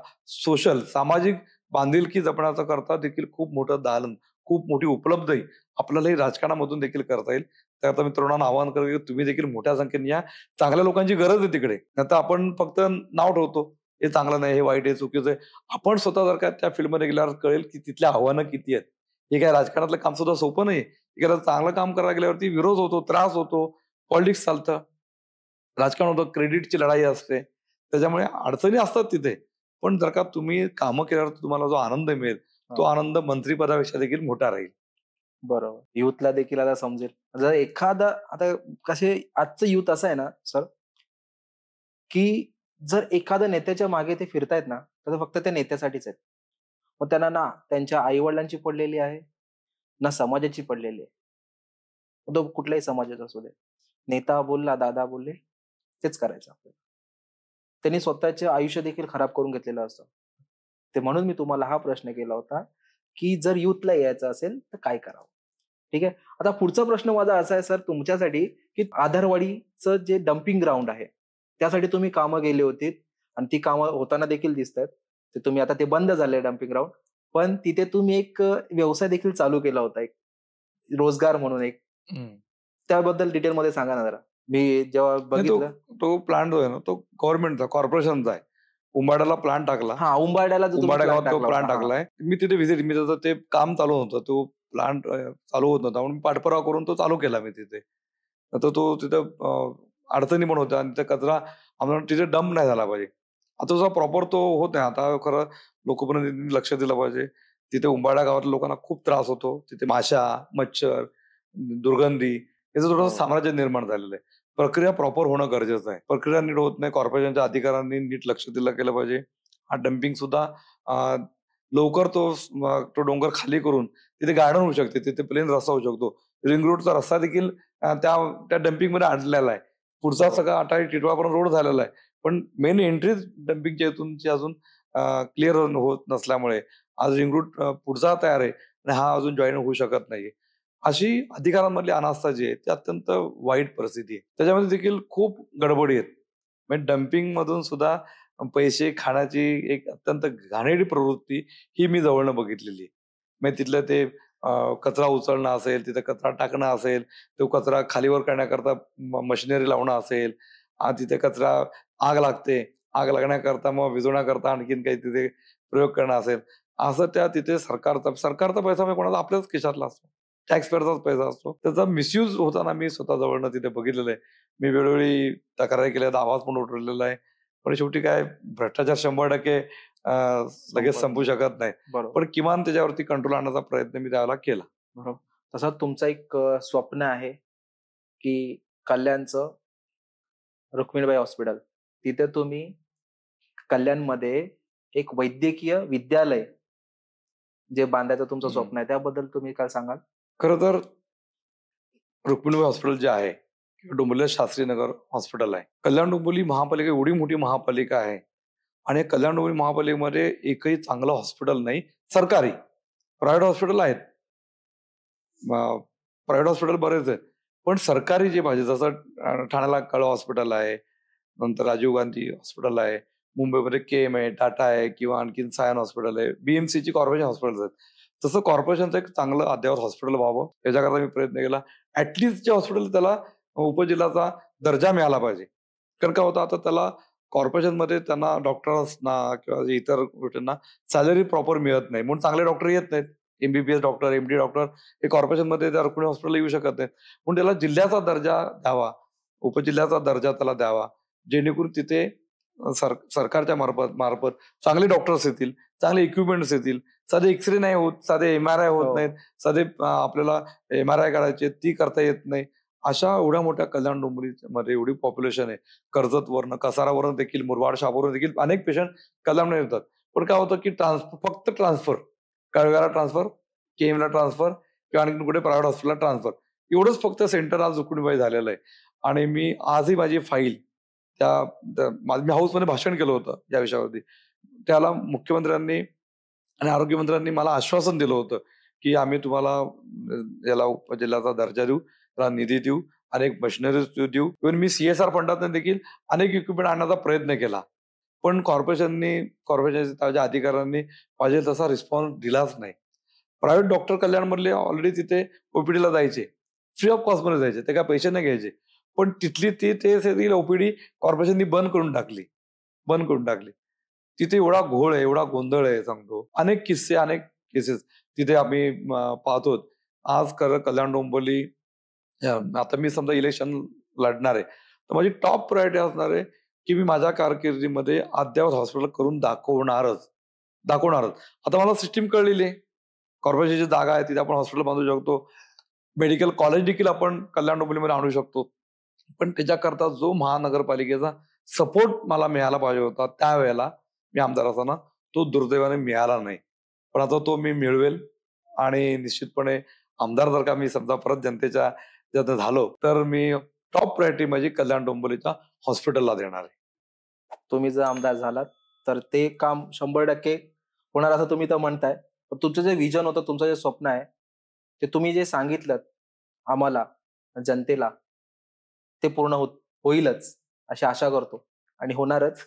सामाजिक बांधिलकी जपण्याचा करता देखील खूप मोठं दालन, खूप मोठी उपलब्धी आपल्यालाही राजकारणामधून देखील करता येईल. त्याकरता मी तरुणांना आवाहन करेन, की तुम्ही देखील मोठ्या संख्येने या. चांगल्या लोकांची गरज आहे तिकडे. नाहीतर आपण फक्त नाव ठेवतो. हे चांगलं नाही, हे वाईट आहे, चुकीचं आहे. आपण स्वतः जर का त्या फील्डमध्ये गेल्यावर कळेल, की तिथली आव्हानं किती आहेत. हे काय राजकारणातलं काम सुद्धा सोपं नाही. एखादं चांगलं काम करायला गेल्यावरती विरोध होतो, त्रास होतो, पॉलिटिक्स चालतं. राजकारण होतं, क्रेडिटची लढाई असते. त्याच्यामुळे अडचणी असतात तिथे. पण जर का तुम्ही कामं केल्यावर तुम्हाला जो आनंद मिळेल, तो आनंद मंत्रिपदापेक्षा देखील मोठा राहील. बरोबर. युथला देखील आता समजेल. जर एखादा आता कसे आजचं युथ असं आहे ना सर, की जर एखाद्या नेत्याच्या मागे ते फिरतायत ना, तर ते फक्त त्या नेत्यासाठीच आहेत. मग त्यांना ना त्यांच्या आई-वडिलांची पडलेली आहे, ना समाजाची पडलेली आहे. मग तो कुठल्याही समाजाचा असू दे. नेता बोलला, दादा बोलले, तेच करायचं आपल्याला. त्यांनी स्वतःचे आयुष्य देखील खराब करून घेतलेलं असतं. ते म्हणून मी तुम्हाला हा प्रश्न केला होता, की जर युथला यायचं असेल तर काय करावं? ठीक आहे. आता पुढचा प्रश्न माझा असा आहे सर तुमच्यासाठी, की आधारवाडीचं जे डंपिंग ग्राउंड आहे, त्यासाठी तुम्ही कामं केली होतीत आणि ती कामं होताना देखील दिसतायत. ते तुम्ही आता ते बंद झालंय डंपिंग ग्राउंड. पण तिथे तुम्ही एक व्यवसाय देखील चालू केला होता, एक रोजगार म्हणून एक. त्याबद्दल डिटेलमध्ये सांगा ना जरा. मी जेव्हा नाही तो बघितलं तो प्लांट जो आहे ना, तो गव्हर्नमेंटचा, कॉर्पोरेशनचा आहे. उंबाड्याला प्लांट टाकला. हां, उंबारड्याला जो तुम्ही उंबाड्या प्लॅन गावात तो टाकला प्लांट होता. हां. टाकलाय. मी तिथे मी जसं ते काम चालू होतं, तो प्लांट चालू होत नव्हता म्हणून पाठपुरावा करून तो चालू केला मी तिथे. तर तो तिथं अडचणी पण होत्या आणि तिथे कचरा आम्हाला तिथे डंप नाही झाला पाहिजे. आता जो प्रॉपर तो होत नाही. आता खरं लोकप्रतिनिधींनी लक्ष दिलं पाहिजे. तिथे उंबाडा गावातल्या लोकांना खूप त्रास होतो. तिथे माशा, मच्छर, दुर्गंधी याचं थोडंसं हो. साम्राज्य निर्माण झालेलं आहे. प्रक्रिया प्रॉपर होणं गरजेचं आहे. प्रक्रिया नीट होत नाही. कॉर्पोरेशनच्या अधिकाऱ्यांनी नीट लक्ष दिलं केलं पाहिजे. हा डंपिंग सुद्धा लवकर तो डोंगर खाली करून तिथे गार्डन होऊ शकते. तिथे प्लेन रस्ता होऊ शकतो. रिंग रोडचा रस्ता देखील त्या त्या डंपिंगमध्ये आणलेला आहे. पुढचा सगळा अटारी टिटवाळापर्यंत रोड झालेला आहे. पण मेन एंट्रीच डंपिंगच्या इथूनची अजून क्लिअर होत नसल्यामुळे आज रिंग रोड पुढचा तयार आहे आणि हा अजून जॉइन होऊ शकत नाहीये. अशी अधिकारांमधली अनास्था जी आहे ती अत्यंत वाईट परिस्थिती आहे. त्याच्यामध्ये देखील खूप गडबडी आहेत. म्हणजे डंपिंगमधून सुद्धा पैसे खाण्याची एक अत्यंत घाणेरडी प्रवृत्ती ही मी जवळनं बघितलेली आहे. म्हणजे तिथलं ते कचरा उचलणं असेल, तिथे कचरा टाकणं असेल, तो कचरा खालीवर करण्याकरता मशिनरी लावणं असेल, तिथे कचरा आग लागते. आग लागण्याकरता मग विझवण्याकरता आणखीन काही तिथे प्रयोग करणं असेल, असं त्या तिथे सरकारचा पैसा म्हणजे कोणाचा आपल्याच खिशातला असतो. टॅक्स पेअरचाच पैसा असतो. त्याचा मिसयूज होताना मी स्वतः जवळनं तिथे बघितलेलं आहे. मी वेळोवेळी तक्रारी केल्या, आवाज पण उठवलेला आहे. पण शेवटी काय भ्रष्टाचार 100% लगेच संपू शकत नाही. बरोबर. पण किमान त्याच्यावरती कंट्रोल आणण्याचा प्रयत्न मी त्यावेळेला केला. बरोबर. तसं तुमचं एक स्वप्न आहे, की कल्याणचं रुक्मिणीबाई हॉस्पिटल. तिथे तुम्ही कल्याणमध्ये एक वैद्यकीय विद्यालय जे बांधायचं तुमचं स्वप्न आहे, त्याबद्दल तुम्ही काय सांगाल? खरं तर रुक्मिणीबाई हॉस्पिटल जे आहे किंवा डोंबिवली शास्त्रीनगर हॉस्पिटल आहे. कल्याण डोंबिवली महापालिका एवढी मोठी महापालिका आहे आणि कल्याण डोंबिवली महापालिकेमध्ये एकही चांगलं हॉस्पिटल नाही. सरकारी, प्रायव्हेट हॉस्पिटल आहेत. प्रायव्हेट हॉस्पिटल बरेच आहेत. पण सरकारी जे पाहिजे जसं ठाण्याला कळ हॉस्पिटल आहे, नंतर राजीव गांधी हॉस्पिटल आहे, मुंबईमध्ये केम आहे, टाटा आहे किंवा आणखीन सायन हॉस्पिटल आहे, बीएमसीची कॉर्पोरेशन हॉस्पिटल्स आहेत. तसं कॉर्पोरेशनचं एक चांगलं अद्ययावत हॉस्पिटल व्हावं याच्याकरता मी प्रयत्न केला. ऍटलिस्ट जे हॉस्पिटल त्याला उपजिल्ह्याचा दर्जा मिळाला पाहिजे. कारण काय होतं आता त्याला कॉर्पोरेशनमध्ये त्यांना डॉक्टर्सना किंवा इतर गोष्टींना सॅलरी प्रॉपर मिळत नाही म्हणून चांगले डॉक्टर येत नाहीत. एमबीबीएस डॉक्टर, एमडी डॉक्टर हे कॉर्पोरेशनमध्ये त्या रुक्मिणी हॉस्पिटलला येऊ शकत नाहीत. म्हणून त्याला जिल्ह्याचा दर्जा द्यावा, उपजिल्ह्याचा दर्जा त्याला द्यावा, जेणेकरून तिथे सरकारच्या मार्फत मार्फत चांगले डॉक्टर्स येतील, चांगले इक्विपमेंट्स येतील. साधे एक्सरे नाही होत, साधे एमआरआय होत हो. नाहीत, साधे आपल्याला एमआरआय काढायचे ती करता येत नाही. अशा एवढ्या मोठ्या कल्याण डोंबिवलीमध्ये एवढी पॉप्युलेशन आहे. कर्जतवरनं, कसारावरून देखील, मुरबाड शहापूरवरून देखील अनेक पेशंट कल्याणला येतात. पण काय होतं की फक्त ट्रान्सफर, कळव्याला ट्रान्सफर, केएमला ट्रान्सफर किंवा आणखी कुठे प्रायव्हेट हॉस्पिटलला ट्रान्सफर एवढंच फक्त सेंटर आज रुक्मिणीबाई झालेलं आहे. आणि मी आजही माझी फाईल मी हाऊसमध्ये भाषण केलं होतं या विषयावरती. त्याला मुख्यमंत्र्यांनी आणि आरोग्यमंत्र्यांनी मला आश्वासन दिलं होतं, की आम्ही तुम्हाला याला उपजिल्ह्याचा दर्जा देऊ, त्याला निधी देऊ, अनेक मशिनरीज देऊ. इव्हन मी CSR फंडातून देखील अनेक इक्विपमेंट आणण्याचा प्रयत्न केला. पण कॉर्पोरेशनच्या अधिकाऱ्यांनी पाहिजे तसा रिस्पॉन्स दिलाच नाही. प्रायव्हेट डॉक्टर कल्याणमधले ऑलरेडी तिथे ओपीडीला जायचे. फ्री ऑफ कॉस्टमध्ये जायचे. ते काय पैसे नाही घ्यायचे. पण तिथली ते ओपीडी कॉर्पोरेशननी बंद करून टाकली. तिथे एवढा घोळ आहे, एवढा गोंधळ आहे सांगतो. अनेक केसेस तिथे आम्ही पाहतो. आज खरं कल्याण डोंबिवली आता मी समजा इलेक्शन लढणार आहे, तर माझी टॉप प्रायोरिटी असणार आहे, की मी माझ्या कारकिर्दीमध्ये अद्ययावत हॉस्पिटल करून दाखवणारच. आता मला सिस्टीम कळलेली आहे. कॉर्पोरेशनची जागा आहे, तिथे आपण हॉस्पिटल बांधू शकतो. मेडिकल कॉलेज देखील आपण कल्याण डोंबिवलीमध्ये आणू शकतो. पण त्याच्याकरता जो महानगरपालिकेचा सपोर्ट मला मिळाला पाहिजे होता त्यावेळेला मी आमदार असताना, तो दुर्दैवाने मिळाला नाही. पण आता तो मी मिळवेल आणि निश्चितपणे आमदार जर का मी समजा परत जनतेच्या ज्यात झालो, तर मी टॉप प्रायोरिटी माझी कल्याण डोंबिवलीच्या हॉस्पिटलला देणार आहे. तुम्ही जर आमदार झालात तर ते काम 100% होणार असं तुम्ही तर म्हणताय. पण तुमचं जे विजन होतं, तुमचं जे स्वप्न आहे, ते तुम्ही जे सांगितलं आम्हाला, जनतेला, ते पूर्ण होईलच अशी आशा करतो आणि होणारच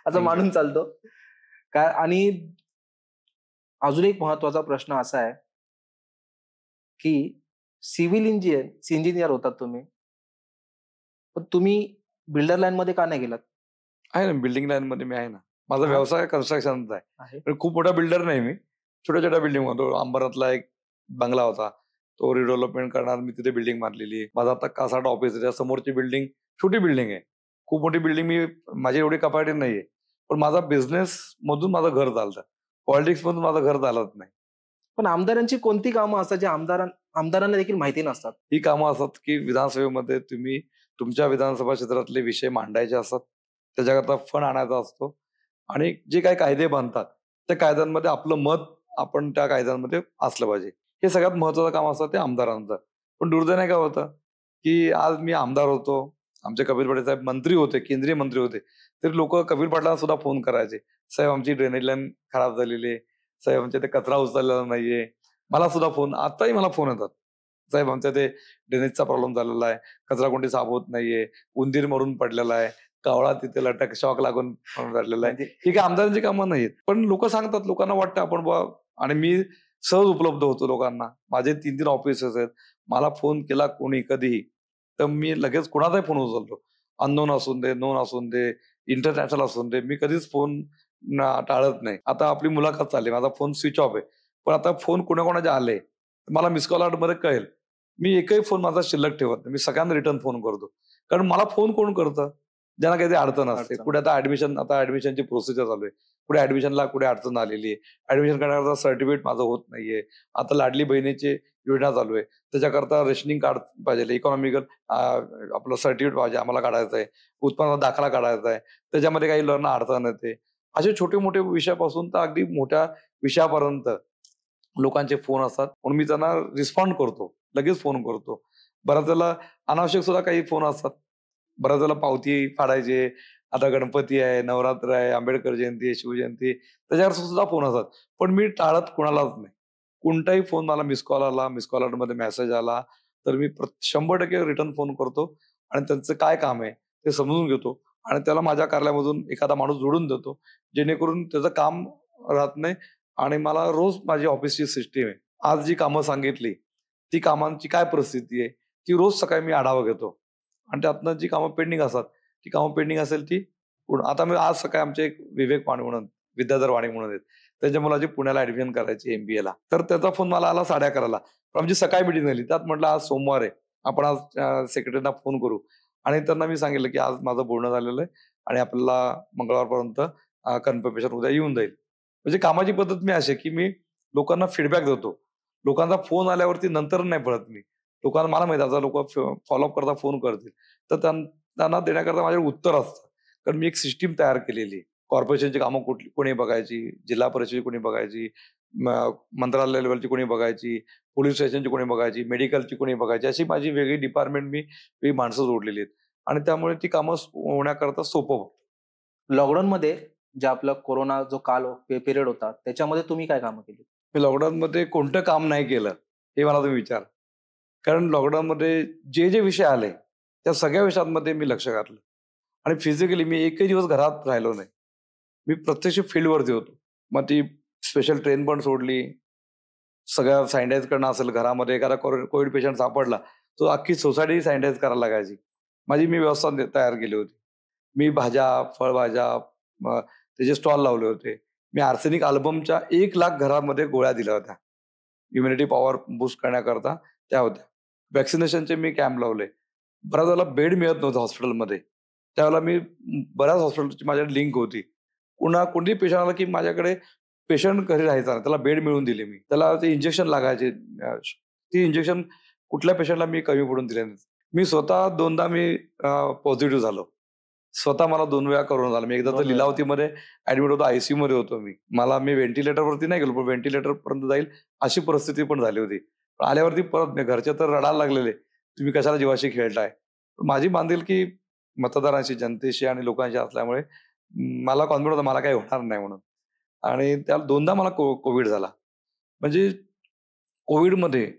असं मानून चालतो. आणि अजून एक महत्वाचा प्रश्न असा आहे की सिव्हिल इंजिनियर होतात तुम्ही, पण तुम्ही बिल्डर लाईन मध्ये का नाही गेलात? आहे ना, बिल्डिंग लाईनमध्ये मी आहे ना. माझा व्यवसाय कन्स्ट्रक्शनचा आहे. पण खूप मोठा बिल्डर नाही मी. छोट्या बिल्डिंग होतो. अंबरातला एक बंगला होता. तो रिडेव्हलपमेंट करणार मी तिथे बिल्डिंग बांधलेली आहे. माझा आता कासाट ऑफिस आहे. त्या समोरची बिल्डिंग छोटी बिल्डिंग आहे. खूप मोठी बिल्डिंग माझी एवढी कपाटी नाहीये. पण माझा बिझनेस मधून माझं घर चालतं. पॉलिटिक्स मधून माझं घर चालत नाही. पण आमदारांची कोणती कामं असतात जे आमदारांना देखील माहिती नसतात? ही कामं असतात की विधानसभेमध्ये तुम्ही तुमच्या विधानसभा क्षेत्रातले विषय मांडायचे असतात. त्याच्याकरता फंड आणायचा असतो आणि जे काही कायदे बनतात त्या कायद्यांमध्ये आपलं मत आपण त्या कायद्यांमध्ये असलं पाहिजे. हे सगळ्यात महत्वाचं काम असतं ते आमदारांचं. पण दुर्दैवाने काय होतं की आज मी आमदार होतो, आमचे कपिल पाटील साहेब मंत्री होते, केंद्रीय मंत्री होते, तरी लोक कपिल पाटलांना सुद्धा फोन करायचे, साहेब आमची ड्रेनेज लाईन खराब झालेली आहे, साहेब आमच्या ते कचरा उचललेला नाहीये. मला सुद्धा आताही मला फोन येतात, साहेब आमच्या ते ड्रेनेजचा प्रॉब्लेम झालेला आहे, कचरा कोणती साफ होत नाहीये, उंदीर मरून पडलेला आहे, कावळा तिथे लटक शॉक लागून झालेला आहे. ही काही आमदारांची कामं नाहीत. पण लोक सांगतात, लोकांना वाटतं आपण आणि मी सहज उपलब्ध होतो लोकांना. माझे 3-3 ऑफिसेस आहेत. मला फोन केला कोणी कधीही तर मी लगेच कोणाचाही फोन उचलतो. अननोन असून दे, नोन असून दे, इंटरनॅशनल असून दे, मी कधीच फोन टाळत नाही. आता आपली मुलाखत चालली, माझा फोन स्विच ऑफ आहे. पण आता फोन कोणाकोणाचे आले मला मिस कॉल मध्ये कळेल. मी एकही फोन माझा शिल्लक ठेवत नाही. मी सगळ्यांना रिटर्न फोन करतो. कारण मला फोन कोण करतं? ज्यांना काही अडचण असते. कुठे आता ऍडमिशनची प्रोसिजर चालू आहे. कुठे ऍडमिशनला कुठे अडचण आलेली आहे. ऍडमिशन करण्याकरता सर्टिफिकेट माझं होत नाहीये. आता लाडली बहिणीची योजना चालू आहे. त्याच्याकरता रेशनिंग कार्ड पाहिजे, इकॉनॉमिकल आपलं सर्टिफिकेट पाहिजे, आम्हाला काढायचं आहे. उत्पन्नाचा दाखला काढायचा आहे. त्याच्यामध्ये काही लढणं अडचण येते. असे छोटे मोठे विषयापासून तर अगदी मोठ्या विषयापर्यंत लोकांचे फोन असतात. म्हणून मी त्यांना रिस्पॉन्ड करतो, लगेच फोन करतो. बऱ्याच वेळेला अनावश्यक सुद्धा काही फोन असतात. बऱ्याच वेळेला पावती फाडायचे, आता गणपती आहे, नवरात्र आहे, आंबेडकर जयंती आहे, शिवजयंती, त्याच्यावर सुद्धा फोन असतात. पण मी टाळत कोणालाच नाही. कोणताही फोन मला मिस कॉल आला, मिस कॉल मध्ये मेसेज आला तर मी 100% रिटर्न फोन करतो आणि त्यांचं काय काम आहे ते समजून घेतो आणि त्याला माझ्या कार्यालयामधून एखादा माणूस जोडून देतो, जेणेकरून त्याचं काम राहत नाही. आणि मला रोज माझी ऑफिसची सिस्टीम आहे. आज जी कामं सांगितली ती कामांची काय परिस्थिती आहे ती रोज सकाळी मी आढावा घेतो आणि त्यातनं जी कामं पेंडिंग असतात ती कामं पेंडिंग असेल ती आता मी आज सकाळी आमचे एक विवेक वाणी म्हणून विद्याधर वाणी म्हणून आहेत, त्याच्या मुलाची पुण्याला ऍडमिशन करायची MBA ला. तर त्याचा फोन मला आला 11:30ला. पण आमची सकाळी मिटिंग झाली. त्यात म्हटलं आज सोमवार आहे, आपण आज सेक्रेटरीना फोन करू आणि त्यांना मी सांगितलं की आज माझं बोलणं झालेलं आहे आणि आपल्याला मंगळवारपर्यंत कन्फर्मेशन उद्या येऊन जाईल. म्हणजे कामाची पद्धत मी अशी की मी लोकांना फीडबॅक देतो. लोकांचा फोन आल्यावरती नंतर नाही पळत मी. लोकांना मला माहिती आता लोक फॉलोअप करता फोन करतील तर त्यांना देण्याकरता माझ्याकडे उत्तर असतं. कारण मी एक सिस्टीम तयार केलेली आहे. कॉर्पोरेशनची कामं कोणी बघायची, जिल्हा परिषदेची कोणी बघायची, मंत्रालय लेवलची कोणी बघायची, पोलीस स्टेशनची कोणी बघायची, मेडिकलची कोणी बघायची, अशी माझी वेगळी डिपार्टमेंट मी माणसं जोडलेली आहेत आणि त्यामुळे ती कामं होण्याकरता सोपं होतं. लॉकडाऊन मध्ये जे आपला कोरोना जो काल पिरियड होता त्याच्यामध्ये तुम्ही काय कामं केली? मी लॉकडाऊन मध्ये कोणतं काम नाही केलं हे मला तुम्ही विचार. कारण लॉकडाऊन मध्ये जे विषय आले त्या सगळ्या विषयांमध्ये मी लक्ष घातलं आणि फिजिकली मी एकही दिवस घरात राहिलो नाही. मी प्रत्यक्ष फील्डवरती होतो. मग ती स्पेशल ट्रेन पण सोडली. सगळ्या सॅनिटाईज करणं असेल, घरामध्ये एखादा कोविड पेशंट सापडला, तो अख्खी सोसायटी सॅनिटाईज करायला लागायची. मी व्यवस्था तयार केली होती. मी भाज्या, फळभाज्या, त्याचे स्टॉल लावले होते. मी आर्सेनिक अल्बमच्या 1,00,000 घरामध्ये गोळ्या दिल्या होत्या. इम्युनिटी पॉवर बूस्ट करण्याकरता त्या होत्या. व्हॅक्सिनेशनचे मी कॅम्प लावले. बऱ्याच वेळेला बेड मिळत नव्हतं हॉस्पिटलमध्ये. त्यावेळेला मी बऱ्याच हॉस्पिटलची माझ्याकडे लिंक होती. कोणीही पेशंट आला की माझ्याकडे पेशंट घरी राहायचा नाही. त्याला बेड मिळवून दिले मी. त्याला ते इंजेक्शन लागायचे. ती इंजेक्शन कुठल्या पेशंटला मी कमी पडून दिले नाहीत. मी स्वतः 2दा पॉझिटिव्ह झालो. स्वतः मला 2 वेळा कोरोना झाला. मी एकदा तर 2 वेळा. लीलावतीमध्ये ॲडमिट होतो, आयसीयूमध्ये होतो मी. मी व्हेंटिलेटरवरती नाही गेलो, पण व्हेंटिलेटरपर्यंत जाईल अशी परिस्थिती पण झाली होती. पण आल्यावरती परत घरचे तर रडायला लागलेले, "तुम्ही कशाला जीवाशी खेळताय?" माझी बांधिलकी मतदारांशी, जनतेशी आणि लोकांशी असल्यामुळे मला कॉन्फिडन्स होता मला काही होणार नाही म्हणून. आणि त्या 2दा मला कोविड झाला. म्हणजे कोविडमध्ये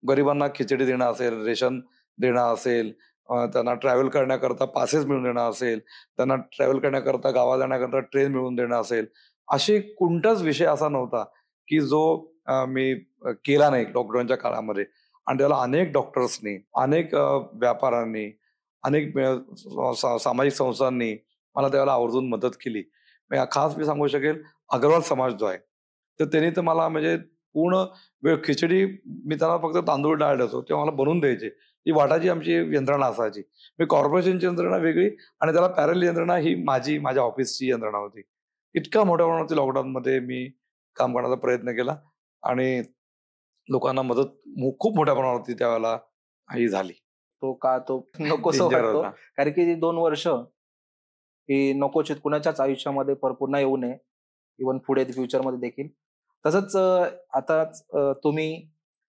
गरिबांना खिचडी देणं असेल, रेशन देणं असेल, त्यांना ट्रॅव्हल करण्याकरता पासेस मिळवून देणं असेल, त्यांना ट्रॅव्हल करण्याकरता गावाला जाण्याकरता ट्रेन मिळवून देणं असेल, असे कोणताच विषय असा नव्हता, की जो मी केला नाही लॉकडाऊनच्या काळामध्ये. आणि त्याला अनेक डॉक्टर्सनी, अनेक व्यापाऱ्यांनी, अनेक सामाजिक संस्थांनी मला त्यावेळेला आवर्जून मदत केली. खास मी सांगू शकेल अग्रवाल समाज जो आहे, तर त्यांनी तर मला म्हणजे पूर्ण वेळ खिचडी मी त्यांना फक्त तांदूळ डाळ द्यायचो, ते मला बनवून द्यायचे. ती वाटाची आमची यंत्रणा असायची. कॉर्पोरेशनची यंत्रणा वेगळी आणि त्याला पॅरलल यंत्रणा ही माझ्या ऑफिसची यंत्रणा होती. इतक्या मोठ्या प्रमाणावरती लॉकडाऊनमध्ये मी काम करण्याचा प्रयत्न केला आणि लोकांना मदत खूप मोठ्या प्रमाणावरती त्यावेळेला ही झाली. तो नकोसं डेंजर वाटतो. होता. कारण की 2 वर्ष ही नकोच आहेत कुणाच्याच आयुष्यामध्ये पुन्हा येऊ नये. इव्हन पुढे फ्युचरमध्ये देखील. तसंच तुम्ही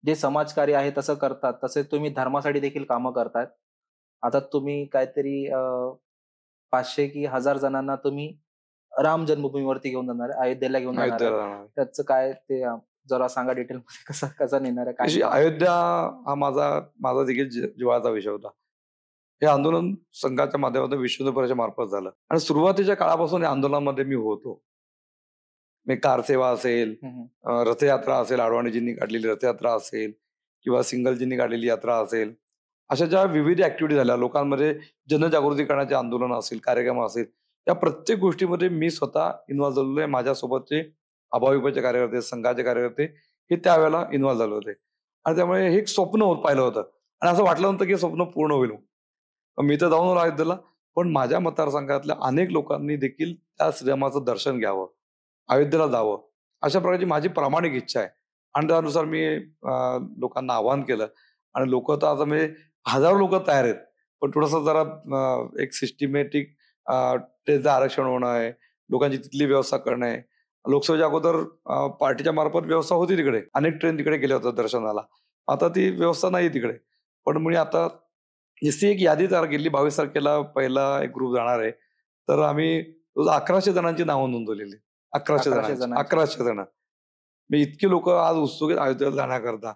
जे समाजकार्य आहे तसं करतात, तसेच तुम्ही धर्मासाठी देखील कामं करतायत. आता तुम्ही काहीतरी 500 की 1000 जणांना तुम्ही राम जन्मभूमीवरती घेऊन जाणार आहे, अयोध्येला घेऊन जाणार आहे. अयोध्येला जाणार. त्याचं काय ते जरा सांगा डिटेलमध्ये कसा नेणार आहे? काय तशी अयोध्या हा माझा देखील जिव्हाळ्याचा विषय होता. हे आंदोलन संघाच्या माध्यमातून विश्व हिंदू परिषदेच्या मार्फत झालं आणि सुरुवातीच्या काळापासून या आंदोलनामध्ये मी होतो. कार सेवा असेल, हं, हं. रथयात्रा असेल, अडवाणीजींनी काढलेली रथयात्रा असेल किंवा सिंगलजींनी काढलेली यात्रा असेल, अशा ज्या विविध ऍक्टिव्हिटी झाल्या लोकांमध्ये जनजागृती करण्याचे आंदोलन असेल, कार्यक्रम असेल, या प्रत्येक गोष्टीमध्ये मी स्वतः इन्व्हॉल्व झालेलो आहे. माझ्यासोबतचे अभाविपचे कार्यकर्ते, संघाचे कार्यकर्ते हे त्यावेळेला इन्व्हॉल्व झाले होते आणि त्यामुळे हे एक स्वप्न पाहिलं होतं आणि असं वाटलं नव्हतं की हे स्वप्न पूर्ण होईल. मी तर जाऊन आलो अयोध्येला, पण माझ्या मतदारसंघातल्या अनेक लोकांनी देखील त्या श्रीरामाचं दर्शन घ्यावं, अयोध्येला जावं, अशा प्रकारची माझी प्रामाणिक इच्छा आहे आणि त्यानुसार मी लोकांना आवाहन केलं आणि लोक तर आता म्हणजे हजारो लोक तयार आहेत. पण थोडंसं जरा एक सिस्टमॅटिक ट्रेनचं आरक्षण होणं आहे, लोकांची तिथली व्यवस्था करणं आहे. लोकसभेच्या अगोदर पार्टीच्या मार्फत व्यवस्था होती तिकडे. अनेक ट्रेन तिकडे गेल्या होत्या दर्शनाला. आता ती व्यवस्था नाही तिकडे. पण मी आता जशी एक यादी तयार केली 22 तारखेला पहिला एक ग्रुप जाणार आहे. तर आम्ही 1100 जणांची नावं नोंदवलेली. 1100 जणांची. 1100 जण. मी इतकी लोक आज उत्सुक आहेत अयोध्येला जाण्याकरता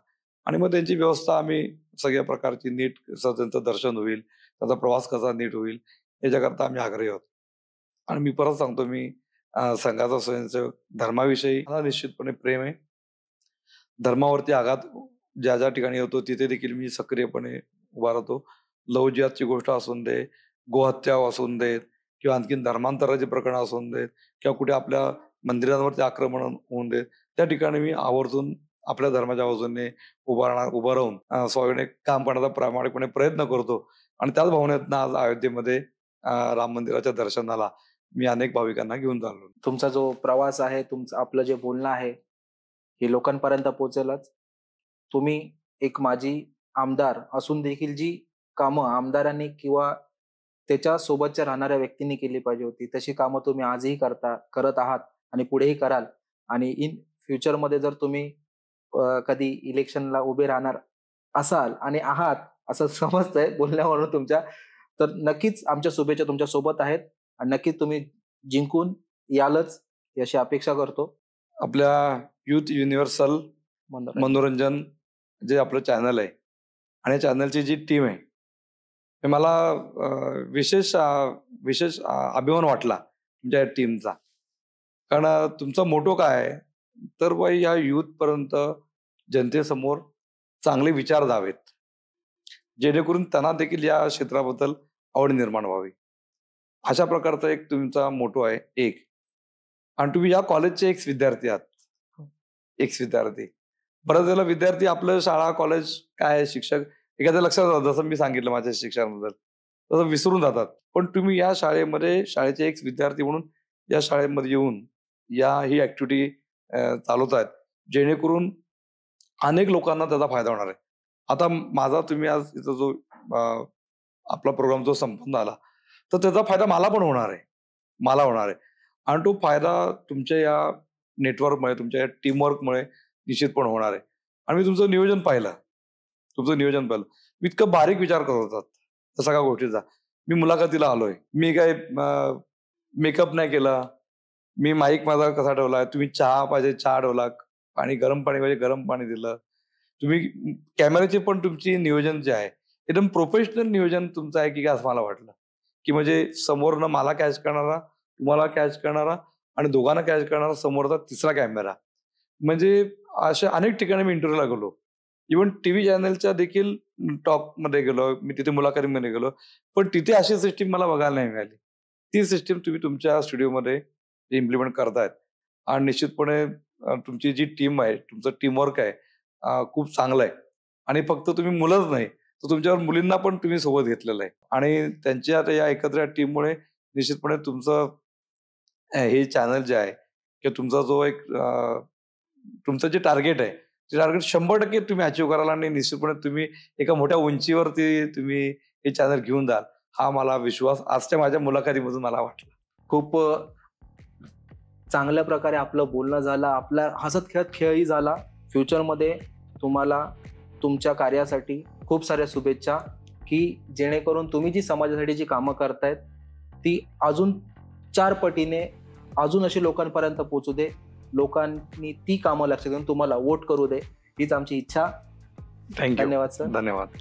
आणि मग त्यांची व्यवस्था आम्ही सगळ्या प्रकारची नीट कसं त्यांचं दर्शन होईल, त्यांचा प्रवास कसा नीट होईल याच्याकरता आम्ही आग्रही आहोत. आणि मी परत सांगतो मी संघाचा स्वयंसेवक धर्माविषयी मला निश्चितपणे प्रेम आहे. धर्मावरती आघात ज्या ठिकाणी होतो तिथे देखील मी सक्रियपणे उभा राहतो. लव्ह जिहादची गोष्ट असून दे, गोहत्या असून देत किंवा आणखीन धर्मांतराची प्रकरणं असून देत किंवा कुठे आपल्या मंदिरांवरती आक्रमण होऊन देत, त्या ठिकाणी मी आवर्जून आपल्या धर्माच्या बाजूने उभं राहून स्वाभिमानाने काम करण्याचा प्रामाणिकपणे प्रयत्न करतो आणि त्याच भावनेतनं आज अयोध्येमध्ये राम मंदिराच्या दर्शनाला मी अनेक भाविकांना घेऊन चाललो. तुमचा जो प्रवास आहे, तुमचं आपलं जे बोलणं आहे, हे लोकांपर्यंत पोहोचेलच. तुम्ही एक माजी आमदार असून देखील जी कामं आमदारांनी किंवा त्याच्या सोबतच्या राहणाऱ्या व्यक्तींनी केली पाहिजे होती, तशी कामं तुम्ही आजही करत आहात आणि पुढेही कराल. आणि इन फ्युचरमध्ये जर तुम्ही कधी इलेक्शनला उभे राहणार असाल आणि आहात असं समजतंय बोलण्यावरून तुमच्या, तर नक्कीच आमच्या शुभेच्छा तुमच्या सोबत आहेत आणि नक्कीच तुम्ही जिंकून यालच अशी अपेक्षा करतो. आपल्या युथ युनिव्हर्सल मनोरंजन जे आपलं चॅनल आहे आणि चॅनलची जी टीम आहे, हे मला विशेष अभिमान वाटला तुमच्या टीमचा. कारण तुमचा मोटो काय आहे, तर बाई या पर्यंत जनतेसमोर चांगले विचार जावेत, जेणेकरून त्यांना देखील या क्षेत्राबद्दल आवड निर्माण व्हावी. अशा प्रकारचा एक तुमचा मोटो आहे एक. आणि तुम्ही या कॉलेजचे एक्स विद्यार्थी आहात. एक्स विद्यार्थी. बऱ्याच वेळेला विद्यार्थी आपलं शाळा, कॉलेज काय आहे, शिक्षक एखाद्या लक्षात राहतं, जसं मी सांगितलं माझ्या शिक्षणाबद्दल, तसं विसरून जातात. पण तुम्ही या शाळेमध्ये शाळेचे एक्स विद्यार्थी म्हणून या शाळेमध्ये येऊन ही ऍक्टिव्हिटी चालवतायत, जेणेकरून अनेक लोकांना त्याचा फायदा होणार आहे. आता माझा तुम्ही आज इथं जो आपला प्रोग्राम जो संपन्न आला, तर त्याचा फायदा मला पण होणार आहे. मला होणार आहे. आणि तो फायदा तुमच्या या नेटवर्कमुळे, तुमच्या या टीमवर्कमुळे निश्चितपणे होणार आहे. आणि मी तुमचं नियोजन पाहिलं. मी इतकं बारीक विचार करत होतात त्या सगळ्या गोष्टीचा. मी मुलाखतीला आलोय. मी काय मेकअप नाही केला. मी माईक माझा कसा ठेवलाय. तुम्ही चहा पाहिजे चहा ठेवला. गरम पाणी पाहिजे गरम पाणी दिलं. तुम्ही कॅमेऱ्याचे पण तुमची नियोजन जे आहे, एकदम प्रोफेशनल नियोजन तुमचं आहे की काय असं मला वाटलं. की म्हणजे समोरनं मला कॅच करणारा, तुम्हाला कॅच करणारा आणि दोघांना कॅच करणारा समोरचा तिसरा कॅमेरा. म्हणजे अशा अनेक ठिकाणी मी इंटरव्ह्यूला गेलो. इव्हन टीव्ही चॅनलच्या देखील टॉपमध्ये गेलो. मी तिथे मुलाखतीमध्ये गेलो. पण तिथे अशी सिस्टीम मला बघायला नाही मिळाली. ती सिस्टीम तुम्ही तुमच्या स्टुडिओमध्ये इम्प्लिमेंट करतायत. आणि निश्चितपणे तुमची जी टीम आहे, तुमचं टीमवर्क आहे, खूप चांगलं आहे. आणि फक्त तुम्ही मुलंच नाही, तर तुमच्यावर मुलींना पण तुम्ही सोबत घेतलेलं आहे. आणि त्यांच्या आता या एकत्र टीममुळे निश्चितपणे तुमचं हे चॅनल जे आहे किंवा तुमचा जो एक तुमचं जे टार्गेट आहे, ते टार्गेट 100% तुम्ही अचीव्ह कराल आणि निश्चितपणे तुम्ही एका मोठ्या उंचीवरती तुम्ही हे चॅनल घेऊन जाल, हा मला विश्वास आजच्या माझ्या मुलाखतीमधून मला वाटला. खूप चांगल्या प्रकारे आपलं बोलणं झालं. आपला हसत खेळत खेळही झाला. फ्युचरमध्ये तुम्हाला तुमच्या कार्यासाठी खूप साऱ्या शुभेच्छा, की जेणेकरून तुम्ही जी समाजासाठी जी कामं करतायत ती अजून 4 पटीने अजून अशी लोकांपर्यंत पोहोचू दे. लोकांनी ती कामं लक्षात घेऊन तुम्हाला वोट करू दे, हीच आमची इच्छा. थँक्यू. धन्यवाद सर. धन्यवाद.